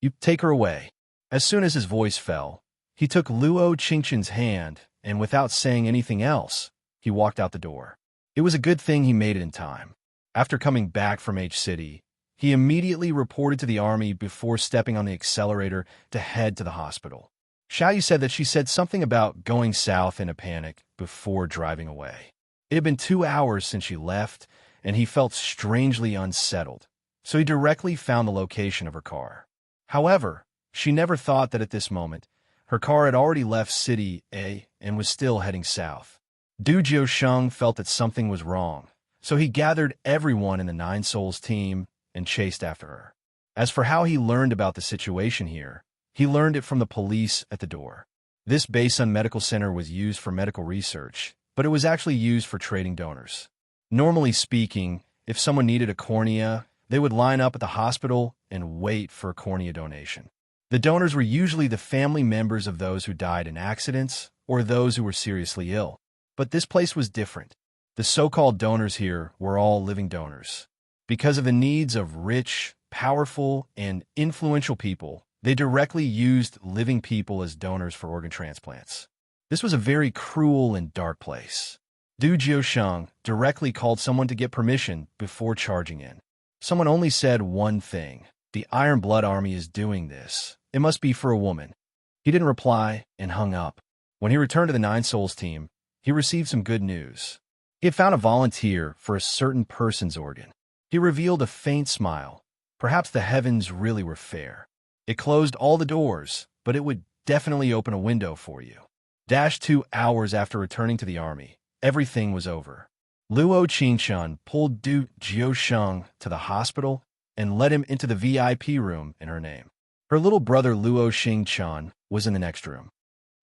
S1: You take her away. As soon as his voice fell, he took Luo Qingxun's hand, and without saying anything else, he walked out the door. It was a good thing he made it in time. After coming back from H-City, he immediately reported to the army before stepping on the accelerator to head to the hospital. Xiaoyu said that she said something about going south in a panic before driving away. It had been 2 hours since she left, and he felt strangely unsettled, so he directly found the location of her car. However, she never thought that at this moment, her car had already left City A and was still heading south. Du Jiusheng felt that something was wrong, so he gathered everyone in the Nine Souls team and chased after her. As for how he learned about the situation here, he learned it from the police at the door. This Basun Medical Center was used for medical research, but it was actually used for trading donors. Normally speaking, if someone needed a cornea, they would line up at the hospital and wait for a cornea donation. The donors were usually the family members of those who died in accidents or those who were seriously ill. But this place was different. The so-called donors here were all living donors. Because of the needs of rich, powerful, and influential people, they directly used living people as donors for organ transplants. This was a very cruel and dark place. Du Jiusheng directly called someone to get permission before charging in. Someone only said one thing: "The Iron Blood Army is doing this. It must be for a woman." He didn't reply and hung up. When he returned to the Nine Souls team, he received some good news. He had found a volunteer for a certain person's organ. He revealed a faint smile. Perhaps the heavens really were fair. It closed all the doors, but it would definitely open a window for you. 2 hours after returning to the army, everything was over. Luo Qingshun pulled Du Jiusheng to the hospital and led him into the VIP room in her name. Her little brother Luo Xingchan was in the next room.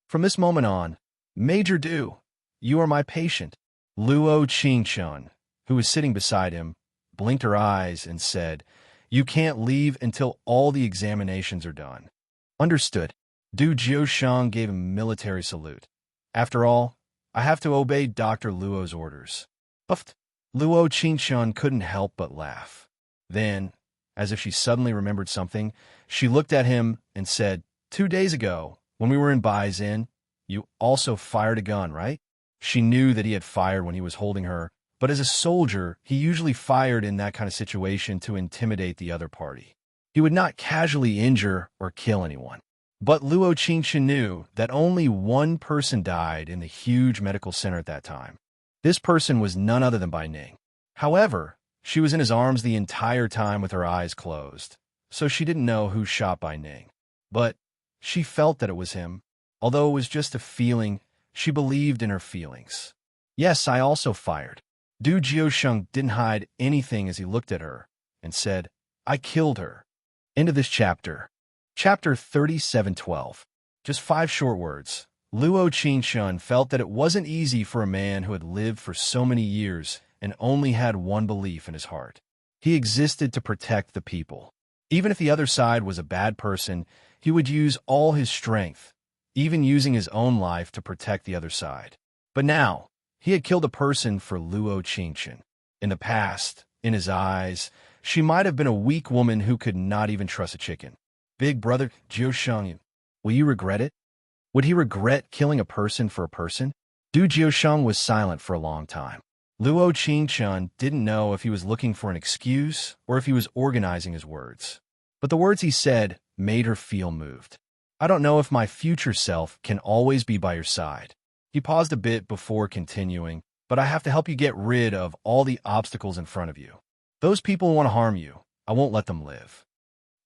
S1: From this moment on, "Major Du, you are my patient." Luo Qingshun, who was sitting beside him, blinked her eyes and said, "You can't leave until all the examinations are done." "Understood." Du Jiusheng gave a military salute. "After all, I have to obey Dr. Luo's orders." Puffed. Luo Qingshun couldn't help but laugh. Then, as if she suddenly remembered something, she looked at him and said, 2 days ago, when we were in Bai's Inn, you also fired a gun, right?" She knew that he had fired when he was holding her, but as a soldier, he usually fired in that kind of situation to intimidate the other party. He would not casually injure or kill anyone. But Luo Qingxin knew that only one person died in the huge medical center at that time. This person was none other than Bai Ning. However, she was in his arms the entire time with her eyes closed, so she didn't know who shot Bai Ning. But she felt that it was him. Although it was just a feeling, she believed in her feelings. "Yes, I also fired." Du Jiusheng didn't hide anything as he looked at her and said, "I killed her." End of this chapter. Chapter 37:12. Just 5 short words. Luo Qingshun felt that it wasn't easy for a man who had lived for so many years and only had one belief in his heart. He existed to protect the people. Even if the other side was a bad person, he would use all his strength, even using his own life to protect the other side. But now, he had killed a person for Luo Qingshun. In the past, in his eyes, she might have been a weak woman who could not even trust a chicken. "Big brother Jiusheng, will you regret it?" Would he regret killing a person for a person? Du Jiusheng was silent for a long time. Luo Qingshun didn't know if he was looking for an excuse or if he was organizing his words. But the words he said made her feel moved. "I don't know if my future self can always be by your side." He paused a bit before continuing, "But I have to help you get rid of all the obstacles in front of you. Those people who want to harm you, I won't let them live."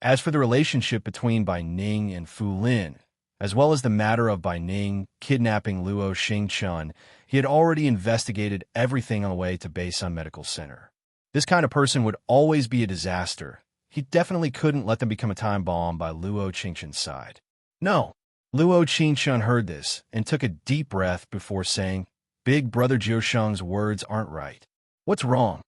S1: As for the relationship between Bai Ning and Fu Lin, as well as the matter of Bai Ning kidnapping Luo Xingchun, he had already investigated everything on the way to Beisun Medical Center. This kind of person would always be a disaster. He definitely couldn't let them become a time bomb by Luo Qingchun's side. "No." Luo Qingchun heard this and took a deep breath before saying, "Big brother Jiusheng's words aren't right." "What's wrong?"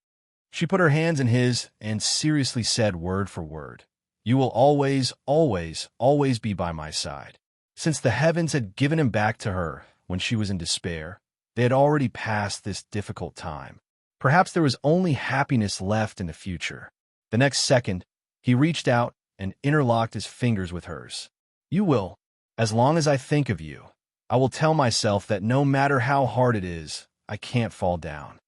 S1: She put her hands in his and seriously said word for word, "You will always, always, always be by my side." Since the heavens had given him back to her when she was in despair, they had already passed this difficult time. Perhaps there was only happiness left in the future. The next second, he reached out and interlocked his fingers with hers. "You will. As long as I think of you, I will tell myself that no matter how hard it is, I can't fall down."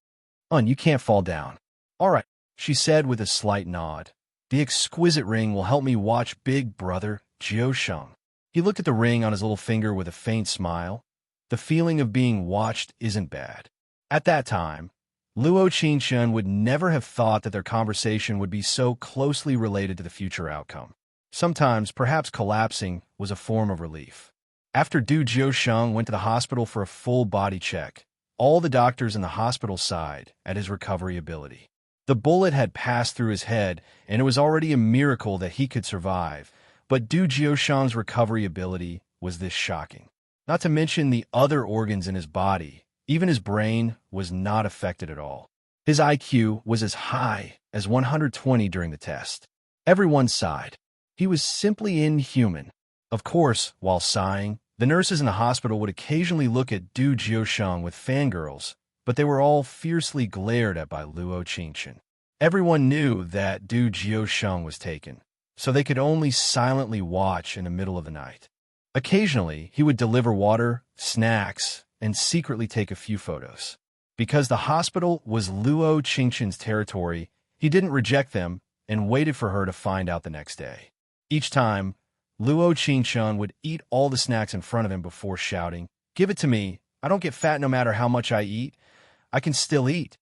S1: "You can't fall down." "All right," she said with a slight nod. "The exquisite ring will help me watch big brother Jiusheng." He looked at the ring on his little finger with a faint smile. The feeling of being watched isn't bad. At that time, Luo Qingshun would never have thought that their conversation would be so closely related to the future outcome. Sometimes, perhaps collapsing was a form of relief. After Du Jiusheng went to the hospital for a full body check, all the doctors in the hospital sighed at his recovery ability. The bullet had passed through his head, and it was already a miracle that he could survive. But Du Jiusheng's recovery ability was this shocking. Not to mention the other organs in his body, even his brain was not affected at all. His IQ was as high as 120 during the test. Everyone sighed. He was simply inhuman. Of course, while sighing, the nurses in the hospital would occasionally look at Du Jiusheng with fangirls, but they were all fiercely glared at by Luo Qingchun. Everyone knew that Du Jiusheng was taken, so they could only silently watch in the middle of the night. Occasionally, he would deliver water, snacks, and secretly take a few photos. Because the hospital was Luo Qingchen's territory, he didn't reject them and waited for her to find out the next day. Each time, Luo Qingchen would eat all the snacks in front of him before shouting, "Give it to me. I don't get fat no matter how much I eat. I can still eat."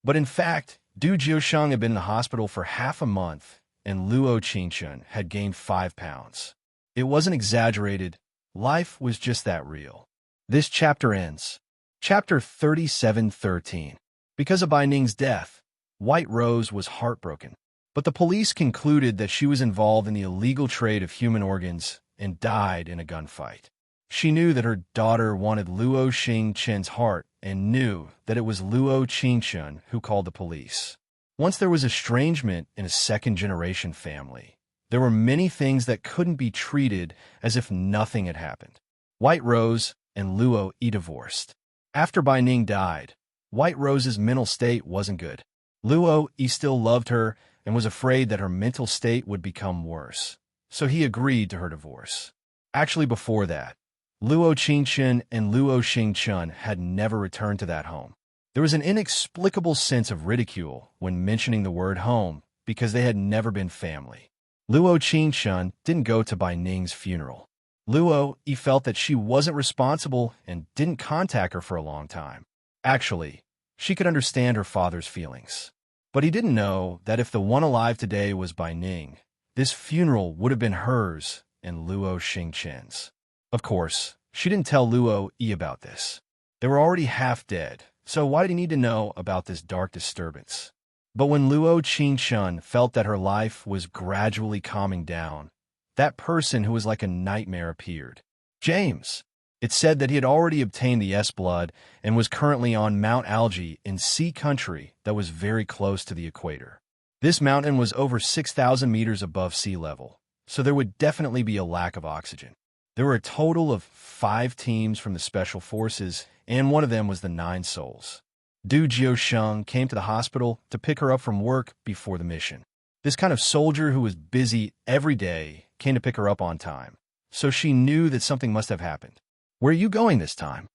S1: But in fact, Du Jiusheng had been in the hospital for half a month, and Luo Qingchen had gained 5 pounds. It wasn't exaggerated. Life was just that real. This chapter ends. Chapter 37:13. Because of Bai Ning's death, White Rose was heartbroken. But the police concluded that she was involved in the illegal trade of human organs and died in a gunfight. She knew that her daughter wanted Luo Qingchen's heart and knew that it was Luo Qingchen who called the police. Once there was estrangement in a second-generation family, there were many things that couldn't be treated as if nothing had happened. White Rose and Luo divorced. After Bai Ning died, White Rose's mental state wasn't good. Luo still loved her and was afraid that her mental state would become worse, so he agreed to her divorce. Actually, before that, Luo Qingchen and Luo Qingchen had never returned to that home. There was an inexplicable sense of ridicule when mentioning the word home because they had never been family. Luo Qingchen didn't go to Bai Ning's funeral. Luo felt that she wasn't responsible and didn't contact her for a long time. Actually, she could understand her father's feelings. But he didn't know that if the one alive today was Bai Ning, this funeral would have been hers and Luo Qingchen's. Of course, she didn't tell Luo about this. They were already half dead, so why did he need to know about this dark disturbance? But when Luo Qingchen felt that her life was gradually calming down, that person who was like a nightmare appeared. James. It said that he had already obtained the S-blood and was currently on Mount Algae in sea country that was very close to the equator. This mountain was over 6,000 meters above sea level, so there would definitely be a lack of oxygen. There were a total of 5 teams from the Special Forces, and one of them was the 9 Souls. Du Jiusheng came to the hospital to pick her up from work before the mission. This kind of soldier who was busy every day came to pick her up on time, so she knew that something must have happened. "Where are you going this time?"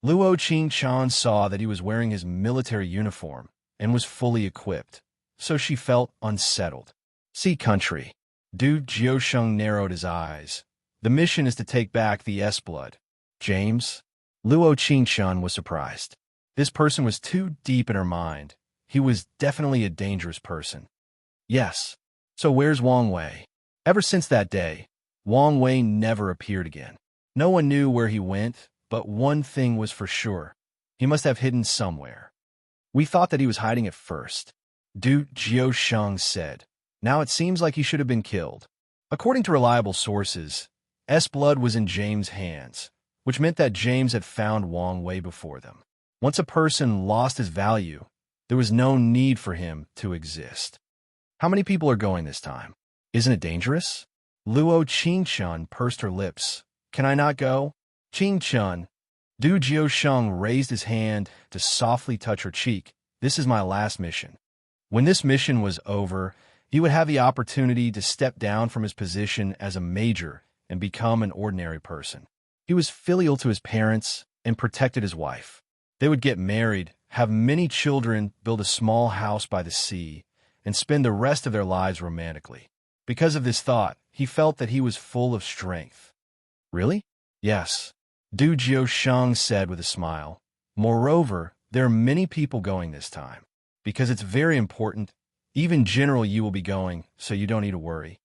S1: Luo Qingchen saw that he was wearing his military uniform and was fully equipped, so she felt unsettled. "Sea country." Du Jiusheng narrowed his eyes. "The mission is to take back the S-blood." "James?" Luo Qingchen was surprised. This person was too deep in her mind. He was definitely a dangerous person. "Yes." "So where's Wang Wei?" Ever since that day, Wang Wei never appeared again. No one knew where he went, but one thing was for sure. He must have hidden somewhere. "We thought that he was hiding at first," Du Jiusheng said. "Now it seems like he should have been killed." According to reliable sources, S-blood was in James' hands, which meant that James had found Wang Wei before them. Once a person lost his value, there was no need for him to exist. "How many people are going this time? Isn't it dangerous?" Luo Qingchen pursed her lips. "Can I not go?" "Qingchen." Du Jiusheng raised his hand to softly touch her cheek. "This is my last mission." When this mission was over, he would have the opportunity to step down from his position as a major and become an ordinary person. He was filial to his parents and protected his wife. They would get married, have many children, build a small house by the sea, and spend the rest of their lives romantically. Because of this thought, he felt that he was full of strength. "Really?" "Yes," Du Jiusheng said with a smile. "Moreover, there are many people going this time. Because it's very important, even General Yu will be going, so you don't need to worry."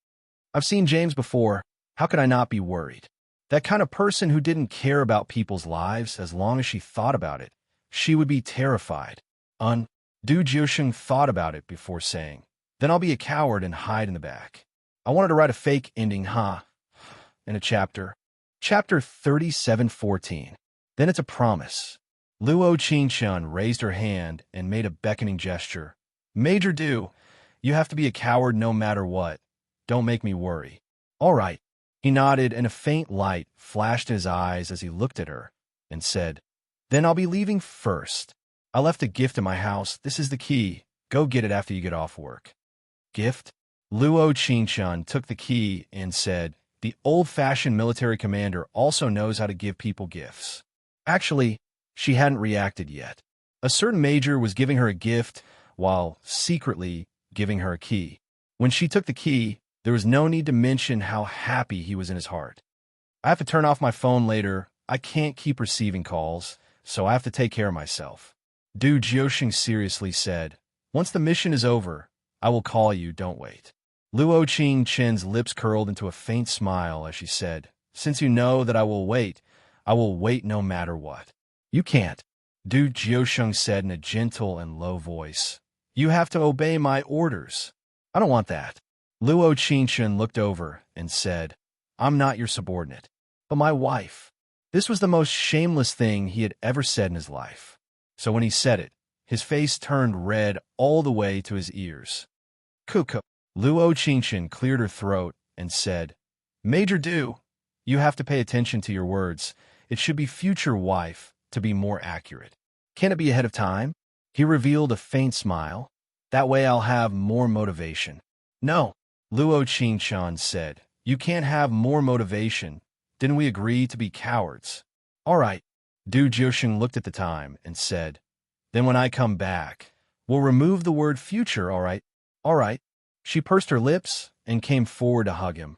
S1: "I've seen James before. How could I not be worried?" That kind of person who didn't care about people's lives as long as she thought about it. She would be terrified. Du Jiusheng thought about it before saying, "Then I'll be a coward and hide in the back." I wanted to write a fake ending, in a chapter. Chapter 37:14. Then it's a promise. Luo Qingchen raised her hand and made a beckoning gesture. "Major Du, you have to be a coward no matter what. Don't make me worry." "All right." He nodded, and a faint light flashed in his eyes as he looked at her and said, "Then I'll be leaving first. I left a gift in my house. This is the key. Go get it after you get off work. Gift? Luo Qingxuan took the key and said, the old-fashioned military commander also knows how to give people gifts. Actually, she hadn't reacted yet. A certain major was giving her a gift while secretly giving her a key. When she took the key, there was no need to mention how happy he was in his heart. I have to turn off my phone later. I can't keep receiving calls, so I have to take care of myself. Du Jiuxing seriously said, once the mission is over, I will call you, don't wait. Luo Qingchen's lips curled into a faint smile as she said, since you know that I will wait no matter what. You can't, Du Jiuxing said in a gentle and low voice. You have to obey my orders. I don't want that. Luo Qingchen looked over and said, I'm not your subordinate, but my wife. This was the most shameless thing he had ever said in his life. So when he said it, his face turned red all the way to his ears. Cuckoo. Luo Qingchen cleared her throat and said, Major Du, you have to pay attention to your words. It should be future wife, to be more accurate. Can it be ahead of time? He revealed a faint smile. That way I'll have more motivation. No, Luo Qingchen said. You can't have more motivation. Didn't we agree to be cowards? All right. Du Jiuxing looked at the time and said, then when I come back, we'll remove the word future, all right? All right. She pursed her lips and came forward to hug him.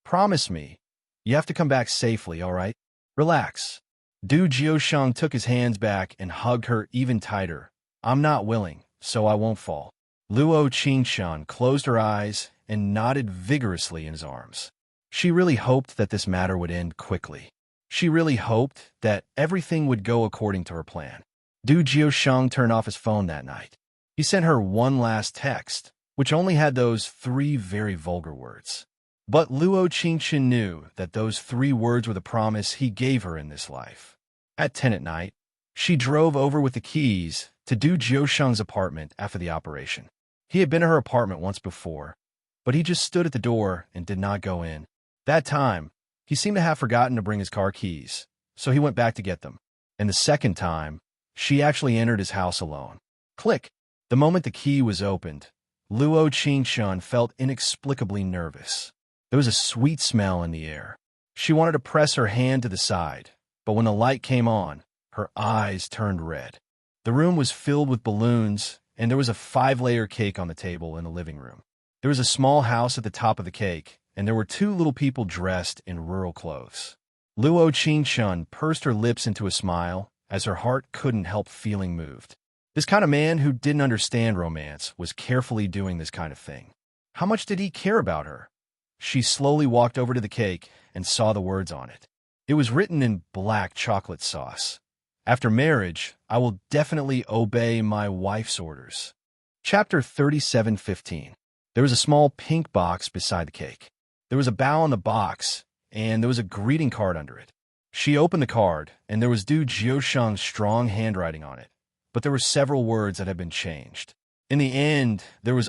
S1: Promise me. You have to come back safely, all right? Relax. Du Jiuxing took his hands back and hugged her even tighter. I'm not willing, so I won't fall. Luo Qingchen closed her eyes and nodded vigorously in his arms. She really hoped that this matter would end quickly. She really hoped that everything would go according to her plan. Du Jiuxing turned off his phone that night. He sent her one last text, which only had those 3 very vulgar words. But Luo Qingchen knew that those 3 words were the promise he gave her in this life. At 10 at night, she drove over with the keys to Du Jiuxing's apartment after the operation. He had been to her apartment once before, but he just stood at the door and did not go in. That time, he seemed to have forgotten to bring his car keys, so he went back to get them. And the second time, she actually entered his house alone. Click! The moment the key was opened, Luo Qingchen felt inexplicably nervous. There was a sweet smell in the air. She wanted to press her hand to the side, but when the light came on, her eyes turned red. The room was filled with balloons, and there was a 5-layer cake on the table in the living room. There was a small house at the top of the cake, and there were 2 little people dressed in rural clothes. Luo Qingchen pursed her lips into a smile as her heart couldn't help feeling moved. This kind of man who didn't understand romance was carefully doing this kind of thing. How much did he care about her? She slowly walked over to the cake and saw the words on it. It was written in black chocolate sauce. After marriage, I will definitely obey my wife's orders. Chapter 37:15. There was a small pink box beside the cake. There was a bow on the box, and there was a greeting card under it. She opened the card, and there was Du Jiuxing's strong handwriting on it. But there were several words that had been changed. In the end, it was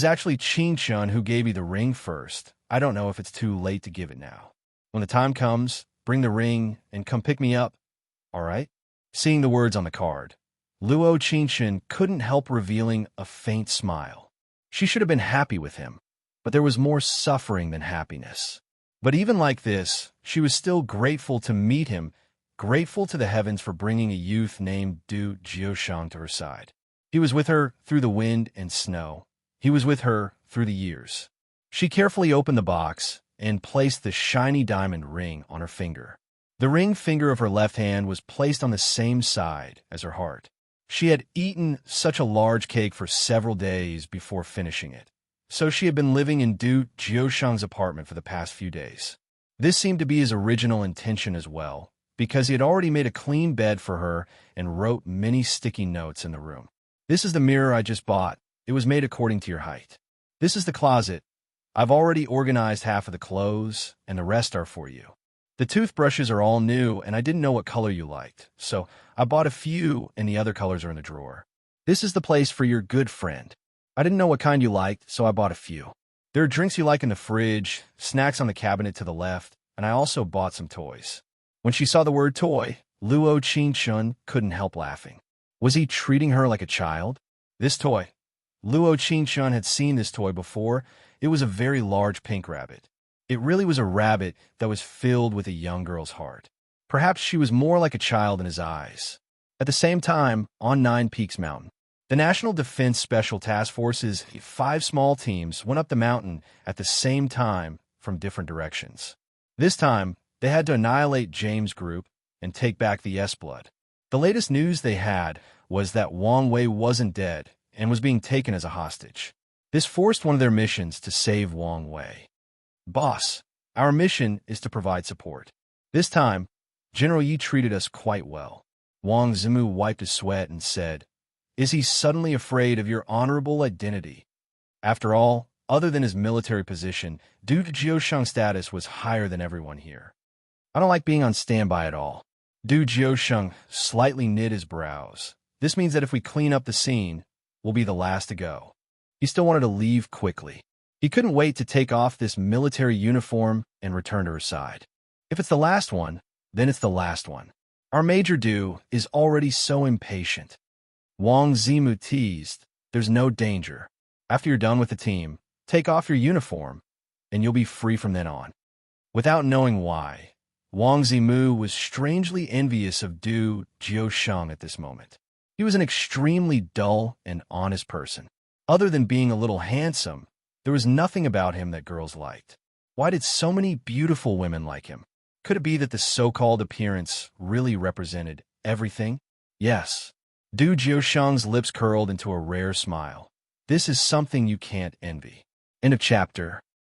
S1: actually Qingchen who gave you the ring first. I don't know if it's too late to give it now. When the time comes, bring the ring and come pick me up. All right? Seeing the words on the card, Luo Qingchen couldn't help revealing a faint smile. She should have been happy with him, but there was more suffering than happiness. But even like this, she was still grateful to meet him, grateful to the heavens for bringing a youth named Du Jiuxing to her side. He was with her through the wind and snow. He was with her through the years. She carefully opened the box and placed the shiny diamond ring on her finger. The ring finger of her left hand was placed on the same side as her heart. She had eaten such a large cake for several days before finishing it, so she had been living in Du Jiuxing's apartment for the past few days. This seemed to be his original intention as well, because he had already made a clean bed for her and wrote many sticky notes in the room. This is the mirror I just bought. It was made according to your height. This is the closet. I've already organized half of the clothes, and the rest are for you. The toothbrushes are all new, and I didn't know what color you liked, so I bought a few, and the other colors are in the drawer. This is the place for your good friend. I didn't know what kind you liked, so I bought a few. There are drinks you like in the fridge, snacks on the cabinet to the left, and I also bought some toys. When she saw the word toy, Luo Qingchen couldn't help laughing. Was he treating her like a child? This toy. Luo Qingshun had seen this toy before. It was a very large pink rabbit. It really was a rabbit that was filled with a young girl's heart. Perhaps she was more like a child in his eyes. At the same time, on Nine Peaks Mountain, the National Defense Special Task Force's 5 small teams went up the mountain at the same time from different directions. This time, they had to annihilate James' group and take back the S-Blood. The latest news they had was that Wang Wei wasn't dead and was being taken as a hostage. This forced one of their missions to save Wang Wei. Boss, our mission is to provide support. This time, General Yi treated us quite well. Wang Zimu wiped his sweat and said, "Is he suddenly afraid of your honorable identity?" After all, other than his military position, Du Jiusheng's status was higher than everyone here. I don't like being on standby at all. Du Jiusheng slightly knit his brows. This means that if we clean up the scene, we'll be the last to go. He still wanted to leave quickly. He couldn't wait to take off this military uniform and return to her side. If it's the last one, then it's the last one. Our Major Du is already so impatient. Wang Zimu teased, "There's no danger. After you're done with the team, take off your uniform, and you'll be free from then on." Without knowing why, Wang Zimu was strangely envious of Du Jiusheng at this moment. He was an extremely dull and honest person. Other than being a little handsome, there was nothing about him that girls liked. Why did so many beautiful women like him? Could it be that the so-called appearance really represented everything? Yes. Du Jiusheng's lips curled into a rare smile. This is something you can't envy. End of chapter.